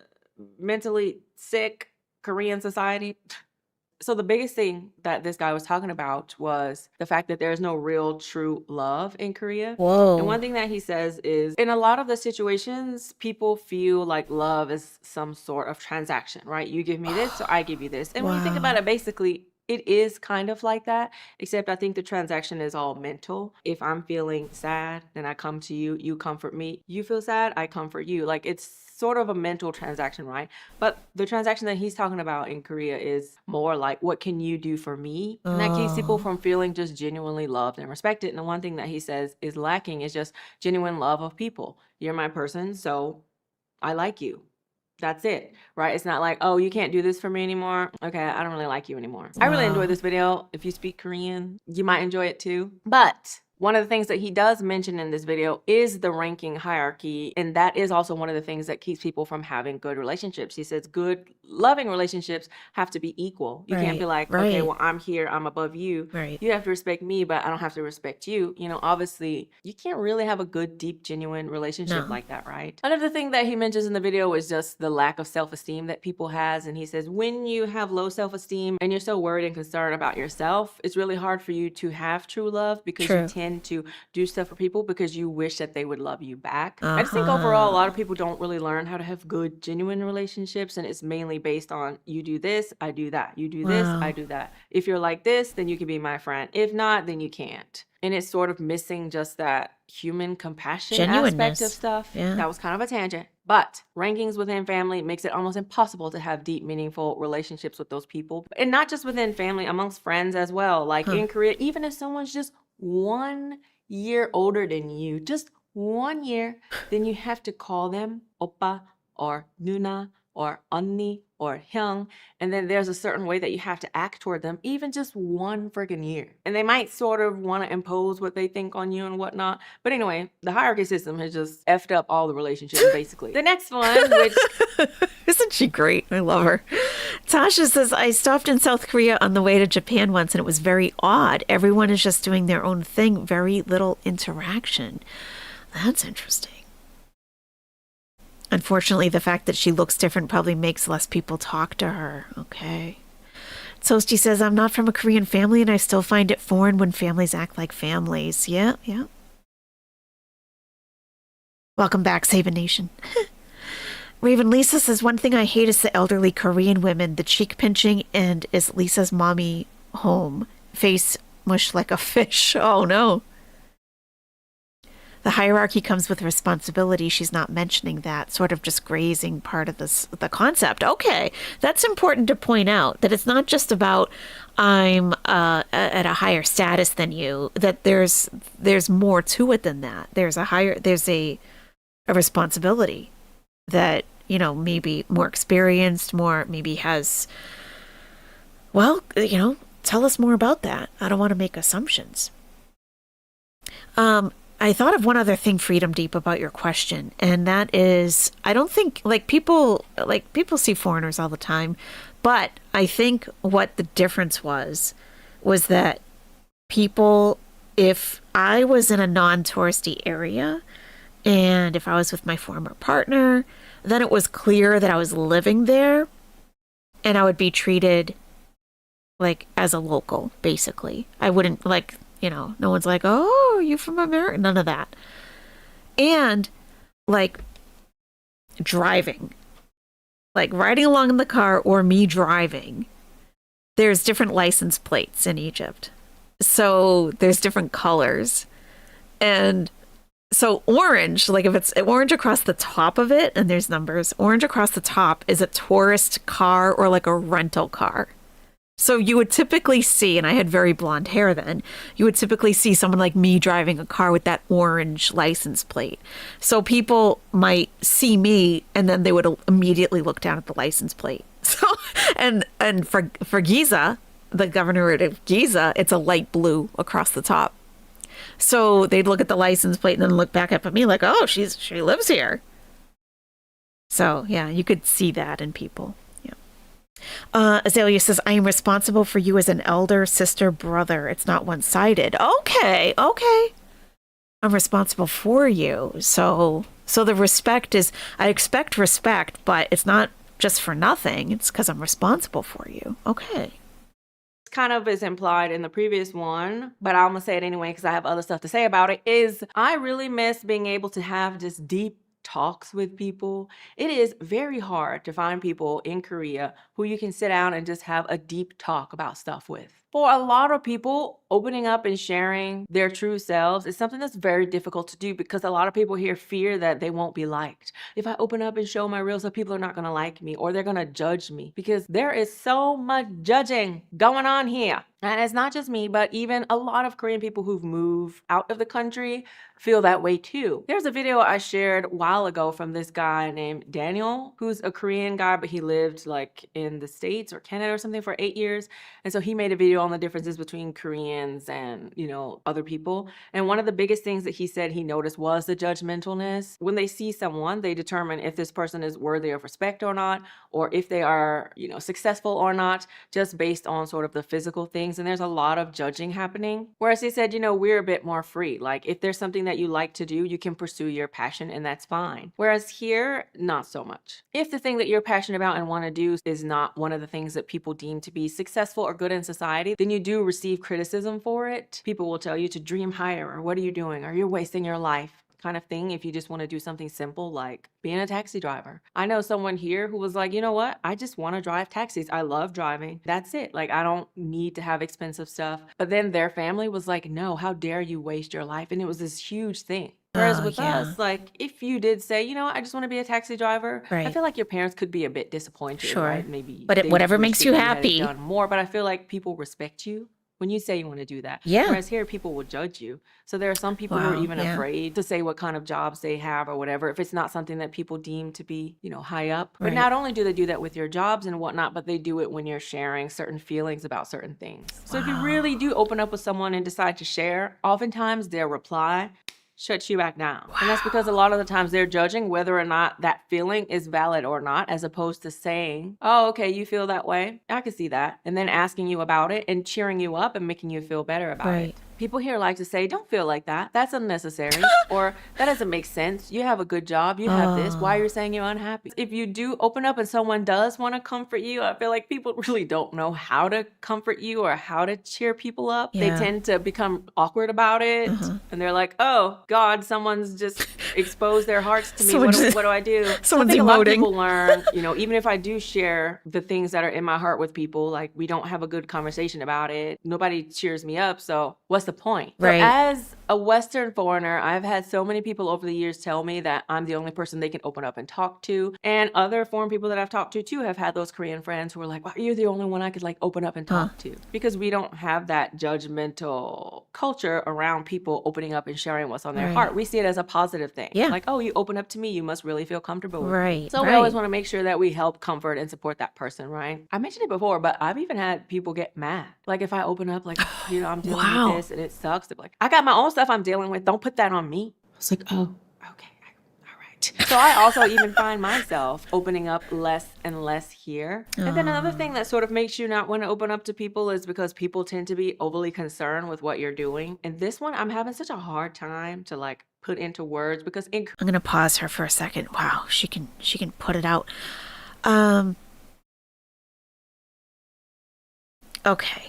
B: mentally sick Korean society. So the biggest thing that this guy was talking about was the fact that there's no real true love in Korea.
C: Whoa.
B: And one thing that he says is in a lot of the situations, people feel like love is some sort of transaction, right? You give me this, so I give you this. And when you think about it, basically, it is kind of like that, except I think the transaction is all mental. If I'm feeling sad, then I come to you, you comfort me. You feel sad, I comfort you. Like it's sort of a mental transaction, right? But the transaction that he's talking about in Korea is more like, what can you do for me? And that keeps people from feeling just genuinely loved and respected. And the one thing that he says is lacking is just genuine love of people. You're my person, so I like you. That's it, right? It's not like, oh, you can't do this for me anymore. Okay, I don't really like you anymore. I really enjoyed this video. If you speak Korean, you might enjoy it too. But one of the things that he does mention in this video is the ranking hierarchy, and that is also one of the things that keeps people from having good relationships. He says good, loving relationships have to be equal. You can't be like, okay, well, I'm here, I'm above you. You have to respect me, but I don't have to respect you. You know, obviously, you can't really have a good, deep, genuine relationship like that, right? Another thing that he mentions in the video is just the lack of self-esteem that people has, and he says when you have low self-esteem and you're so worried and concerned about yourself, it's really hard for you to have true love because you tend to do stuff for people because you wish that they would love you back. I just think overall a lot of people don't really learn how to have good, genuine relationships, and it's mainly based on you do this, I do that. You do this, I do that. If you're like this, then you can be my friend. If not, then you can't. And it's sort of missing just that human compassion aspect of stuff. That was kind of a tangent. But rankings within family makes it almost impossible to have deep, meaningful relationships with those people. And not just within family, amongst friends as well. Like in Korea, even if someone's just 1 year older than you, just 1 year, then you have to call them oppa or nuna or 언니 or hyung, and then there's a certain way that you have to act toward them, even just 1 friggin' year. And they might sort of want to impose what they think on you and whatnot. But anyway, the hierarchy system has just effed up all the relationships, basically. The next one, which...
C: Isn't she great? I love her. Tasha says, I stopped in South Korea on the way to Japan once, and it was very odd. Everyone is just doing their own thing. Very little interaction. That's interesting. Unfortunately, the fact that she looks different probably makes less people talk to her. Okay. Toasty says, I'm not from a Korean family and I still find it foreign when families act like families. Yeah. Welcome back, Saban Nation. Raven Lisa says, one thing I hate is the elderly Korean women, the cheek pinching, and is Lisa's mommy home? Face mush like a fish. Oh, no. The hierarchy comes with responsibility. She's not mentioning that, sort of just grazing part of the concept. Okay, that's important to point out, that it's not just about I'm at a higher status than you, that there's more to it than that. There's a responsibility that, you know, maybe more experienced, more maybe has, well, you know, tell us more about that. I don't want to make assumptions. I thought of one other thing, Freedom Deep, about your question, and that is, I don't think, people see foreigners all the time, but I think what the difference was that people, if I was in a non-touristy area, and if I was with my former partner, then it was clear that I was living there, and I would be treated like as a local, basically. I wouldn't, like, you know, no one's like, oh, are you from America? None of that. And like driving, like riding along in the car or me driving, there's different license plates in Egypt. So there's different colors. And so orange, like if it's orange across the top of it and there's numbers, orange across the top is a tourist car or like a rental car. So you would typically see, and I had very blonde hair then, you would typically see someone like me driving a car with that orange license plate. So people might see me and then they would immediately look down at the license plate. So, and for Giza, the governorate of Giza, it's a light blue across the top. So they'd look at the license plate and then look back up at me like, oh, she lives here. So yeah, you could see that in people. Azalea says, I am responsible for you as an elder, sister, brother. It's not one-sided. Okay. I'm responsible for you. So the respect is, I expect respect, but it's not just for nothing. It's because I'm responsible for you. Okay.
B: Kind of is implied in the previous one, but I'm gonna say it anyway because I have other stuff to say about it, is I really miss being able to have just deep talks with people. It is very hard to find people in Korea who you can sit down and just have a deep talk about stuff with. For a lot of people, opening up and sharing their true selves is something that's very difficult to do because a lot of people here fear that they won't be liked. If I open up and show my real self, people are not going to like me or they're going to judge me because there is so much judging going on here. And it's not just me, but even a lot of Korean people who've moved out of the country feel that way too. There's a video I shared a while ago from this guy named Daniel, who's a Korean guy, but he lived like in the States or Canada or something for 8 years. And so he made a video on the differences between Koreans and, other people. And one of the biggest things that he said he noticed was the judgmentalness. When they see someone, they determine if this person is worthy of respect or not, or if they are, successful or not, just based on sort of the physical things. And there's a lot of judging happening. Whereas he said, we're a bit more free. Like if there's something that you like to do, you can pursue your passion and that's fine. Whereas here, not so much. If the thing that you're passionate about and want to do is not one of the things that people deem to be successful or good in society, then you do receive criticism for it. People will tell you to dream higher, or what are you doing, or you're wasting your life. Kind of thing if you just want to do something simple like being a taxi driver. I know someone here who was like, you know what? I just want to drive taxis. I love driving. That's it. Like, I don't need to have expensive stuff. But then their family was like, no, how dare you waste your life? And it was this huge thing. Whereas with us, like, if you did say, I just want to be a taxi driver, I feel like your parents could be a bit disappointed, right? Maybe.
C: But whatever makes you happy.
B: Done more, but I feel like people respect you when you say you want to do that.
C: Yeah.
B: Whereas here, people will judge you. So there are some people who are even afraid to say what kind of jobs they have or whatever, if it's not something that people deem to be, high up. But not only do they do that with your jobs and whatnot, but they do it when you're sharing certain feelings about certain things. So if you really do open up with someone and decide to share, oftentimes their reply shuts you back down. And that's because a lot of the times they're judging whether or not that feeling is valid or not, as opposed to saying, oh, okay, you feel that way. I can see that. And then asking you about it and cheering you up and making you feel better about it. People here like to say, don't feel like that. That's unnecessary. Or that doesn't make sense. You have a good job. You have this. Why are you saying you're unhappy? If you do open up and someone does want to comfort you, I feel like people really don't know how to comfort you or how to cheer people up. They tend to become awkward about it. And they're like, oh, God, someone's just exposed their hearts to me. What do I do?
C: Someone's
B: I think
C: emoting.
B: A lot of people learn, even if I do share the things that are in my heart with people, like we don't have a good conversation about it. Nobody cheers me up. So what's the point?
C: Right.
B: So as a Western foreigner, I've had so many people over the years tell me that I'm the only person they can open up and talk to. And other foreign people that I've talked to too have had those Korean friends who are like, wow, you're the only one I could like open up and talk to. Because we don't have that judgmental culture around people opening up and sharing what's on their heart. We see it as a positive thing.
C: Yeah.
B: Like, oh, you open up to me, you must really feel comfortable with me.
C: Right.
B: So we always want to make sure that we help comfort and support that person, right? I mentioned it before, but I've even had people get mad. Like if I open up, like, I'm dealing with this and it sucks. They're like, I got my own stuff I'm dealing with. Don't put that on me. I was like, oh, okay. All right. So I also even find myself opening up less and less here. And then another thing that sort of makes you not want to open up to people is because people tend to be overly concerned with what you're doing. And this one, I'm having such a hard time to like put into words because
C: I'm going to pause her for a second. Wow, she can put it out. Okay.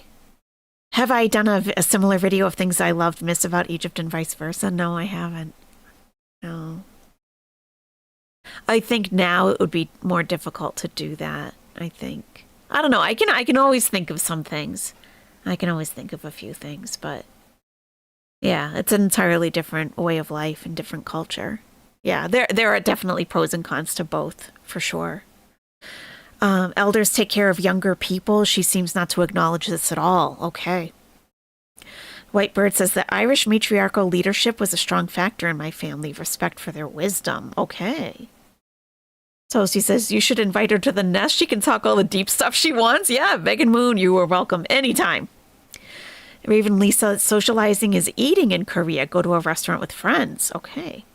C: Have I done a similar video of things I loved, missed about Egypt and vice versa? No, I haven't. No. I think now it would be more difficult to do that, I think. I don't know. I can always think of some things. I can always think of a few things, but yeah, it's an entirely different way of life and different culture. Yeah, there are definitely pros and cons to both, for sure. Elders take care of younger people. She seems not to acknowledge this at all. Okay. Whitebird says that Irish matriarchal leadership was a strong factor in my family. Respect for their wisdom. Okay. Toasty says you should invite her to the nest. She can talk all the deep stuff she wants. Yeah, Megan Moon, you are welcome anytime. Raven Lisa, socializing is eating in Korea. Go to a restaurant with friends. Okay.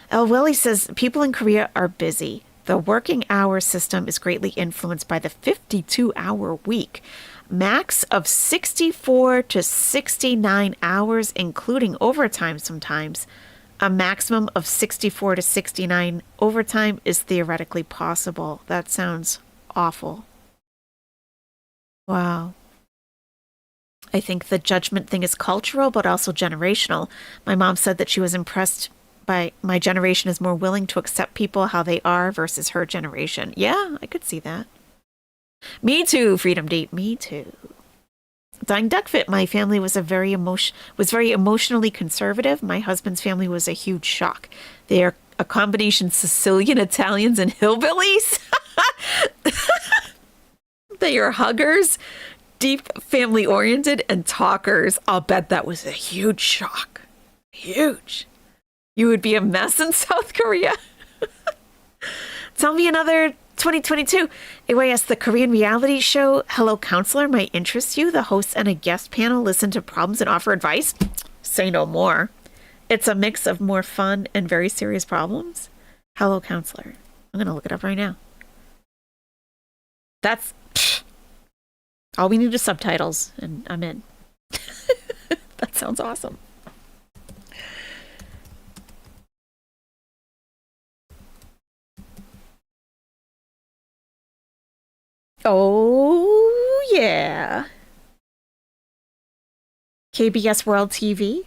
C: El Willie says people in Korea are busy. The working hour system is greatly influenced by the 52-hour week. Max of 64 to 69 hours, including overtime sometimes. A maximum of 64 to 69 overtime is theoretically possible. That sounds awful. Wow. I think the judgment thing is cultural, but also generational. My mom said that she was impressed by my generation is more willing to accept people how they are versus her generation. Yeah, I could see that. Me too, Freedom Deep. Me too. Dying Duck Fit, my family was very emotionally conservative. My husband's family was a huge shock. They are a combination Sicilian, Italians, and hillbillies. They are huggers, deep family oriented, and talkers. I'll bet that was a huge shock. Huge. You would be a mess in South Korea. Tell me another 2022. AYS, the Korean reality show Hello Counselor might interest you. The hosts and a guest panel listen to problems and offer advice. Say no more. It's a mix of more fun and very serious problems. Hello Counselor. I'm going to look it up right now. That's all we need is subtitles, and I'm in. That sounds awesome. Oh, yeah. KBS World TV.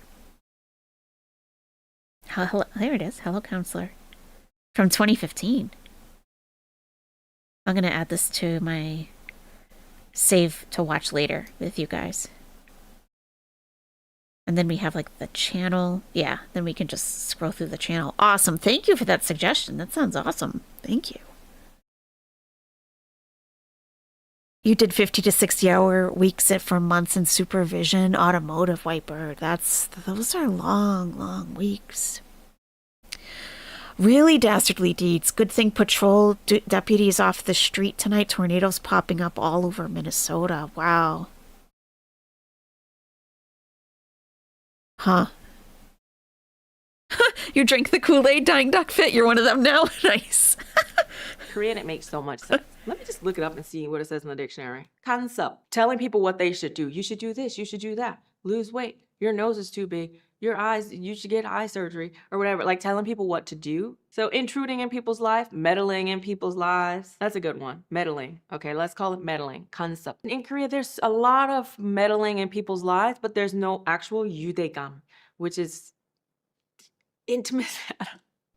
C: Hello, there it is. Hello Counselor. From 2015. I'm going to add this to my save to watch later with you guys. And then we have like the channel. Yeah, then we can just scroll through the channel. Awesome. Thank you for that suggestion. That sounds awesome. Thank you. You did 50 to 60-hour weeks for months in supervision, automotive, Whitebird. Those are long, long weeks. Really dastardly deeds. Good thing patrol deputies off the street tonight. Tornadoes popping up all over Minnesota. Wow. Huh. You drink the Kool-Aid, Dying Duck Fit. You're one of them now. Nice.
B: Korean, it makes so much sense. Let me just look it up and see what it says in the dictionary. Kansup, telling people what they should do. You should do this, you should do that. Lose weight. Your nose is too big. Your eyes, you should get eye surgery or whatever. Like telling people what to do. So intruding in people's life, meddling in people's lives. That's a good one. Meddling. Okay, let's call it meddling. Kansup. In Korea, there's a lot of meddling in people's lives, but there's no actual yudegam, which is intimacy.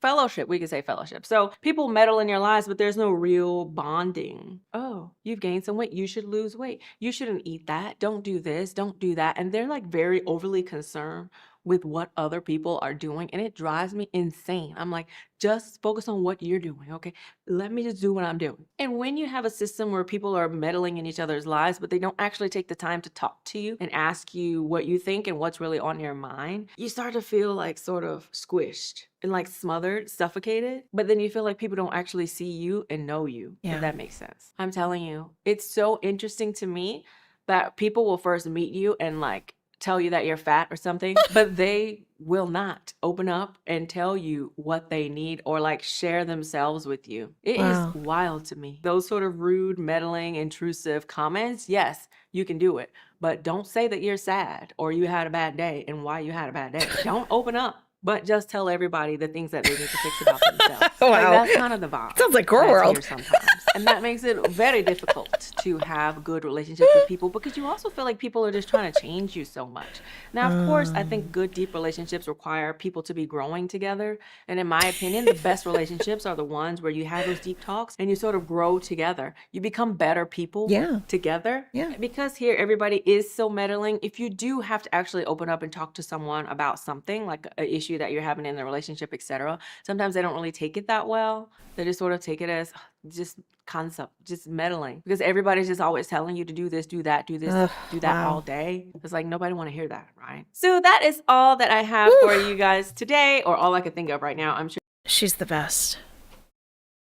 B: Fellowship, we could say fellowship. So people meddle in your lives, but there's no real bonding. Oh, you've gained some weight. You should lose weight. You shouldn't eat that. Don't do this. Don't do that. And they're like very overly concerned with what other people are doing. And it drives me insane. I'm like, just focus on what you're doing, okay? Let me just do what I'm doing. And when you have a system where people are meddling in each other's lives, but they don't actually take the time to talk to you and ask you what you think and what's really on your mind, you start to feel like sort of squished and like smothered, suffocated. But then you feel like people don't actually see you and know you, if that makes sense. I'm telling you, it's so interesting to me that people will first meet you and like tell you that you're fat or something, but they will not open up and tell you what they need or like share themselves with you. It is wild to me. Those sort of rude, meddling, intrusive comments, yes, you can do it, but don't say that you're sad or you had a bad day and why you had a bad day. Don't open up. But just tell everybody the things that they need to fix about themselves.
C: Wow.
B: Like, that's kind of the vibe.
C: Sounds like Girl World.
B: Sometimes. And that makes it very difficult to have good relationships with people because you also feel like people are just trying to change you so much. Now, of course, I think good, deep relationships require people to be growing together. And in my opinion, the best relationships are the ones where you have those deep talks and you sort of grow together. You become better people together. Yeah. Because here, everybody is so meddling. If you do have to actually open up and talk to someone about something, like an issue that you're having in the relationship, etc., sometimes they don't really take it that well. They just sort of take it as just concept, just meddling, because everybody's just always telling you to do this, do that, do this, do that all day. It's like nobody want to hear that, right? So that is all that I have for you guys today, or all I could think of right now. I'm sure
C: she's the best.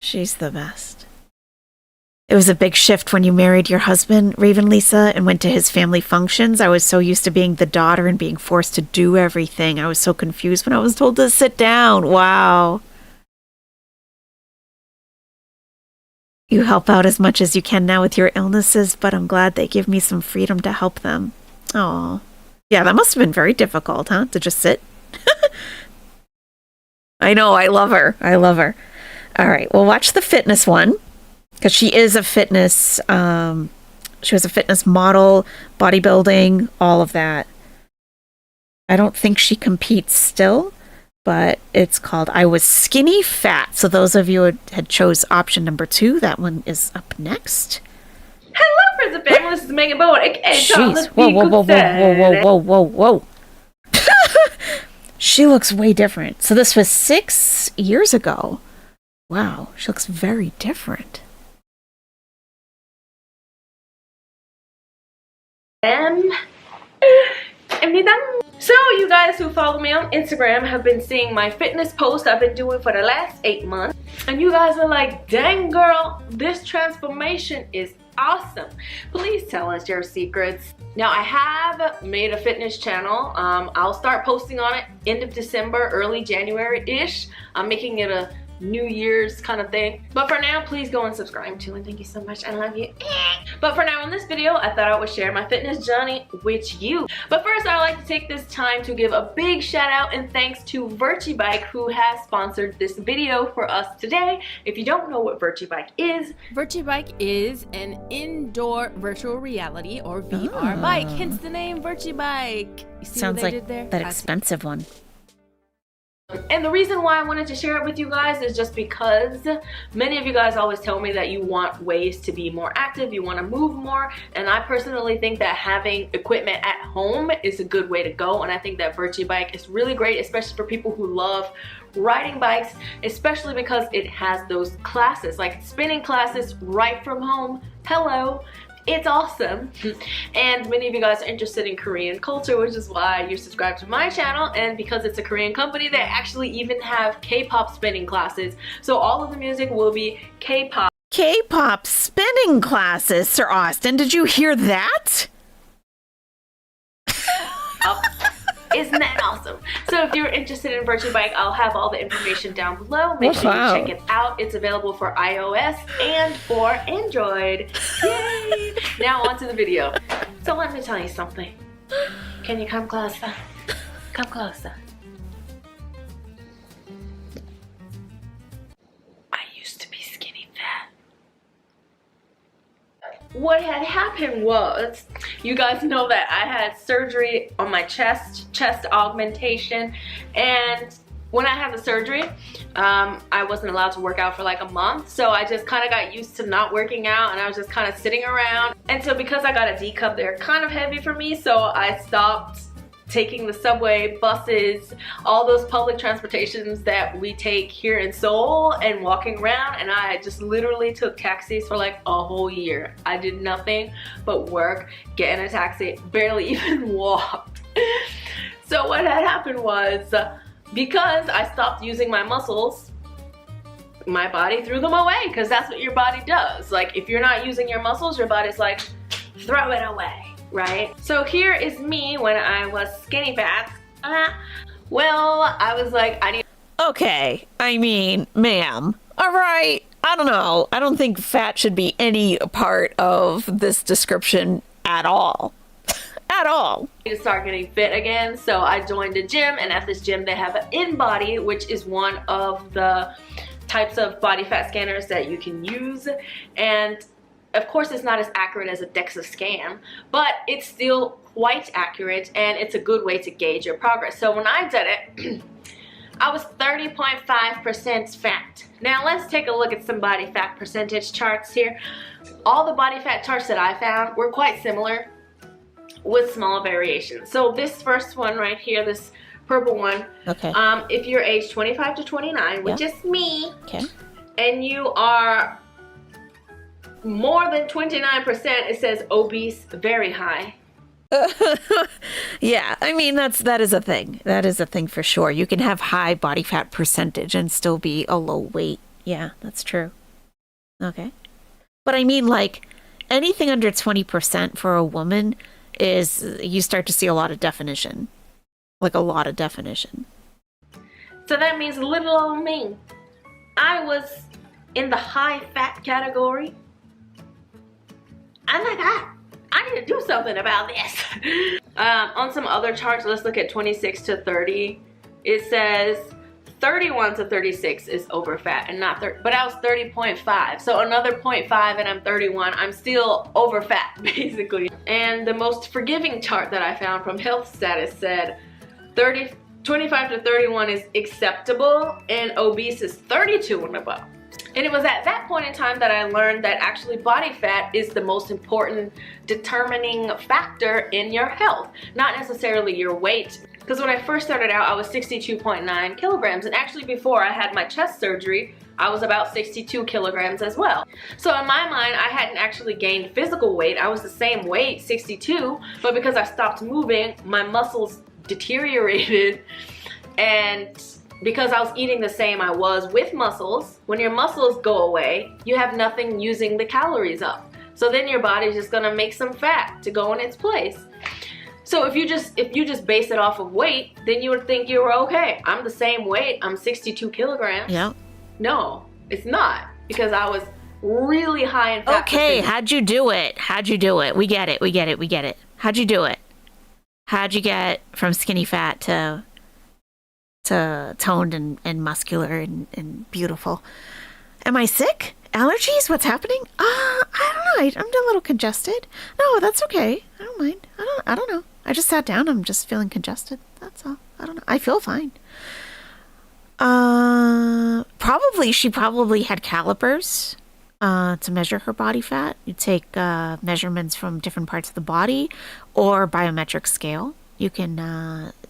C: She's the best. It was a big shift when you married your husband, Raven Lisa, and went to his family functions. I was so used to being the daughter and being forced to do everything. I was so confused when I was told to sit down. Wow. You help out as much as you can now with your illnesses, but I'm glad they give me some freedom to help them. Oh, yeah, that must have been very difficult, huh? To just sit. I know, I love her. I love her. All right, we'll watch the fitness one, because she is a fitness, she was a fitness model, bodybuilding, all of that. I don't think she competes still, but it's called I Was Skinny Fat. So those of you who had chose option number 2, that one is up next.
F: Hello,
B: members of the family. This is Megan Bowen, aka
A: Jeez. Whoa. She looks way different. So this was 6 years ago. Wow, she looks very different.
B: So you guys who follow me on Instagram have been seeing my fitness post I've been doing for the last 8 months. And you guys are like, dang girl, this transformation is awesome. Please tell us your secrets. Now I have made a fitness channel. I'll start posting on it end of December, early January-ish. I'm making it a New Year's kind of thing. But for now, please go and subscribe to, and thank you so much. I love you. But for now, in this video, I thought I would share my fitness journey with you. But first, I'd like to take this time to give a big shout out and thanks to VirtuBike, who has sponsored this video for us today. If you don't know what VirtuBike is
F: is an indoor virtual reality or VR bike, hence the name VirtuBike. You see
A: Sounds
F: what they
A: like
F: did there?
A: that expensive one.
B: And the reason why I wanted to share it with you guys is just because many of you guys always tell me that you want ways to be more active, you want to move more, and I personally think that having equipment at home is a good way to go. And I think that VirtuBike is really great, especially for people who love riding bikes, especially because it has those classes, like spinning classes right from home. Hello. It's awesome. And many of you guys are interested in Korean culture, which is why you subscribe to my channel. And because it's a Korean company, they actually even have K-pop spinning classes. So all of the music will be K-pop.
A: K-pop spinning classes, Sir Austin. Did you hear that?
B: Isn't that awesome? So if you're interested in VirtuBike, I'll have all the information down below. Make sure you check it out. It's available for iOS and for Android. Yay! Now on to the video. So let me tell you something. Can you come closer? Come closer. I used to be skinny fat. What had happened was, you guys know that I had surgery on my chest augmentation, and when I had the surgery, I wasn't allowed to work out for like a month, so I just kind of got used to not working out, and I was just kind of sitting around. And so because I got a D cup, they're kind of heavy for me, so I stopped taking the subway, buses, all those public transportations that we take here in Seoul and walking around, and I just literally took taxis for like a whole year. I did nothing but work, get in a taxi, barely even walked. So what had happened was, because I stopped using my muscles, my body threw them away, because that's what your body does. Like, if you're not using your muscles, your body's like, throw it away. Right? So here is me when I was skinny fat. Well, I was like, I need...
A: Okay, I mean, ma'am. All right. I don't know. I don't think fat should be any part of this description at all. At all.
B: To start getting fit again. So I joined a gym, and at this gym they have an InBody, which is one of the types of body fat scanners that you can use. And of course, it's not as accurate as a DEXA scan, but it's still quite accurate, and it's a good way to gauge your progress. So when I did it, I was 30.5% fat. Now let's take a look at some body fat percentage charts here. All the body fat charts that I found were quite similar with small variations. So this first one right here, this purple one,
A: okay.
B: If you're age 25 to 29, which is me,
A: okay, and
B: you are more than 29%, it says obese, very high.
A: Yeah, I mean, that is a thing. That is a thing for sure. You can have high body fat percentage and still be a low weight. Yeah, that's true. Okay. But I mean, like, anything under 20% for a woman is, you start to see a lot of definition. Like, a lot of definition.
B: So that means little old me. I was in the high fat category. I'm like, I need to do something about this. On some other charts, let's look at 26 to 30. It says 31 to 36 is over fat and not 30, but I was 30.5. So another 0.5 and I'm 31. I'm still over fat, basically. And the most forgiving chart that I found from Health Status said 25 to 31 is acceptable, and obese is 32 and above. And it was at that point in time that I learned that actually body fat is the most important determining factor in your health, not necessarily your weight. Because when I first started out, I was 62.9 kilograms, and actually before I had my chest surgery, I was about 62 kilograms as well. So in my mind, I hadn't actually gained physical weight. I was the same weight, 62, but because I stopped moving, my muscles deteriorated, and because I was eating the same I was with muscles, when your muscles go away, you have nothing using the calories up. So then your body's just gonna make some fat to go in its place. So if you just base it off of weight, then you would think you were okay. I'm the same weight, I'm 62 kilograms.
C: Yeah.
B: No, it's not, because I was really high in fat.
C: Okay,
B: percentage.
C: how'd you do it? How'd you do it? We get it. How'd you do it? How'd you get from skinny fat to toned and muscular and beautiful? Am I sick? Allergies? What's happening? I don't know. I'm a little congested. No, that's okay. I don't mind. I don't know. I just sat down. I'm just feeling congested. That's all. I don't know. I feel fine. She probably had calipers to measure her body fat. You take measurements from different parts of the body or biometric scale. You can,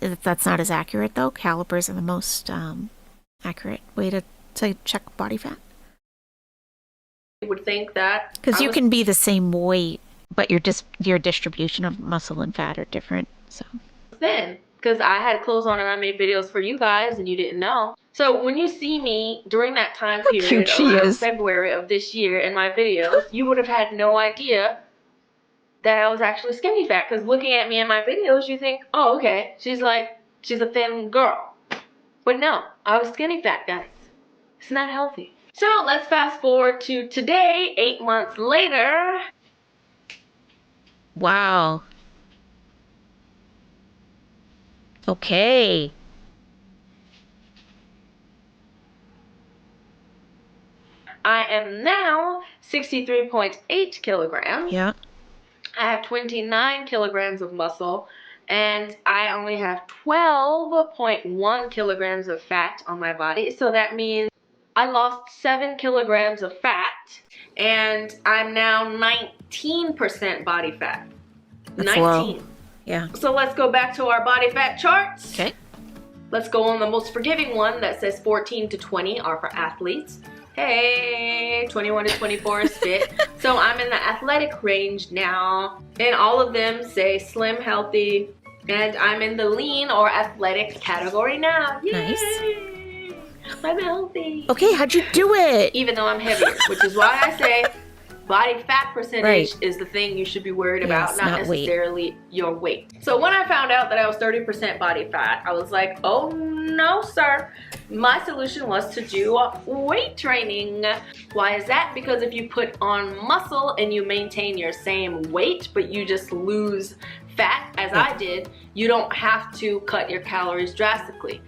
C: that's not as accurate though. Calipers are the most accurate way to check body fat.
B: I would think that.
C: Because you can be the same weight, but your distribution of muscle and fat are different. So
B: Thin, because I had clothes on and I made videos for you guys and you didn't know. So when you see me during that time period,
C: cute she
B: around
C: is.
B: February of this year in my videos, you would have had no idea that I was actually skinny fat, because looking at me in my videos, you think, oh, okay, she's a thin girl. But no, I was skinny fat, guys. It's not healthy. So let's fast forward to today, 8 months later.
C: wow. Okay.
B: I am now 63.8 kilograms.
C: Yeah.
B: I have 29 kilograms of muscle, and I only have 12.1 kilograms of fat on my body. So that means I lost 7 kilograms of fat, and I'm now 19% body fat.
C: That's
B: 19.
C: low. Yeah.
B: So let's go back to our body fat charts.
C: Okay.
B: Let's go on the most forgiving one that says 14 to 20 are for athletes. Hey, 21 to 24 is fit. So I'm in the athletic range now, and all of them say slim, healthy, and I'm in the lean or athletic category now. Yay!
C: Nice.
B: I'm healthy.
C: Okay, how'd you do it?
B: Even though I'm heavier, which is why I say body fat percentage
C: Right.
B: is the thing you should be worried
C: Yes,
B: about, not
C: not weight.
B: necessarily your weight. So when I found out that I was 30% body fat, I was like, oh no, sir. My solution was to do weight training. Why is that? Because if you put on muscle and you maintain your same weight, but you just lose fat, as I did, you don't have to cut your calories drastically.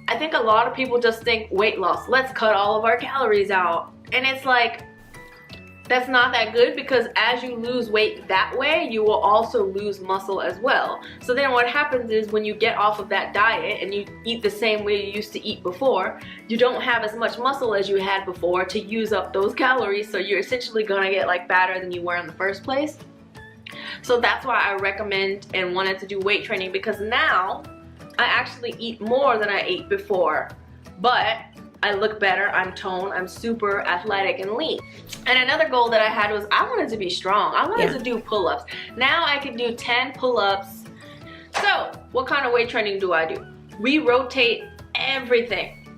B: I think a lot of people just think weight loss, let's cut all of our calories out. And it's like, that's not that good, because as you lose weight that way, you will also lose muscle as well. So then what happens is when you get off of that diet and you eat the same way you used to eat before, you don't have as much muscle as you had before to use up those calories, so you're essentially gonna get like fatter than you were in the first place. So that's why I recommend and wanted to do weight training, because now I actually eat more than I ate before, but I look better, I'm toned, I'm super athletic and lean. And another goal that I had was I wanted to be strong. I wanted to do pull-ups. Now I can do 10 pull-ups. So what kind of weight training do I do? We rotate everything.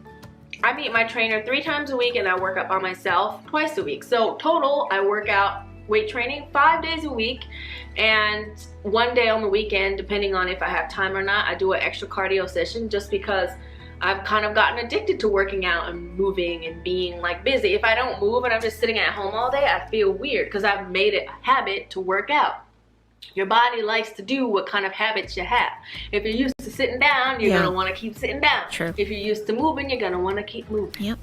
B: I meet my trainer 3 times a week and I work out by myself twice a week. So total, I work out weight training 5 days a week, and 1 day on the weekend, depending on if I have time or not, I do an extra cardio session, just because I've kind of gotten addicted to working out and moving and being like busy. If I don't move and I'm just sitting at home all day, I feel weird, because I've made it a habit to work out. Your body likes to do what kind of habits you have. If you're used to sitting down, you're gonna want to keep sitting down.
C: True.
B: If you're used to moving, you're gonna want to keep moving.
C: Yep.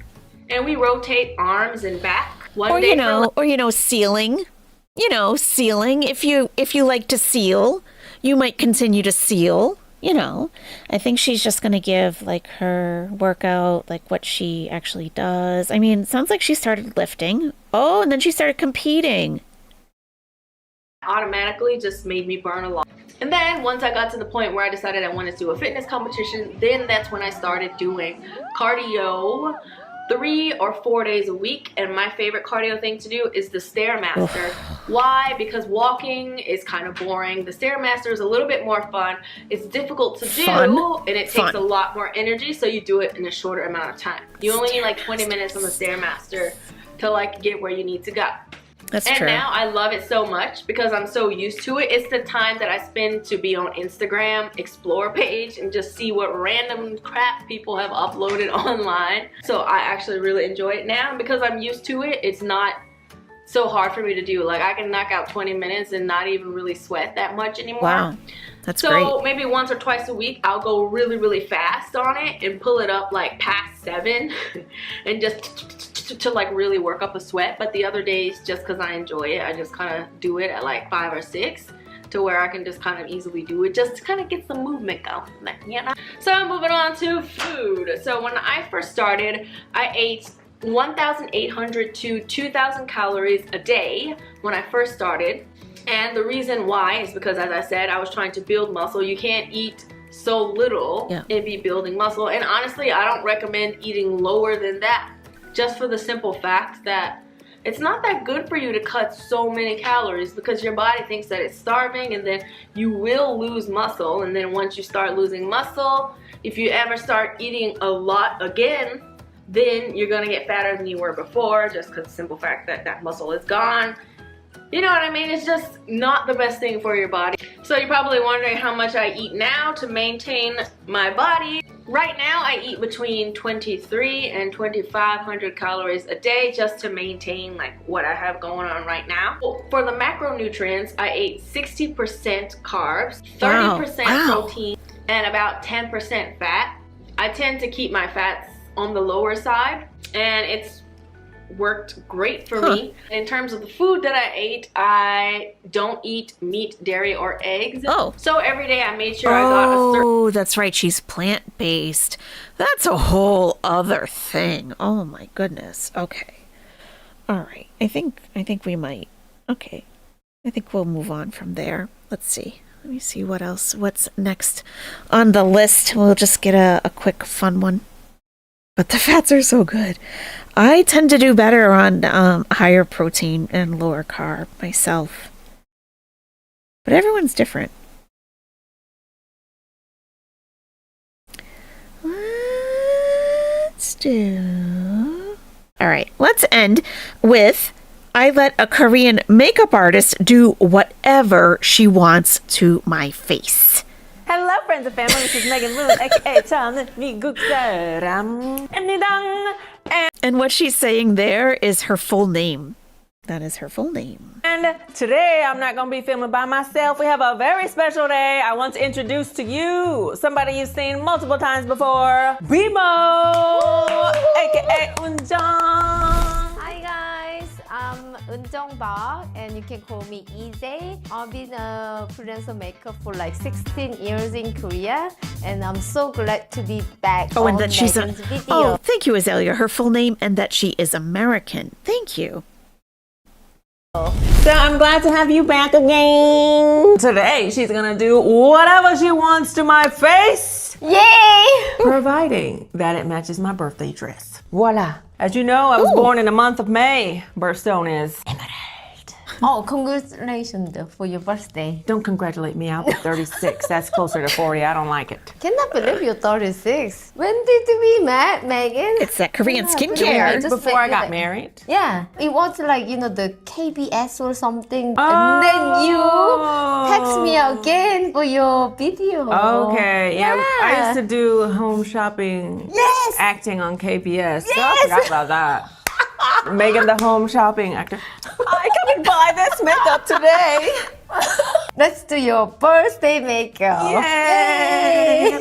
B: And we rotate arms and back.
C: Or sealing. Sealing. If you like to seal, you might continue to seal. you know, I think she's just going to give like her workout, like what she actually does. I mean, it sounds like she started lifting. Oh, and then she started competing.
B: Automatically just made me burn a lot. And then once I got to the point where I decided I wanted to do a fitness competition, then that's when I started doing cardio 3 or 4 days a week. And my favorite cardio thing to do is the Stairmaster. Why? Because walking is kind of boring. The Stairmaster is a little bit more fun. It's difficult to do, and it takes a lot more energy, so you do it in a shorter amount of time. You only need like 20 minutes on the Stairmaster to like get where you need to go.
C: That's
B: and
C: true.
B: now I love it so much because I'm so used to it. It's the time that I spend to be on Instagram, explore page, and just see what random crap people have uploaded online. So I actually really enjoy it now. Because I'm used to it, it's not so hard for me to do. Like I can knock out 20 minutes and not even really sweat that much anymore.
C: Wow, that's great.
B: So maybe once or twice a week, I'll go really, really fast on it and pull it up like past 7 and just to like really work up a sweat. But the other days, just because I enjoy it, I just kind of do it at like 5 or 6 to where I can just kind of easily do it just to kind of get some movement going, you know? So moving on to food. So when I first started, I ate 1,800 to 2,000 calories a day when I first started. And the reason why is because, as I said, I was trying to build muscle. You can't eat so little and be building muscle. And honestly, I don't recommend eating lower than that, just for the simple fact that it's not that good for you to cut so many calories, because your body thinks that it's starving, and then you will lose muscle. And then once you start losing muscle, if you ever start eating a lot again, then you're gonna get fatter than you were before, just because the simple fact that that muscle is gone. You know what I mean? It's just not the best thing for your body. So you're probably wondering how much I eat now to maintain my body. Right now I eat between 2,300 and 2,500 calories a day just to maintain like what I have going on right now. For the macronutrients, I ate 60% carbs, 30% protein, and about 10% fat. I tend to keep my fats on the lower side, and it's worked great for me. In terms of the food that I ate, I don't eat meat, dairy, or eggs. So every day I made sure I got a certain...
C: Oh, that's right. She's plant-based. That's a whole other thing. Oh my goodness. Okay. All right. I think we might. Okay. I think we'll move on from there. Let's see. Let me see what else. What's next on the list? We'll just get a quick fun one. But the fats are so good. I tend to do better on higher protein and lower carb myself. But everyone's different. Let's do... All right, let's end with I let a Korean makeup artist do whatever she wants to my face.
B: Hello friends and family, this is Megan Moon, aka 저는 미국 사람입니다.
C: And what she's saying there is her full name. That is her full name.
B: And today I'm not going to be filming by myself. We have a very special day. I want to introduce to you somebody you've seen multiple times before, Bimo, aka Unjong.
G: Hi guys, I'm Eunjung Park and you can call me EJ. I've been a freelancer makeup for like 16 years in Korea and I'm so glad to be back on
C: And that she's
G: Megan's video.
C: Oh, thank you, Azalea. Her full name and that she is American. Thank you.
B: So I'm glad to have you back again. Today she's gonna do whatever she wants to my face.
G: Yay!
B: Providing that it matches my birthday dress. Voila. As you know, I was born in the month of May. Birthstone is Emerald.
G: Oh, congratulations for your birthday.
B: Don't congratulate me. I'll be 36. That's closer to 40. I don't like it.
G: Cannot believe you're 36. When did we met, Megan?
C: It's that Korean
G: Yeah,
C: skincare.
G: just
B: Before I
G: like
B: got
G: that.
B: married.
G: Yeah, it was like, you know, the KBS or something. And then you text me again for your video.
B: Okay, yeah. I used to do home shopping, acting on KBS. So I forgot about that. Megan the home shopping actor. I can buy this makeup today.
G: Let's do your birthday makeup.
B: Yay!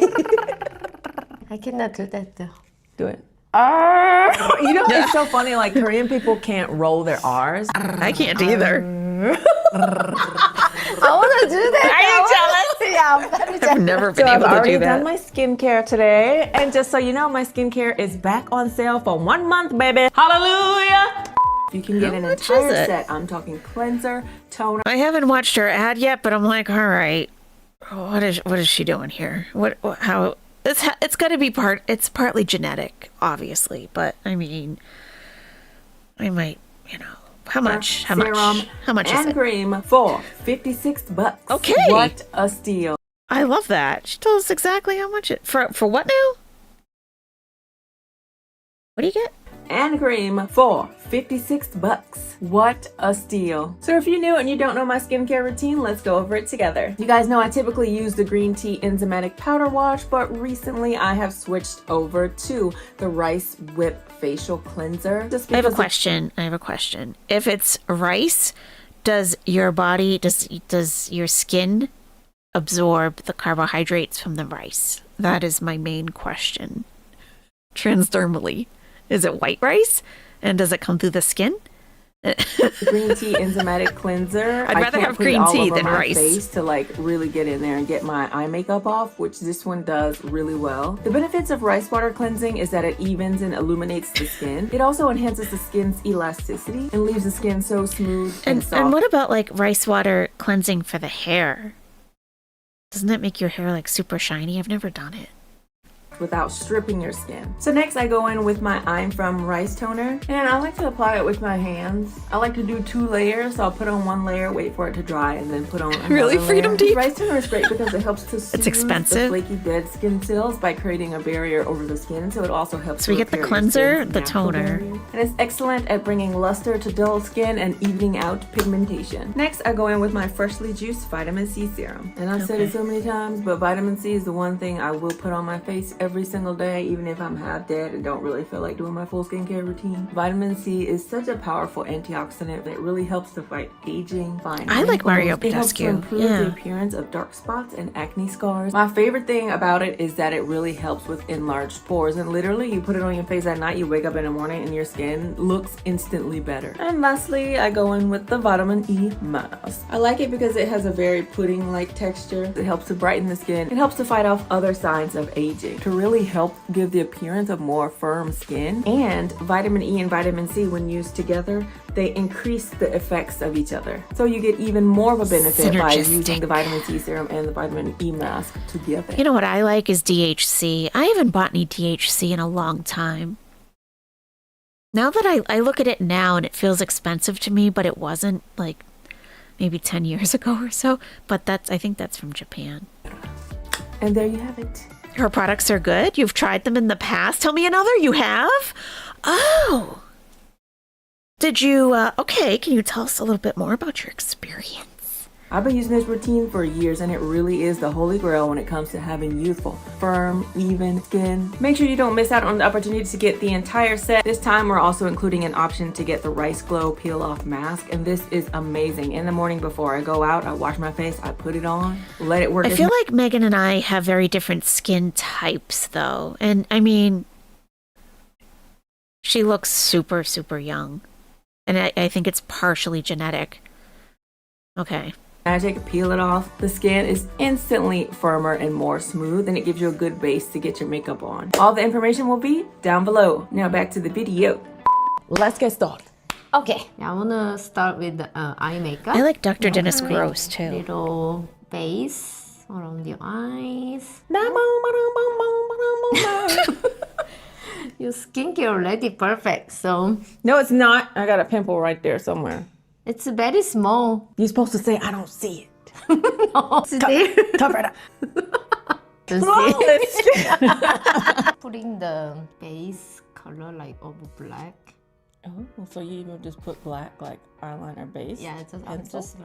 G: I cannot do that though.
B: Do it.
H: You know, it's so funny, like Korean people can't roll their R's.
C: I can't either.
G: I want to do that. Are you jealous? Yeah, I'm very jealous.
C: I've never been
B: So I've
C: able to
B: already
C: do that.
B: done my skincare today. And just so you know, my skincare is back on sale for 1 month, baby. Hallelujah! You can get an
C: much
B: entire
C: is it?
B: set. I'm talking cleanser, toner.
C: I haven't watched her ad yet, but I'm like, all right, what is she doing here? How it's got to be it's partly genetic, obviously, but I mean, I might, how much
B: Serum
C: is
B: and
C: it?
B: cream for $56.
C: Okay.
B: What a steal.
C: I love that. She told us exactly how much it for what now? What do you get?
B: And cream for $56. What a steal. So if you're new and you don't know my skincare routine, let's go over it together. You guys know I typically use the green tea enzymatic powder wash, but recently I have switched over to the rice whip facial cleanser.
C: I have a question. If it's rice, does your skin absorb the carbohydrates from the rice? That is my main question. Transdermally. Is it white rice? And does it come through the skin?
B: Green tea enzymatic cleanser.
C: I'd rather have green tea than rice.
B: Face to really get in there and get my eye makeup off, which this one does really well. The benefits of rice water cleansing is that it evens and illuminates the skin. It also enhances the skin's elasticity and leaves the skin so smooth and soft.
C: And what about rice water cleansing for the hair? Doesn't that make your hair super shiny? I've never done it.
B: Without stripping your skin. So next I go in with my I'm From Rice Toner, and I like to apply it with my hands. I like to do 2 layers, so I'll put on 1 layer, wait for it to dry, and then put on another
C: Really,
B: layer.
C: Freedom Deep?
B: Rice Toner is great because it helps to soothe
C: expensive.
B: the flaky dead skin cells by creating a barrier over the skin, so it also helps
C: So we get the
B: repair your
C: cleanser,
B: skin's
C: the
B: natural
C: toner.
B: barrier. And it's excellent at bringing luster to dull skin and evening out pigmentation. Next I go in with my freshly juiced vitamin C serum. And I've said it so many times, but vitamin C is the one thing I will put on my face every single day, even if I'm half dead and don't really feel like doing my full skincare routine. Vitamin C is such a powerful antioxidant that really helps to fight aging, fine
C: I like
B: wrinkles.
C: Mario
B: It helps to
C: Badescu.
B: improve the appearance of dark spots and acne scars. My favorite thing about it is that it really helps with enlarged pores, and literally you put it on your face at night, you wake up in the morning and your skin looks instantly better. And lastly, I go in with the vitamin E mask. I like it because it has a very pudding-like texture. It helps to brighten the skin. It helps to fight off other signs of aging, to really help give the appearance of more firm skin. And vitamin E and vitamin C, when used together, they increase the effects of each other. So you get even more of a benefit by using the vitamin C serum and the vitamin E mask together.
C: You know what I like is DHC. I haven't bought any DHC in a long time. Now that I look at it now and it feels expensive to me, but it wasn't maybe 10 years ago or so. But I think that's from Japan.
B: And there you have it.
C: Her products are good. You've tried them in the past. Tell me another. You have? Oh. Did you, okay, can you tell us a little bit more about your experience?
B: I've been using this routine for years, and it really is the holy grail when it comes to having youthful, firm, even skin. Make sure you don't miss out on the opportunity to get the entire set. This time we're also including an option to get the Rice Glow Peel Off Mask, and this is amazing. In the morning before I go out, I wash my face, I put it on, let it work.
C: I feel like Megan and I have very different skin types, though. And I mean, she looks super, super young. And I think it's partially genetic. Okay.
B: Magic, peel it off. The skin is instantly firmer and more smooth, and it gives you a good base to get your makeup on. All the information will be down below. Now back to the video. Let's get started.
G: Okay, I wanna start with the eye makeup.
C: I like Dr. Dennis Gross, too.
G: Little base around your eyes. Your skincare already perfect, so
B: No, it's not. I got a pimple right there somewhere.
G: it's very small.
B: You're supposed to say, I don't see it.
G: No, it's there.
B: Cover it up.
G: You see? Putting the base color of black.
B: Oh, so you even just put black eyeliner base?
G: Yeah, I'm just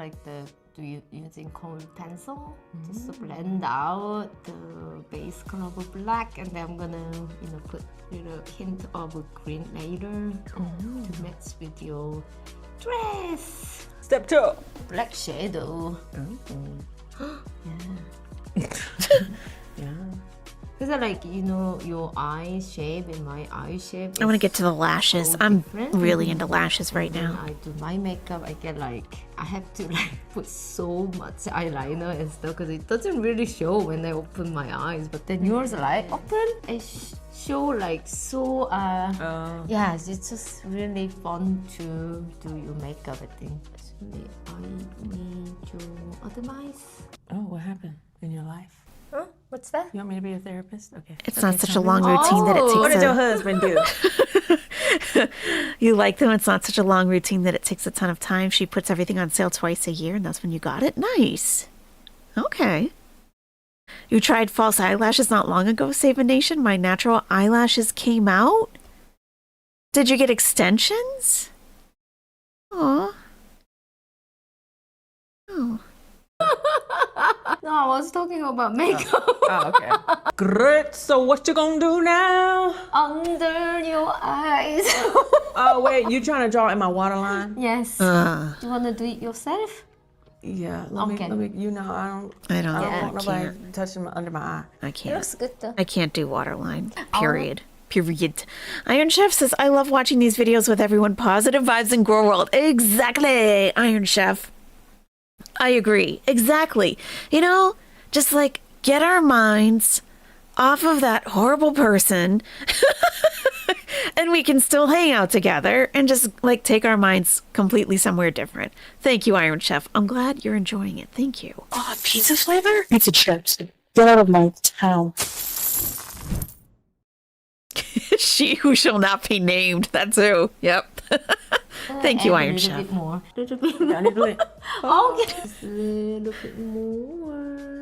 G: using cold pencil just to blend out the base color of black, and then I'm gonna put little hint of green later to mix with your dress.
B: Step 2.
G: Black shadow.
B: Yeah.
G: Because like, you know, your eye shape and my eye shape.
C: I want to
G: is
C: get to the lashes.
G: so
C: I'm
G: different.
C: really into lashes right
G: When
C: now.
G: I do my makeup, I get like, I have to like put so much eyeliner and stuff because it doesn't really show when I open my eyes. But then yours like open, it show like so, yes, it's just really fun to do your makeup, I think. Actually, I need your advice.
B: Oh, what happened in your life?
G: Huh? What's that?
B: You want me to be a therapist? Okay.
C: It's not such a long routine that it
B: What did
C: takes
B: your husband do?
C: You like them? It's not such a long routine that it takes a ton of time. She puts everything on sale twice a year, and that's when you got it? Nice. Okay. You tried false eyelashes not long ago, Save a Nation? My natural eyelashes came out? Did you get extensions? Aw. Oh.
G: No, I was talking about makeup.
B: Oh, okay. Great. So what you gonna do now?
G: Under your eyes.
B: Oh, wait. You trying to draw in my waterline?
G: Yes. Do you want to do it yourself?
B: Yeah.
G: Okay.
B: Let me. You know, I
C: I
B: don't
C: I
B: want nobody
C: can't.
B: touching under my eye.
C: I can't.
G: Looks good though.
C: I can't do waterline. Period. Period. Iron Chef says, I love watching these videos with everyone. Positive vibes in Grow World. Exactly, Iron Chef. I agree. Exactly. You know, just like get our minds off of that horrible person and we can still hang out together and just like take our minds completely somewhere different. Thank you, Iron Chef. I'm glad you're enjoying it. Thank you.
D: Oh, pizza flavor? Pizza chips. Get out of my town.
C: She who shall not be named. That's who. Yep. Thank you, Iron
G: A
C: Chef.
G: little bit more. Little bit
B: I need to do it.
G: Okay. Just a little bit more.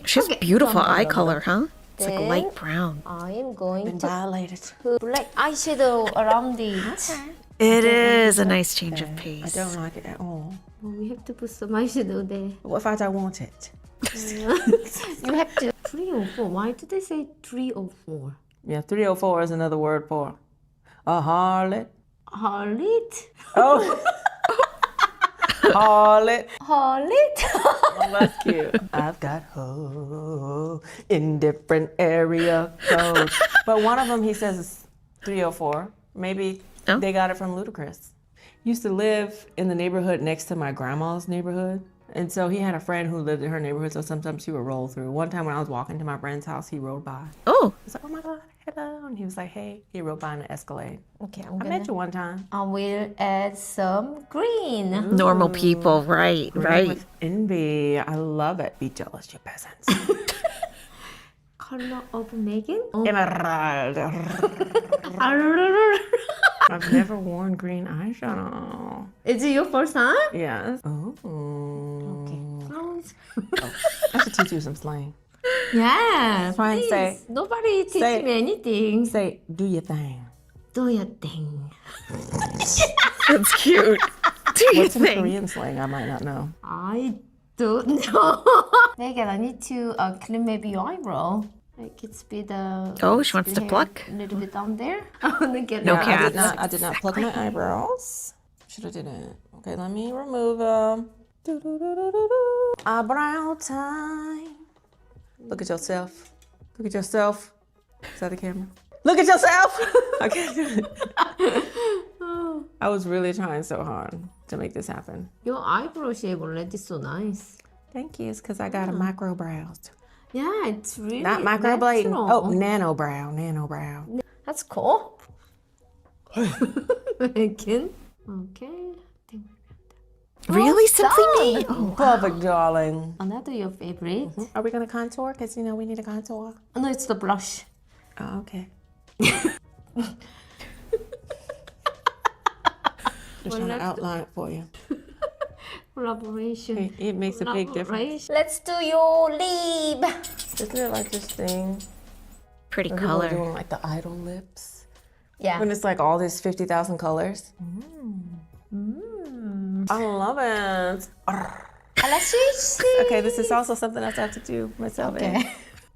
C: She has
G: Okay,
C: beautiful
G: come on,
C: eye
G: come on.
C: color, huh? It's like
G: Then
C: light brown.
G: I am going
B: Been
G: to
B: violated.
G: put black eyeshadow around it.
C: It is a nice change of
B: I
C: pace.
B: don't like it at all.
G: Oh, we have to put some eyeshadow there.
B: What if I don't want it?
G: You have to 3 or 4. Why did they say 3 or 4?
B: Yeah, 304 is another word for a harlot.
G: Harlot?
B: Oh. Harlot.
G: Harlot?
B: Oh, that's cute. I've got hoes in different area codes. But one of them, he says, is 304. Maybe they got it from Ludacris. Used to live in the neighborhood next to my grandma's neighborhood. And so he had a friend who lived in her neighborhood, so sometimes she would roll through. One time when I was walking to my friend's house, he rode by.
C: Oh,
B: I was like, oh my God, hello. And he was like, hey. He rode by in an Escalade.
G: Okay,
B: I met you one time.
G: I will add some green.
C: normal people. Right, right.
B: With envy. I love it. Be jealous, you peasants.
G: Color of Megan?
B: Emerald. I've never worn green eyeshadow.
G: Is it your first time?
B: Yes. Oh. I should teach you some slang.
G: Yeah.
B: Try and
G: please.
B: say-
G: Nobody teach
B: say-
G: me anything.
B: Say, do your thing.
G: Do your thing.
C: That's cute. Do you
B: What's some
C: think?
B: Korean slang I might not know?
G: I don't know. Megan, I need to clean maybe your eyebrow. Like it's bit
C: Oh, she wants to
G: hair
C: pluck?
G: a little bit down there. I want to get
C: No
G: it out.
C: cats.
B: I did not pluck my eyebrows. Should have did it. Okay, let me remove them. Eyebrow time. Look at yourself. Look at yourself. Is that the camera? Look at yourself. I can't do it. I was really trying so hard to make this happen.
G: Your eyebrow shape already so nice.
B: Thank you. It's because I got a micro brows.
G: Yeah, it's really
B: Not microblading.
G: natural.
B: Oh, nano brow. Nano brow.
G: That's cool. Megan. Okay.
C: Really? Simply me?
G: done.
C: Oh,
B: Perfect, darling.
G: Another your favorite.
B: Are we going to contour? Because, you know, we need a contour.
G: Oh, no, it's the blush.
B: Oh, okay. Just trying to outline it for you.
G: Collaboration.
B: It makes a big difference.
G: Let's do your lip.
B: Isn't it like this thing?
C: pretty
B: When people are
C: color.
B: doing like the idol lips.
G: Yeah.
B: When it's like all these 50,000 colors. I love it.
G: Lashes.
B: Okay, this is also something else I have to do myself.
G: Okay.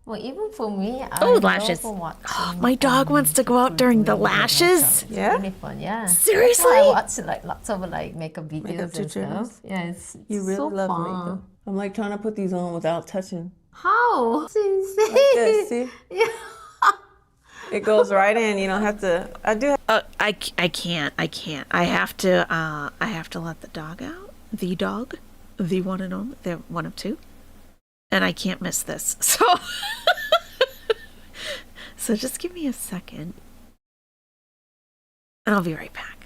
G: Well, even for me, I
C: Oh,
G: love
C: lashes.
G: watching,
C: My dog wants to go out during the lashes.
B: Yeah?
G: really fun, yeah.
C: Seriously?
G: I watch like lots of like makeup videos
B: Makeup
G: and
B: tutorials?
G: stuff. Yeah, it's
B: You really
G: so
B: love
G: fun.
B: makeup. I'm like trying to put these on without touching
G: How? It's insane.
B: Yes, see? It goes right in. You don't have to. I do.
C: I can't. I have to let the dog out. The dog. The one and only. The one of two. And I can't miss this. So, so just give me a second. And I'll be right back.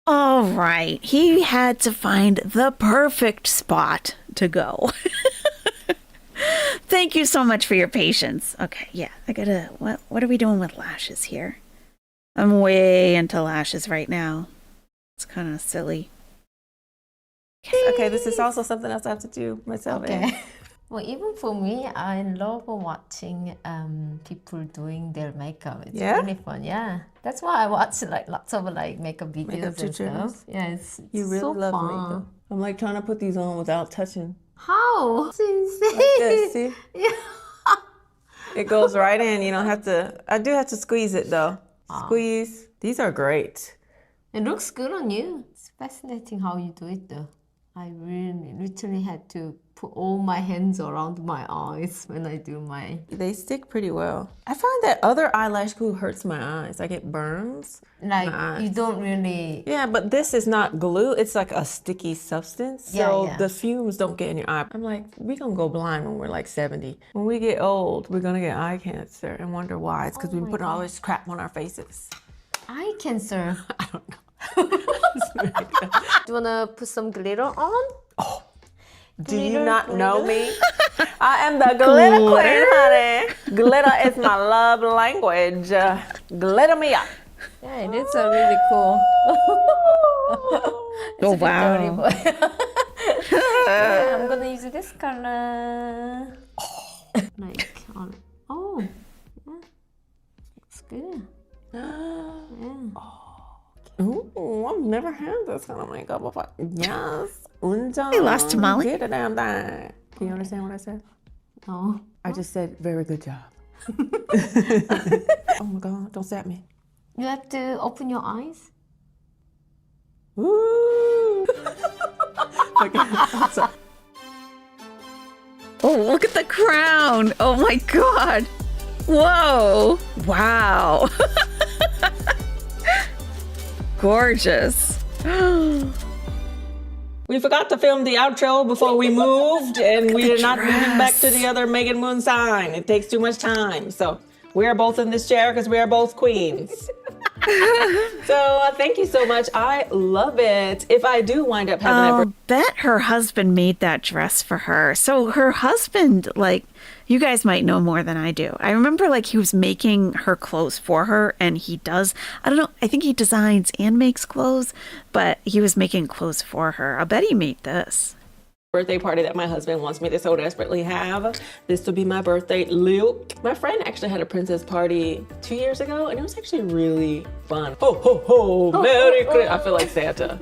C: All right. He had to find the perfect spot to go. Thank you so much for your patience. Okay, yeah, I gotta, what are we doing with lashes here? I'm way into lashes right now. It's kind of silly.
B: Okay, this is also something else I have to do myself.
G: Okay. Well, even for me, I love watching people doing their makeup. It's really fun. Yeah, that's why I watch like lots of like makeup videos
B: Makeup
G: and
B: tutorials.
G: stuff. Yeah, it's
B: You really
G: so
B: love
G: fun.
B: makeup. I'm like trying to put these on without touching.
G: How? It's insane.
B: This, see? It goes right in. You don't have to. I do have to squeeze it though. Squeeze. These are great.
G: It looks good on you. It's fascinating how you do it though. I really literally had to put all my hands around my eyes when I do my...
B: They stick pretty well. I find that other eyelash glue hurts my eyes. Like it burns my
G: Like,
B: eyes.
G: you don't really...
B: Yeah, but this is not glue. It's like a sticky substance. So
G: Yeah.
B: the fumes don't get in your eye. I'm like, we gonna go blind when we're like 70. When we get old, we're gonna get eye cancer and wonder why. It's because we've been putting all this crap on our faces.
G: Eye cancer.
B: I don't know.
G: Do you wanna put some glitter on?
B: Do you not know me? I am the glitter queen, honey. Glitter is my love language. Glitter me up.
G: Yeah, it is really cool.
A: Oh, wow.
G: Yeah, I'm gonna use this color. Like, oh, yeah, looks good.
B: Ooh, I've never had this kind of makeup before. Yes. Unjong.
A: Hey, lost tamale.
B: Get it down there. Can you understand what I said?
G: No.
B: I just said, very good job. Oh my God, don't zap me.
G: You have to open your eyes.
B: Ooh.
A: Oh, look at the crown. Oh my God. Whoa. Wow. Gorgeous.
B: We forgot to film the outro before we moved, and we are not moving back to the other Megan Moon sign. It takes too much time. So we are both in this chair because we are both queens. So thank you so much. I love it. If I do wind up having that.
A: I'll bet her husband made that dress for her. So her husband, like, you guys might know more than I do. I remember, like, he was making her clothes for her, and he does, I don't know, I think he designs and makes clothes, but he was making clothes for her. I'll bet he made this.
B: Birthday party that my husband wants me to so desperately have. This will be my birthday look. My friend actually had a princess party 2 years ago, and it was actually really fun. Ho, ho, ho, Merry Christmas. I feel like Santa.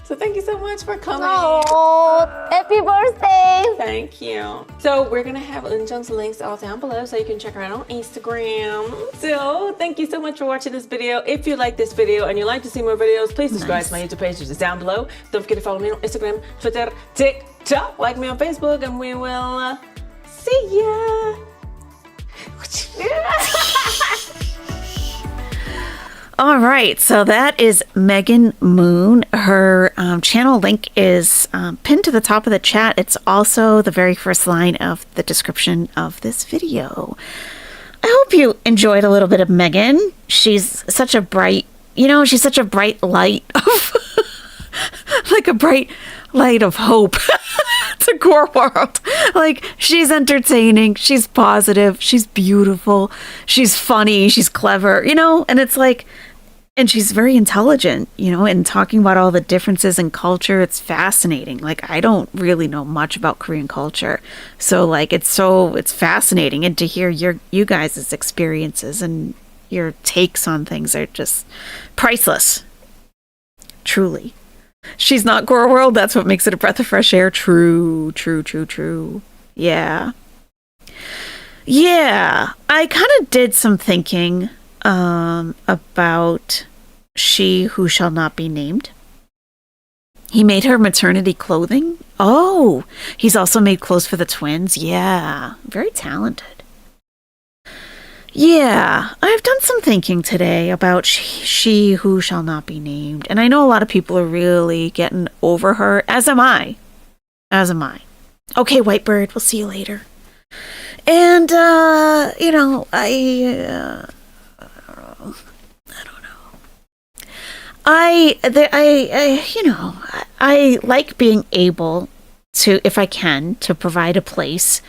B: So thank you so much for coming.
G: Oh, happy birthday!
B: Thank you. So we're gonna have Eunjung's links all down below so you can check her out on Instagram. So thank you so much for watching this video. If you like this video and you'd like to see more videos, please subscribe to my YouTube page, which is down below. Don't forget to follow me on Instagram, Twitter, TikTok, like me on Facebook, and we will see ya.
A: All right, so that is Megan Moon. Her channel link is pinned to the top of the chat. It's also the very first line of the description of this video. I hope you enjoyed a little bit of Megan. She's such a bright, she's such a bright light of, like a bright light of hope to Core World. Like, she's entertaining, she's positive, she's beautiful, she's funny, she's clever, and it's like, and she's very intelligent, and talking about all the differences in culture. It's fascinating. Like, I don't really know much about Korean culture. So, like, it's fascinating. And to hear you guys' experiences and your takes on things are just priceless. Truly. She's not Core World. That's what makes it a breath of fresh air. True. Yeah. Yeah. I kind of did some thinking about She Who Shall Not Be Named. He made her maternity clothing. Oh, he's also made clothes for the twins. Yeah, very talented. Yeah, I've done some thinking today about she Who Shall Not Be Named. And I know a lot of people are really getting over her, as am I. Okay, Whitebird, we'll see you later. And, I like being able to, if I can, to provide a place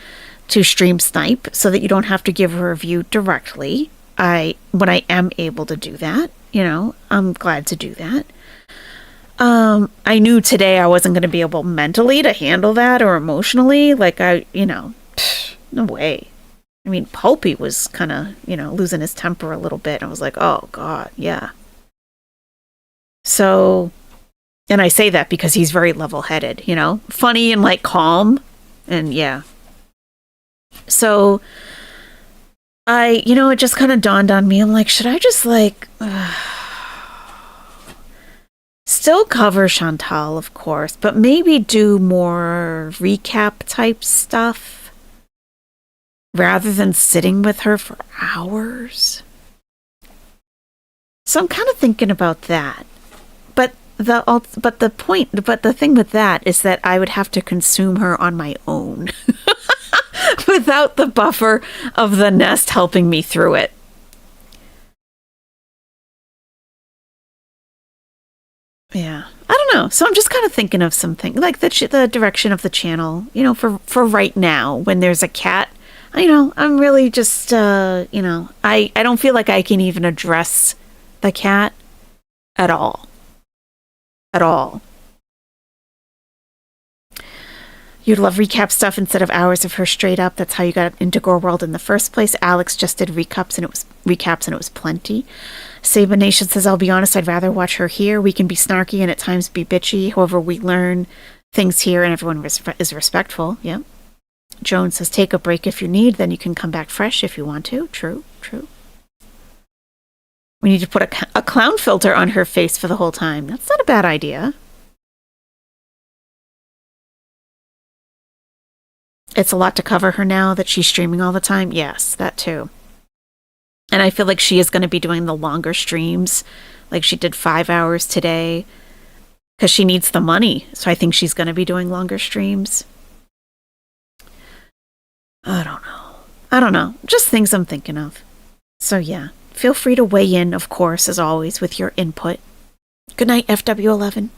A: to stream snipe so that you don't have to give a review directly. When I am able to do that, I'm glad to do that.
C: I knew today I wasn't going to be able mentally to handle that or emotionally. Like, no way. I mean, Pulpy was kind of, losing his temper a little bit. I was like, oh, God, yeah. So, and I say that because he's very level-headed, funny and, like, calm. And, yeah. So, it just kind of dawned on me. I'm like, should I just, like... still cover Chantal, of course, but maybe do more recap type stuff rather than sitting with her for hours. So I'm kind of thinking about that. But the thing with that is that I would have to consume her on my own without the buffer of the nest helping me through it. Yeah, I don't know. So I'm just kind of thinking of something like the direction of the channel, for right now when there's a cat. I'm really just, I don't feel like I can even address the cat at all. At all. You'd love recap stuff instead of hours of her straight up. That's how you got into Gore World in the first place. Alex just did recaps and it was plenty. Saban Nation says, I'll be honest, I'd rather watch her here. We can be snarky and at times be bitchy. However, we learn things here and everyone is respectful. Yeah. Jones says, take a break if you need, then you can come back fresh if you want to. True. We need to put a clown filter on her face for the whole time. That's not a bad idea. It's a lot to cover her now that she's streaming all the time. Yes, that too. And I feel like she is going to be doing the longer streams. Like she did 5 hours today because she needs the money. So I think she's going to be doing longer streams. I don't know. Just things I'm thinking of. So yeah, feel free to weigh in, of course, as always, with your input. Good night, FW11.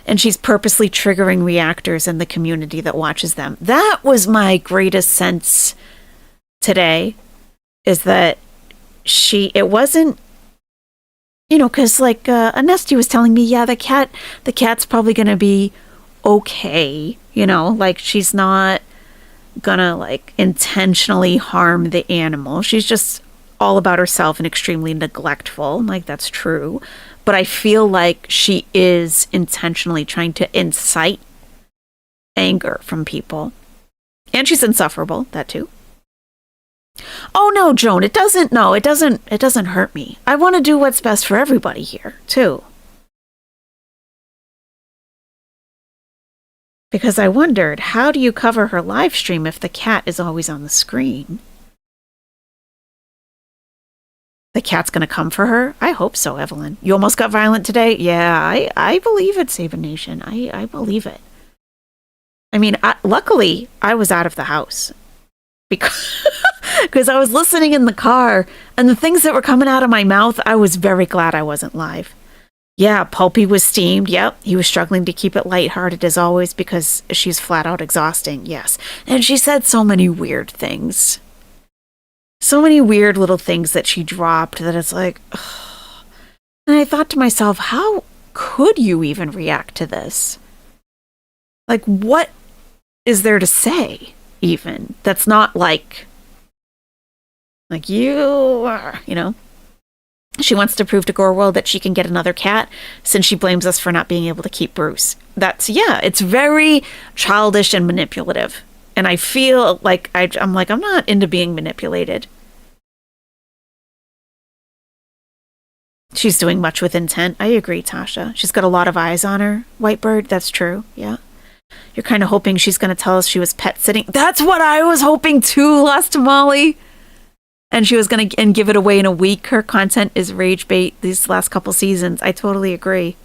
C: And she's purposely triggering reactors in the community that watches them. That was my greatest sense today, is that it wasn't, because like Nestie was telling me, yeah, the cat's probably going to be okay, like she's not gonna like intentionally harm the animal. She's just all about herself and extremely neglectful. Like, that's true. But I feel like she is intentionally trying to incite anger from people. And she's insufferable, that too. Oh no, Joan, it doesn't hurt me. I want to do what's best for everybody here, too. Because I wondered, how do you cover her live stream if the cat is always on the screen? The cat's going to come for her? I hope so, Evelyn. You almost got violent today? Yeah, I believe it, Saban Nation. I believe it. I mean, luckily, I was out of the house. Because I was listening in the car, and the things that were coming out of my mouth, I was very glad I wasn't live. Yeah, Pulpy was steamed. Yep, he was struggling to keep it lighthearted as always because she's flat out exhausting. Yes. And she said so many weird things. So many weird little things that she dropped that it's like, ugh. And I thought to myself, how could you even react to this? Like, what is there to say even that's not like you are, She wants to prove to Gore World that she can get another cat since she blames us for not being able to keep Bruce. It's very childish and manipulative. And I feel like I'm not into being manipulated. She's doing much with intent. I agree, Tasha. She's got a lot of eyes on her. Whitebird, that's true. Yeah. You're kind of hoping she's going to tell us she was pet sitting. That's what I was hoping too, Last Molly. And she was going to give it away in a week. Her content is rage bait these last couple seasons. I totally agree.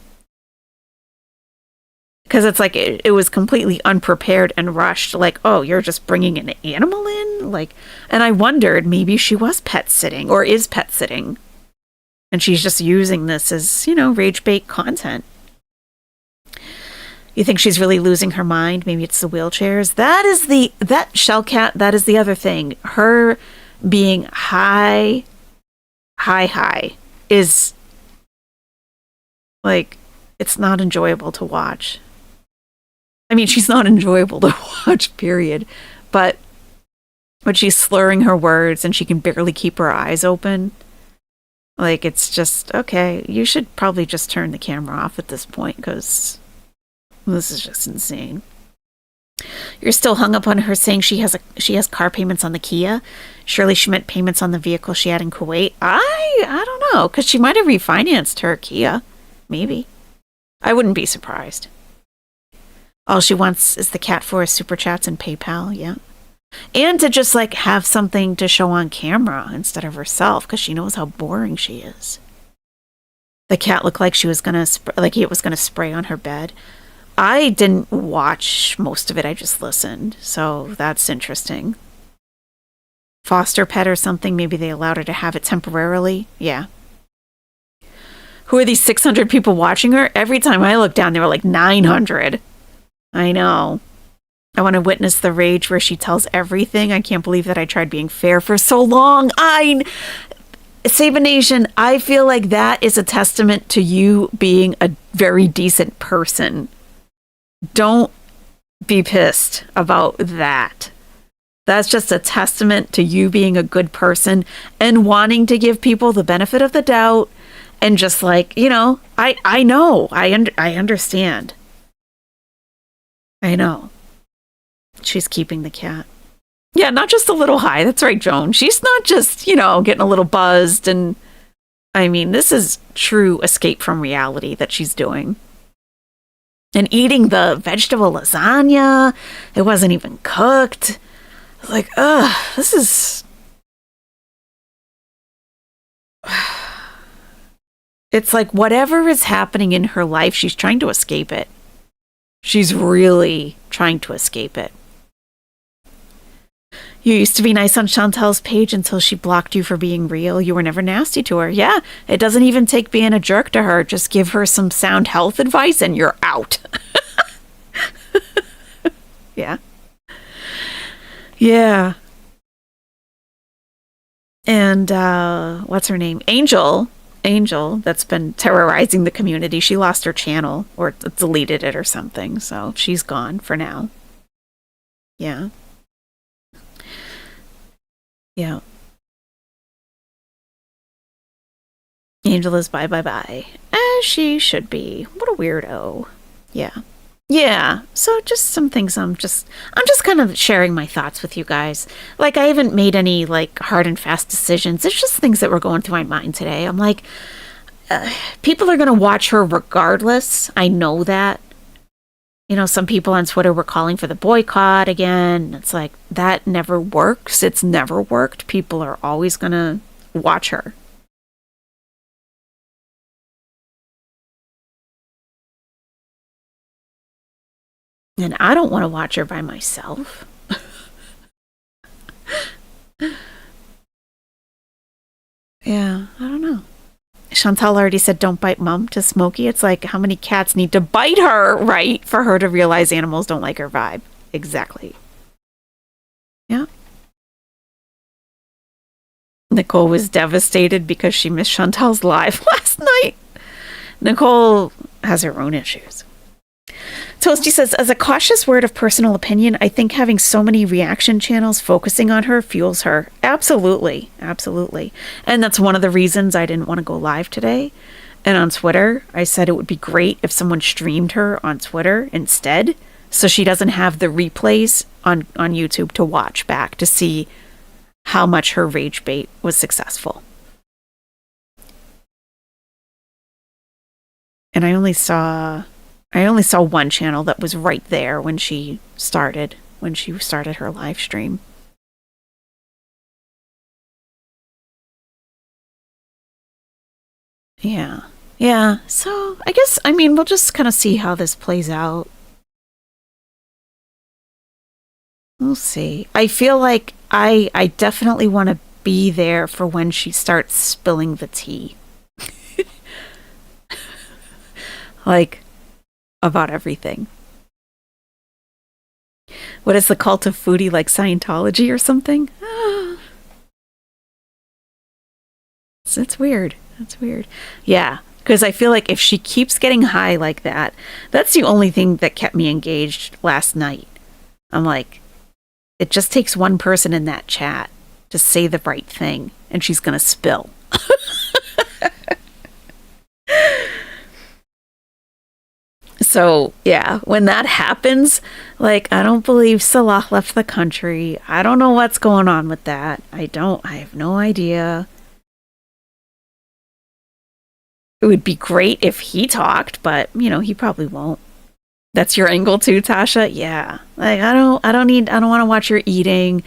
C: Because it's like it was completely unprepared and rushed. Like, oh, you're just bringing an animal in? Like, and I wondered, maybe she was pet sitting or is pet sitting. And she's just using this as, rage bait content. You think she's really losing her mind? Maybe it's the wheelchairs. That shell cat, that is the other thing. Her being high is like, It's not enjoyable to watch. I mean, she's not enjoyable to watch, period. But when she's slurring her words and she can barely keep her eyes open, like, it's just, okay, you should probably just turn the camera off at this point, because this is just insane. You're still hung up on her saying she has car payments on the Kia. Surely she meant payments on the vehicle she had in Kuwait. I don't know, because she might have refinanced her Kia. Maybe. I wouldn't be surprised. All she wants is the cat for his super chats and PayPal, yeah. And to just, like, have something to show on camera instead of herself, because she knows how boring she is. The cat looked like she was gonna it was gonna spray on her bed. I didn't watch most of it. I just listened, so that's interesting. Foster pet or something. Maybe they allowed her to have it temporarily. Yeah. Who are these 600 people watching her? Every time I looked down, there were like 900. I know. I want to witness the rage where she tells everything. I can't believe that I tried being fair for so long. Save a Nation, I feel like that is a testament to you being a very decent person. Don't be pissed about that. That's just a testament to you being a good person and wanting to give people the benefit of the doubt, and just like, you know, I know, I understand. I know. She's keeping the cat. Yeah, not just a little high. That's right, Joan. She's not just, you know, getting a little buzzed. And I mean, this is true escape from reality that she's doing. And eating the vegetable lasagna. It wasn't even cooked. I was like, ugh, this is... It's like whatever is happening in her life, she's trying to escape it. She's really trying to escape it. You used to be nice on Chantel's page until she blocked you for being real. You were never nasty to her. Yeah, it doesn't even take being a jerk to her. Just give her some sound health advice and you're out. Yeah. Yeah. And what's her name? Angel, that's been terrorizing the community. She lost her channel or deleted it or something. So she's gone for now. Yeah. Yeah. Angel is bye. As she should be. What a weirdo. Yeah. Yeah. So just some things I'm just kind of sharing my thoughts with you guys. Like, I haven't made any like hard and fast decisions. It's just things that were going through my mind today. I'm like, people are going to watch her regardless. I know that. You know, some people on Twitter were calling for the boycott again. It's like, that never works. It's never worked. People are always going to watch her. And I don't want to watch her by myself. Yeah, I don't know. Chantal already said don't bite mom to Smokey. It's like, how many cats need to bite her, right, for her to realize animals don't like her vibe? Exactly. Yeah. Nicole was devastated because she missed Chantal's live last night. Nicole has her own issues. Toasty says, as a cautious word of personal opinion, I think having so many reaction channels focusing on her fuels her. Absolutely. Absolutely. And that's one of the reasons I didn't want to go live today. And on Twitter, I said it would be great if someone streamed her on Twitter instead, so she doesn't have the replays on YouTube to watch back to see how much her rage bait was successful. And I only saw one channel that was right there when she started her live stream. Yeah. Yeah. So I guess, I mean, we'll just kind of see how this plays out. We'll see. I feel like I definitely want to be there for when she starts spilling the tea. Like, about everything. What is the cult of foodie, like Scientology or something? It's weird. That's weird. Yeah. Because I feel like if she keeps getting high like that, that's the only thing that kept me engaged last night. I'm like, it just takes one person in that chat to say the right thing, and she's going to spill. So, yeah, when that happens, like, I don't believe Salah left the country. I don't know what's going on with that. I have no idea. It would be great if he talked, but, he probably won't. That's your angle too, Tasha? Yeah. Like, I don't want to watch her eating.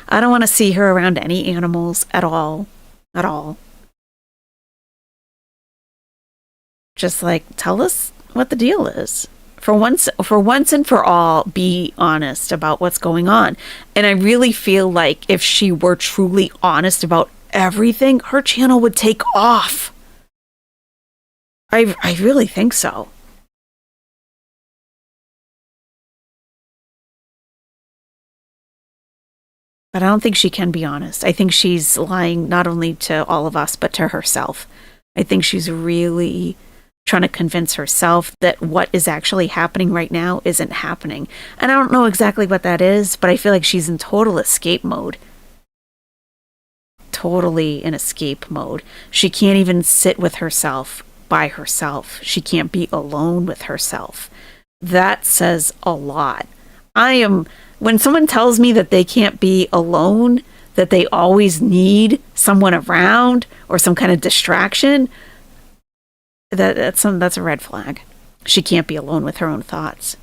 C: I don't want to see her around any animals at all. At all. Just like, tell us what the deal is. For once and for all, be honest about what's going on. And I really feel like if she were truly honest about everything, her channel would take off. I really think so. But I don't think she can be honest. I think she's lying not only to all of us, but to herself. I think she's really trying to convince herself that what is actually happening right now isn't happening. And I don't know exactly what that is, but I feel like she's in total escape mode. Totally in escape mode. She can't even sit with herself by herself. She can't be alone with herself. That says a lot. When someone tells me that they can't be alone, that they always need someone around or some kind of distraction, that's a red flag. She can't be alone with her own thoughts.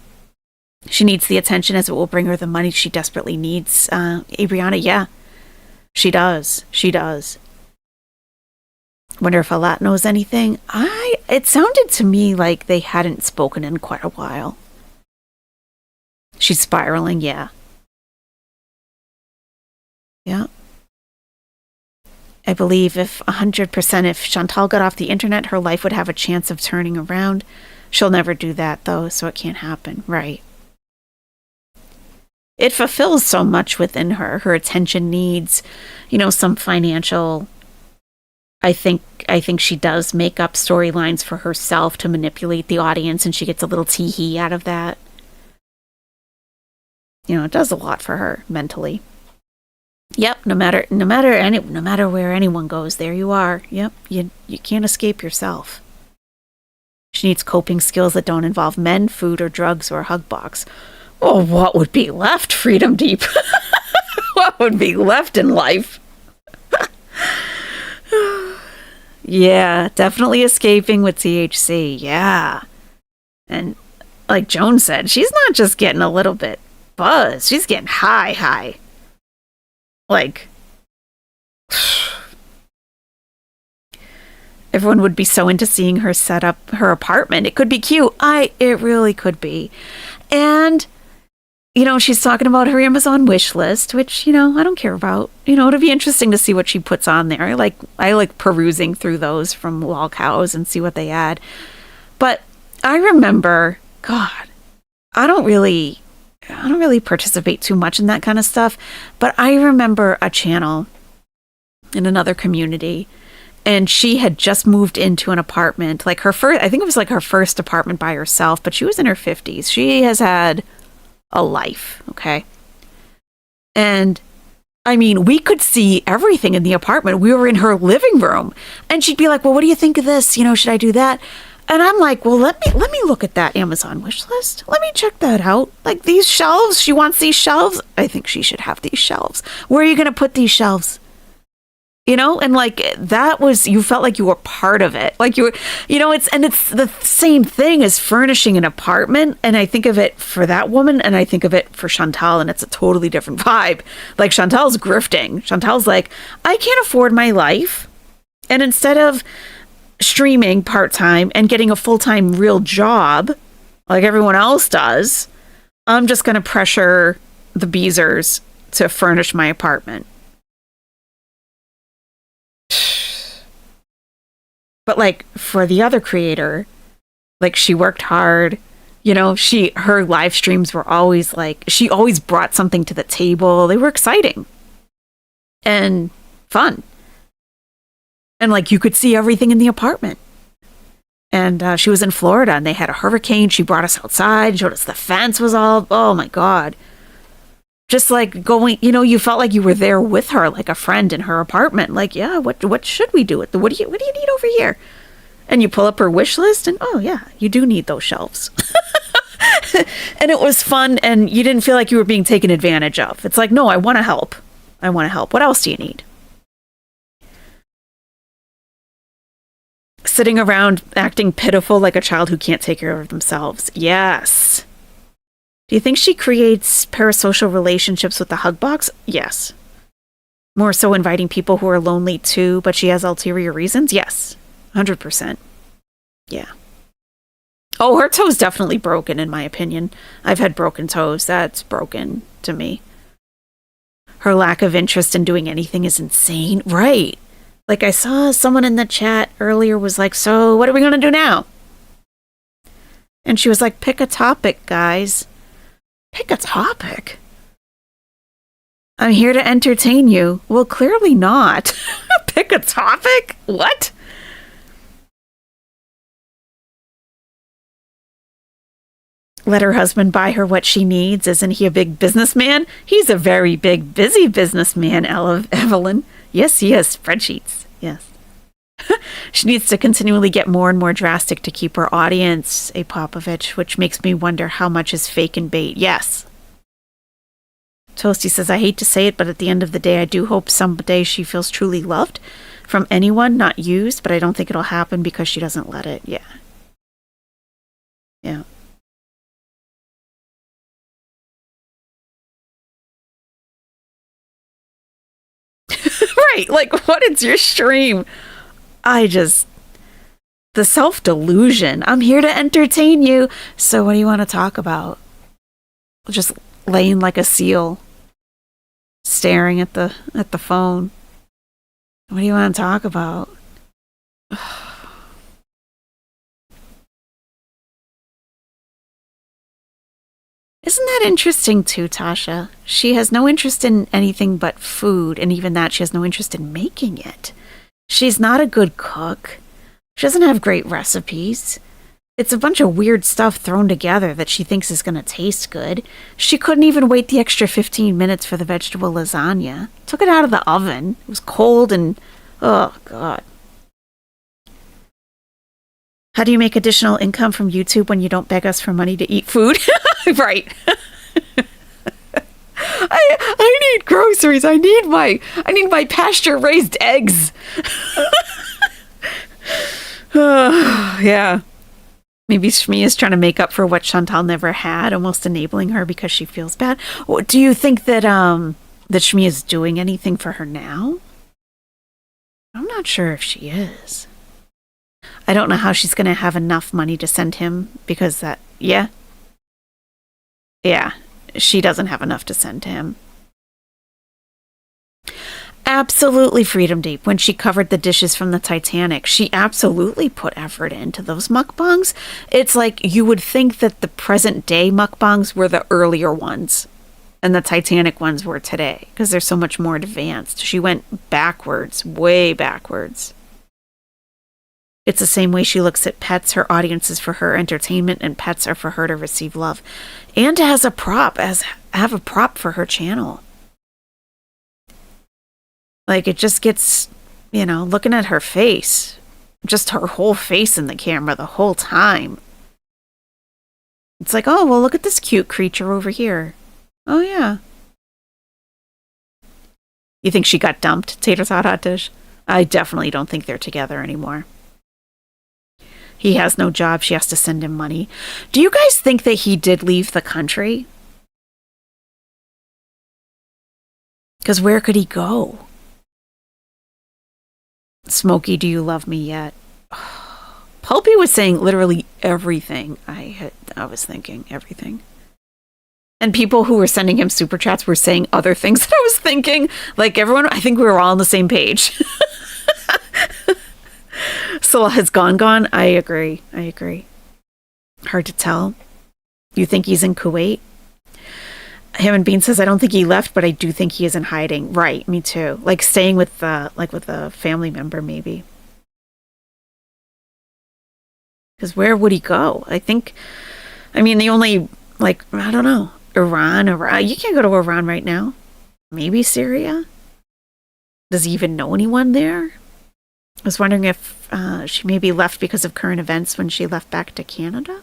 C: She needs the attention as it will bring her the money she desperately needs. Adriana, yeah. She does. She does. Wonder if Owlette knows anything. It sounded to me like they hadn't spoken in quite a while. She's spiraling, yeah. Yeah. I believe if 100%, if Chantal got off the internet, her life would have a chance of turning around. She'll never do that, though, so it can't happen. Right. It fulfills so much within her. Her attention needs, some financial... I think she does make up storylines for herself to manipulate the audience, and she gets a little tee-hee out of that. It does a lot for her mentally. Yep, no matter where anyone goes, there you are. Yep, you can't escape yourself. She needs coping skills that don't involve men, food, or drugs, or a hug box. Well, what would be left, Freedom Deep? What would be left in life? Yeah, definitely escaping with THC. Yeah. And like Joan said, she's not just getting a little bit buzzed. She's getting high. Like, everyone would be so into seeing her set up her apartment. It could be cute. It really could be. And, she's talking about her Amazon wish list, which, I don't care about. It'll be interesting to see what she puts on there. I like perusing through those from Lol Cows and see what they add. But I remember, God, I don't really participate too much in that kind of stuff, but I remember a channel in another community, and she had just moved into an apartment, I think it was her first apartment by herself, but she was in her 50s. She has had a life, okay? And we could see everything in the apartment. We were in her living room, and she'd be like, well, what do you think of this? Should I do that? And I'm like, well, let me look at that Amazon wish list. Let me check that out. Like these shelves, she wants these shelves. I think she should have these shelves. Where are you going to put these shelves? And that was, you felt like you were part of it. Like you were, it's the same thing as furnishing an apartment. And I think of it for that woman, and I think of it for Chantal, and it's a totally different vibe. Like Chantal's grifting. Chantal's like, I can't afford my life. And instead of streaming part-time and getting a full-time real job like everyone else does, I'm just going to pressure the Beezers to furnish my apartment. But for the other creator, she worked hard, her live streams were always she always brought something to the table. They were exciting and fun. And you could see everything in the apartment. And she was in Florida and they had a hurricane. She brought us outside, showed us the fence was all, oh my God. Just like going, you felt like you were there with her, like a friend in her apartment. Like, yeah, what should we do with the, what do you need over here? And you pull up her wish list and, oh yeah, you do need those shelves. And it was fun and you didn't feel like you were being taken advantage of. It's like, no, I want to help. What else do you need? Sitting around acting pitiful like a child who can't take care of themselves. Yes. Do you think she creates parasocial relationships with the hug box? Yes. More so inviting people who are lonely too, but she has ulterior reasons? Yes. 100%. Yeah. Oh, her toe's definitely broken in my opinion. I've had broken toes. That's broken to me. Her lack of interest in doing anything is insane. Right. Like I saw someone in the chat earlier was like, so what are we going to do now? And she was like, pick a topic, guys. Pick a topic? I'm here to entertain you. Well, clearly not. Pick a topic? What? Let her husband buy her what she needs. Isn't he a big businessman? He's a very big, busy businessman, Evelyn. Yes, he has spreadsheets. Yes. She needs to continually get more and more drastic to keep her audience, a Popovich, which makes me wonder how much is fake and bait. Yes. Toasty says, I hate to say it, but at the end of the day, I do hope someday she feels truly loved from anyone, not used, but I don't think it'll happen because she doesn't let it. Yeah. Yeah. Right, like what is your stream? The self-delusion. I'm here to entertain you. So what do you want to talk about? Just laying like a seal, staring at the phone. What do you want to talk about? Isn't that interesting too, Tasha? She has no interest in anything but food, and even that, she has no interest in making it. She's not a good cook. She doesn't have great recipes. It's a bunch of weird stuff thrown together that she thinks is going to taste good. She couldn't even wait the extra 15 minutes for the vegetable lasagna. Took it out of the oven. It was cold and, oh, God. How do you make additional income from YouTube when you don't beg us for money to eat food? Right. I need groceries. I need my pasture raised eggs. Yeah. Maybe Shmi is trying to make up for what Chantal never had, almost enabling her because she feels bad. Do you think that that Shmi is doing anything for her now? I'm not sure if she is. I don't know how she's going to have enough money to send him because that, yeah, she doesn't have enough to send to him. Absolutely, Freedom Deep. When she covered the dishes from the Titanic, she absolutely put effort into those mukbangs. It's like you would think that the present day mukbangs were the earlier ones and the Titanic ones were today because they're so much more advanced. She went backwards, way backwards. It's the same way she looks at pets. Her audience is for her entertainment and pets are for her to receive love. And have a prop for her channel. Like it just gets, looking at her face, just her whole face in the camera the whole time. It's like, oh, well, look at this cute creature over here. Oh, yeah. You think she got dumped, Tater Tot Hot Dish? I definitely don't think they're together anymore. He has no job. She has to send him money. Do you guys think that he did leave the country? Because where could he go? Smokey, do you love me yet? Pulpy was saying literally everything. I was thinking everything. And people who were sending him super chats were saying other things that I was thinking. Like everyone, I think we were all on the same page. So has gone? I agree. Hard to tell. You think he's in Kuwait? Ham and Bean says, I don't think he left, but I do think he is in hiding. Right, me too. Like staying with a family member, maybe. Because where would he go? I mean, the only, like, I don't know, Iran. You can't go to Iran right now. Maybe Syria? Does he even know anyone there? I was wondering if she maybe left because of current events when she left back to Canada.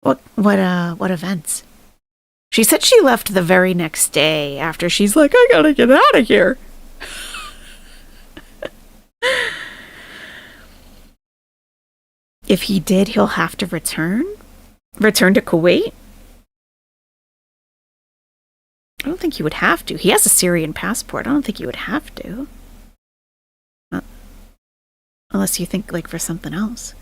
C: What events? She said she left the very next day after she's like, I gotta get out of here. If he did, he'll have to return? Return to Kuwait? I don't think he would have to. He has a Syrian passport. I don't think he would have to. Unless you think, like, for something else.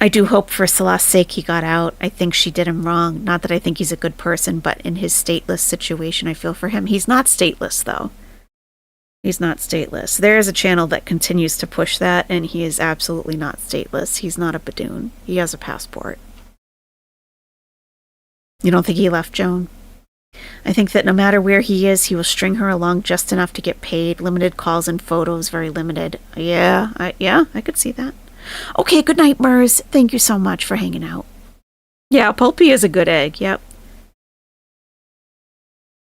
C: I do hope for Salah's sake he got out. I think she did him wrong. Not that I think he's a good person, but in his stateless situation, I feel for him. He's not stateless, though. He's not stateless. There is a channel that continues to push that, and he is absolutely not stateless. He's not a Badoon. He has a passport. You don't think he left, Joan? I think that no matter where he is, he will string her along just enough to get paid. Limited calls and photos, very limited. Yeah, I could see that. Okay, good night, Murs. Thank you so much for hanging out. Yeah, Pulpy is a good egg. Yep.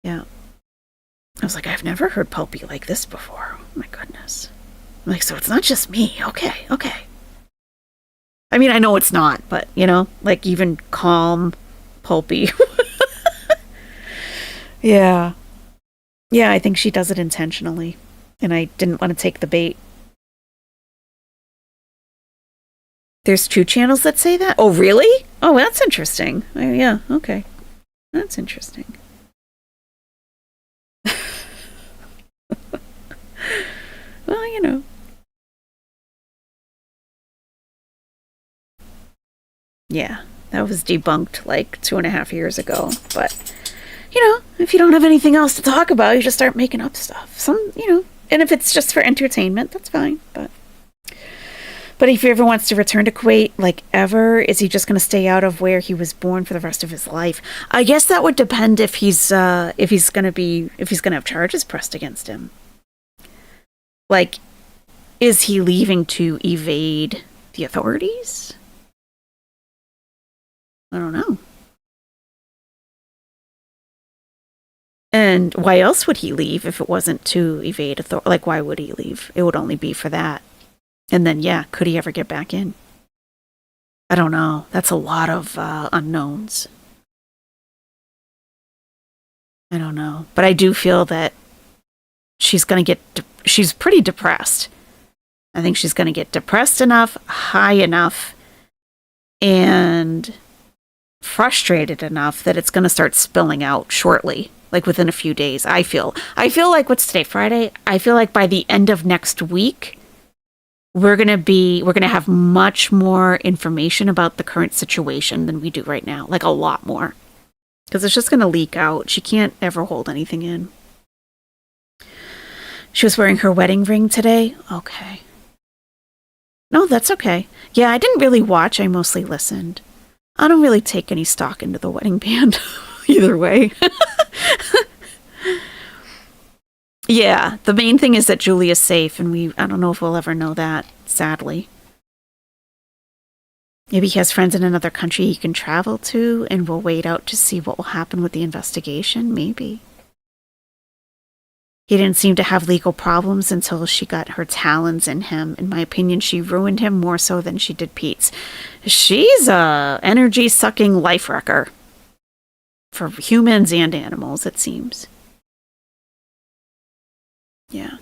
C: Yeah. I was like, I've never heard Pulpy like this before. Oh my goodness. I'm like, so it's not just me. Okay. I mean, I know it's not, but, you know, like even calm Pulpy. Yeah. Yeah, I think she does it intentionally. And I didn't want to take the bait. There's 2 channels that say that? Oh, really? Oh, that's interesting. Yeah, okay. That's interesting. Well, you know. Yeah, that was debunked like 2.5 years ago. But, you know, if you don't have anything else to talk about, you just start making up stuff. And if it's just for entertainment, that's fine. But if he ever wants to return to Kuwait, like ever, is he just going to stay out of where he was born for the rest of his life? I guess that would depend if he's going to have charges pressed against him. Like, is he leaving to evade the authorities? I don't know. And why else would he leave if it wasn't to evade authority? Like, why would he leave? It would only be for that. And then, yeah, could he ever get back in? I don't know. That's a lot of unknowns. I don't know. But I do feel that she's going to get... she's pretty depressed. I think she's going to get depressed enough, high enough, and frustrated enough that it's going to start spilling out shortly. Like within a few days, I feel like, what's today, Friday? I feel like by the end of next week, we're going to have much more information about the current situation than we do right now. Like a lot more. Because it's just going to leak out. She can't ever hold anything in. She was wearing her wedding ring today. Okay. No, that's okay. Yeah, I didn't really watch. I mostly listened. I don't really take any stock into the wedding band either way. Yeah, the main thing is that Julia's safe, and I don't know if we'll ever know that, sadly. Maybe he has friends in another country he can travel to, and we'll wait out to see what will happen with the investigation, maybe. He didn't seem to have legal problems until she got her talons in him. In my opinion, she ruined him more so than she did Pete's. She's a energy-sucking life wrecker. For humans and animals, it seems. Yeah.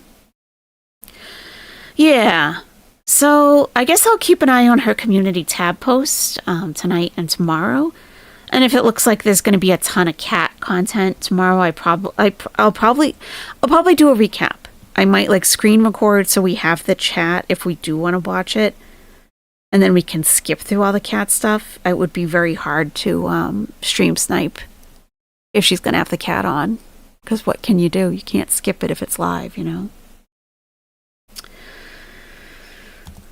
C: Yeah. So I guess I'll keep an eye on her community tab post tonight and tomorrow. And if it looks like there's going to be a ton of cat content tomorrow, I'll probably do a recap. I might like screen record so we have the chat if we do want to watch it. And then we can skip through all the cat stuff. It would be very hard to stream snipe if she's going to have the cat on. Because what can you do? You can't skip it if it's live, you know?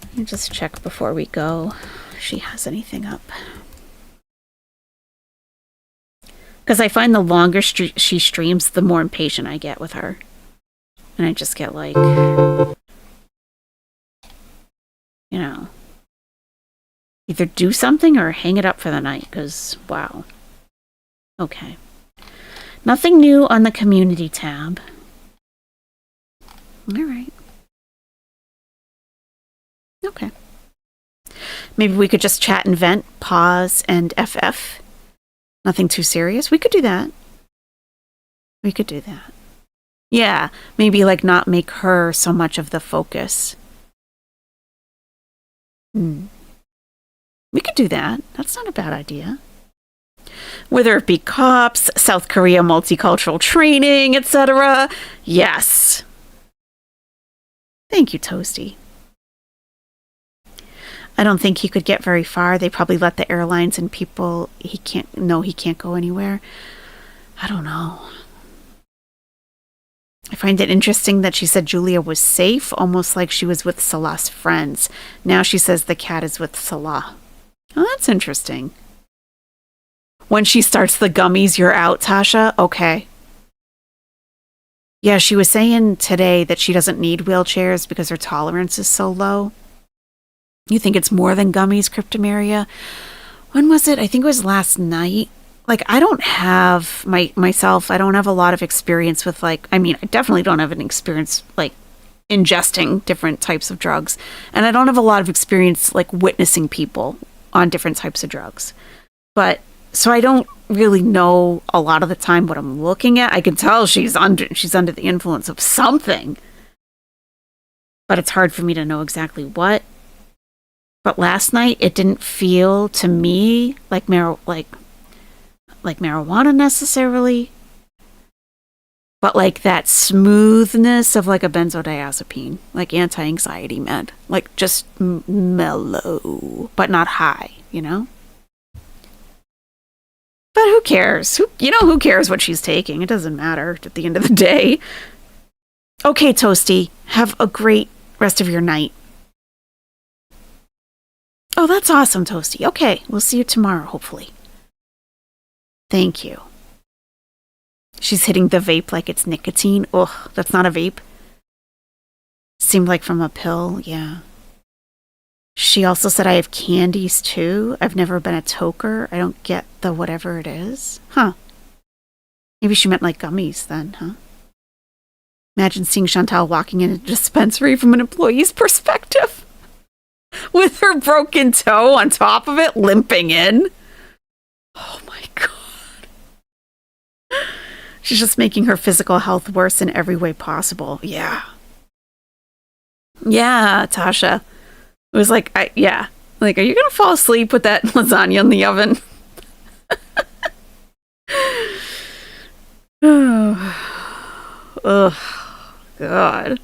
C: Let me just check before we go if she has anything up. Because I find the longer she streams, the more impatient I get with her. And I just get like... you know...
A: Either do something or hang it up for the night, because, wow. Okay. Nothing new on the community tab. All right. Okay. Maybe we could just chat and vent, pause, and FF. Nothing too serious. We could do that. We could do that. Yeah, maybe like not make her so much of the focus. We could do that. That's not a bad idea. Whether it be cops, South Korea multicultural training, etc. Yes. Thank you, Toasty. I don't think he could get very far. They probably let the airlines and people he can't go anywhere. I don't know. I find it interesting that she said Julia was safe, almost like she was with Salah's friends. Now she says the cat is with Salah. Oh, that's interesting. When she starts the gummies, you're out, Tasha? Okay. Yeah, she was saying today that she doesn't need wheelchairs because her tolerance is so low. You think it's more than gummies, Cryptomeria? When was it? I think it was last night. Like, I don't have myself, I don't have a lot of experience with I definitely don't have an experience ingesting different types of drugs. And I don't have a lot of experience witnessing people on different types of drugs. But so I don't really know a lot of the time what I'm looking at. I can tell she's under the influence of something. But it's hard for me to know exactly what. But last night it didn't feel to me like marijuana necessarily, but that smoothness of a benzodiazepine, anti-anxiety med, just mellow, but not high, But who cares? Who cares what she's taking? It doesn't matter at the end of the day. Okay, Toasty, have a great rest of your night. Oh, that's awesome, Toasty. Okay, we'll see you tomorrow, hopefully. Thank you. She's hitting the vape like it's nicotine. Ugh, that's not a vape. Seemed like from a pill, yeah. She also said I have candies too. I've never been a toker. I don't get the whatever it is. Huh. Maybe she meant gummies then, huh? Imagine seeing Chantal walking in a dispensary from an employee's perspective. With her broken toe on top of it, limping in. Oh my God. She's just making her physical health worse in every way possible. Yeah. Yeah, Tasha. It was are you going to fall asleep with that lasagna in the oven? Oh, God.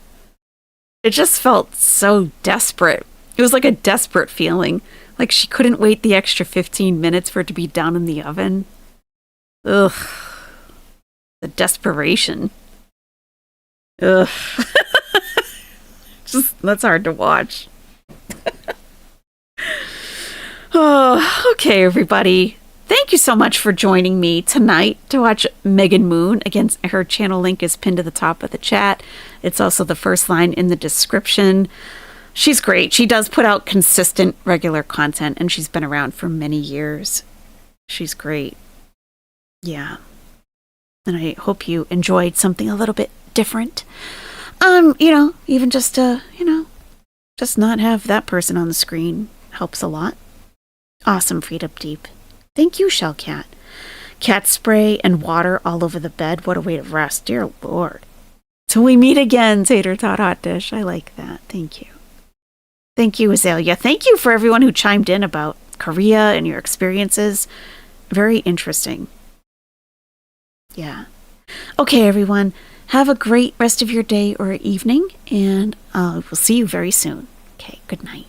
A: It just felt so desperate. It was like a desperate feeling. Like she couldn't wait the extra 15 minutes for it to be done in the oven. Ugh. The desperation. Ugh. That's hard to watch. Oh, okay, everybody. Thank you so much for joining me tonight to watch Megan Moon. Again, her channel link is pinned to the top of the chat. It's also the first line in the description. She's great. She does put out consistent, regular content, and she's been around for many years. She's great. Yeah. And I hope you enjoyed something a little bit different. Even just to, just not have that person on the screen helps a lot. Awesome, Freed Up Deep. Thank you, Shellcat. Cat spray and water all over the bed. What a way to rest. Dear Lord. Till we meet again, Tater Tot Hot Dish. I like that. Thank you. Thank you, Azalea. Thank you for everyone who chimed in about Korea and your experiences. Very interesting. Yeah. Okay, everyone. Have a great rest of your day or evening, and we'll see you very soon. Okay, good night.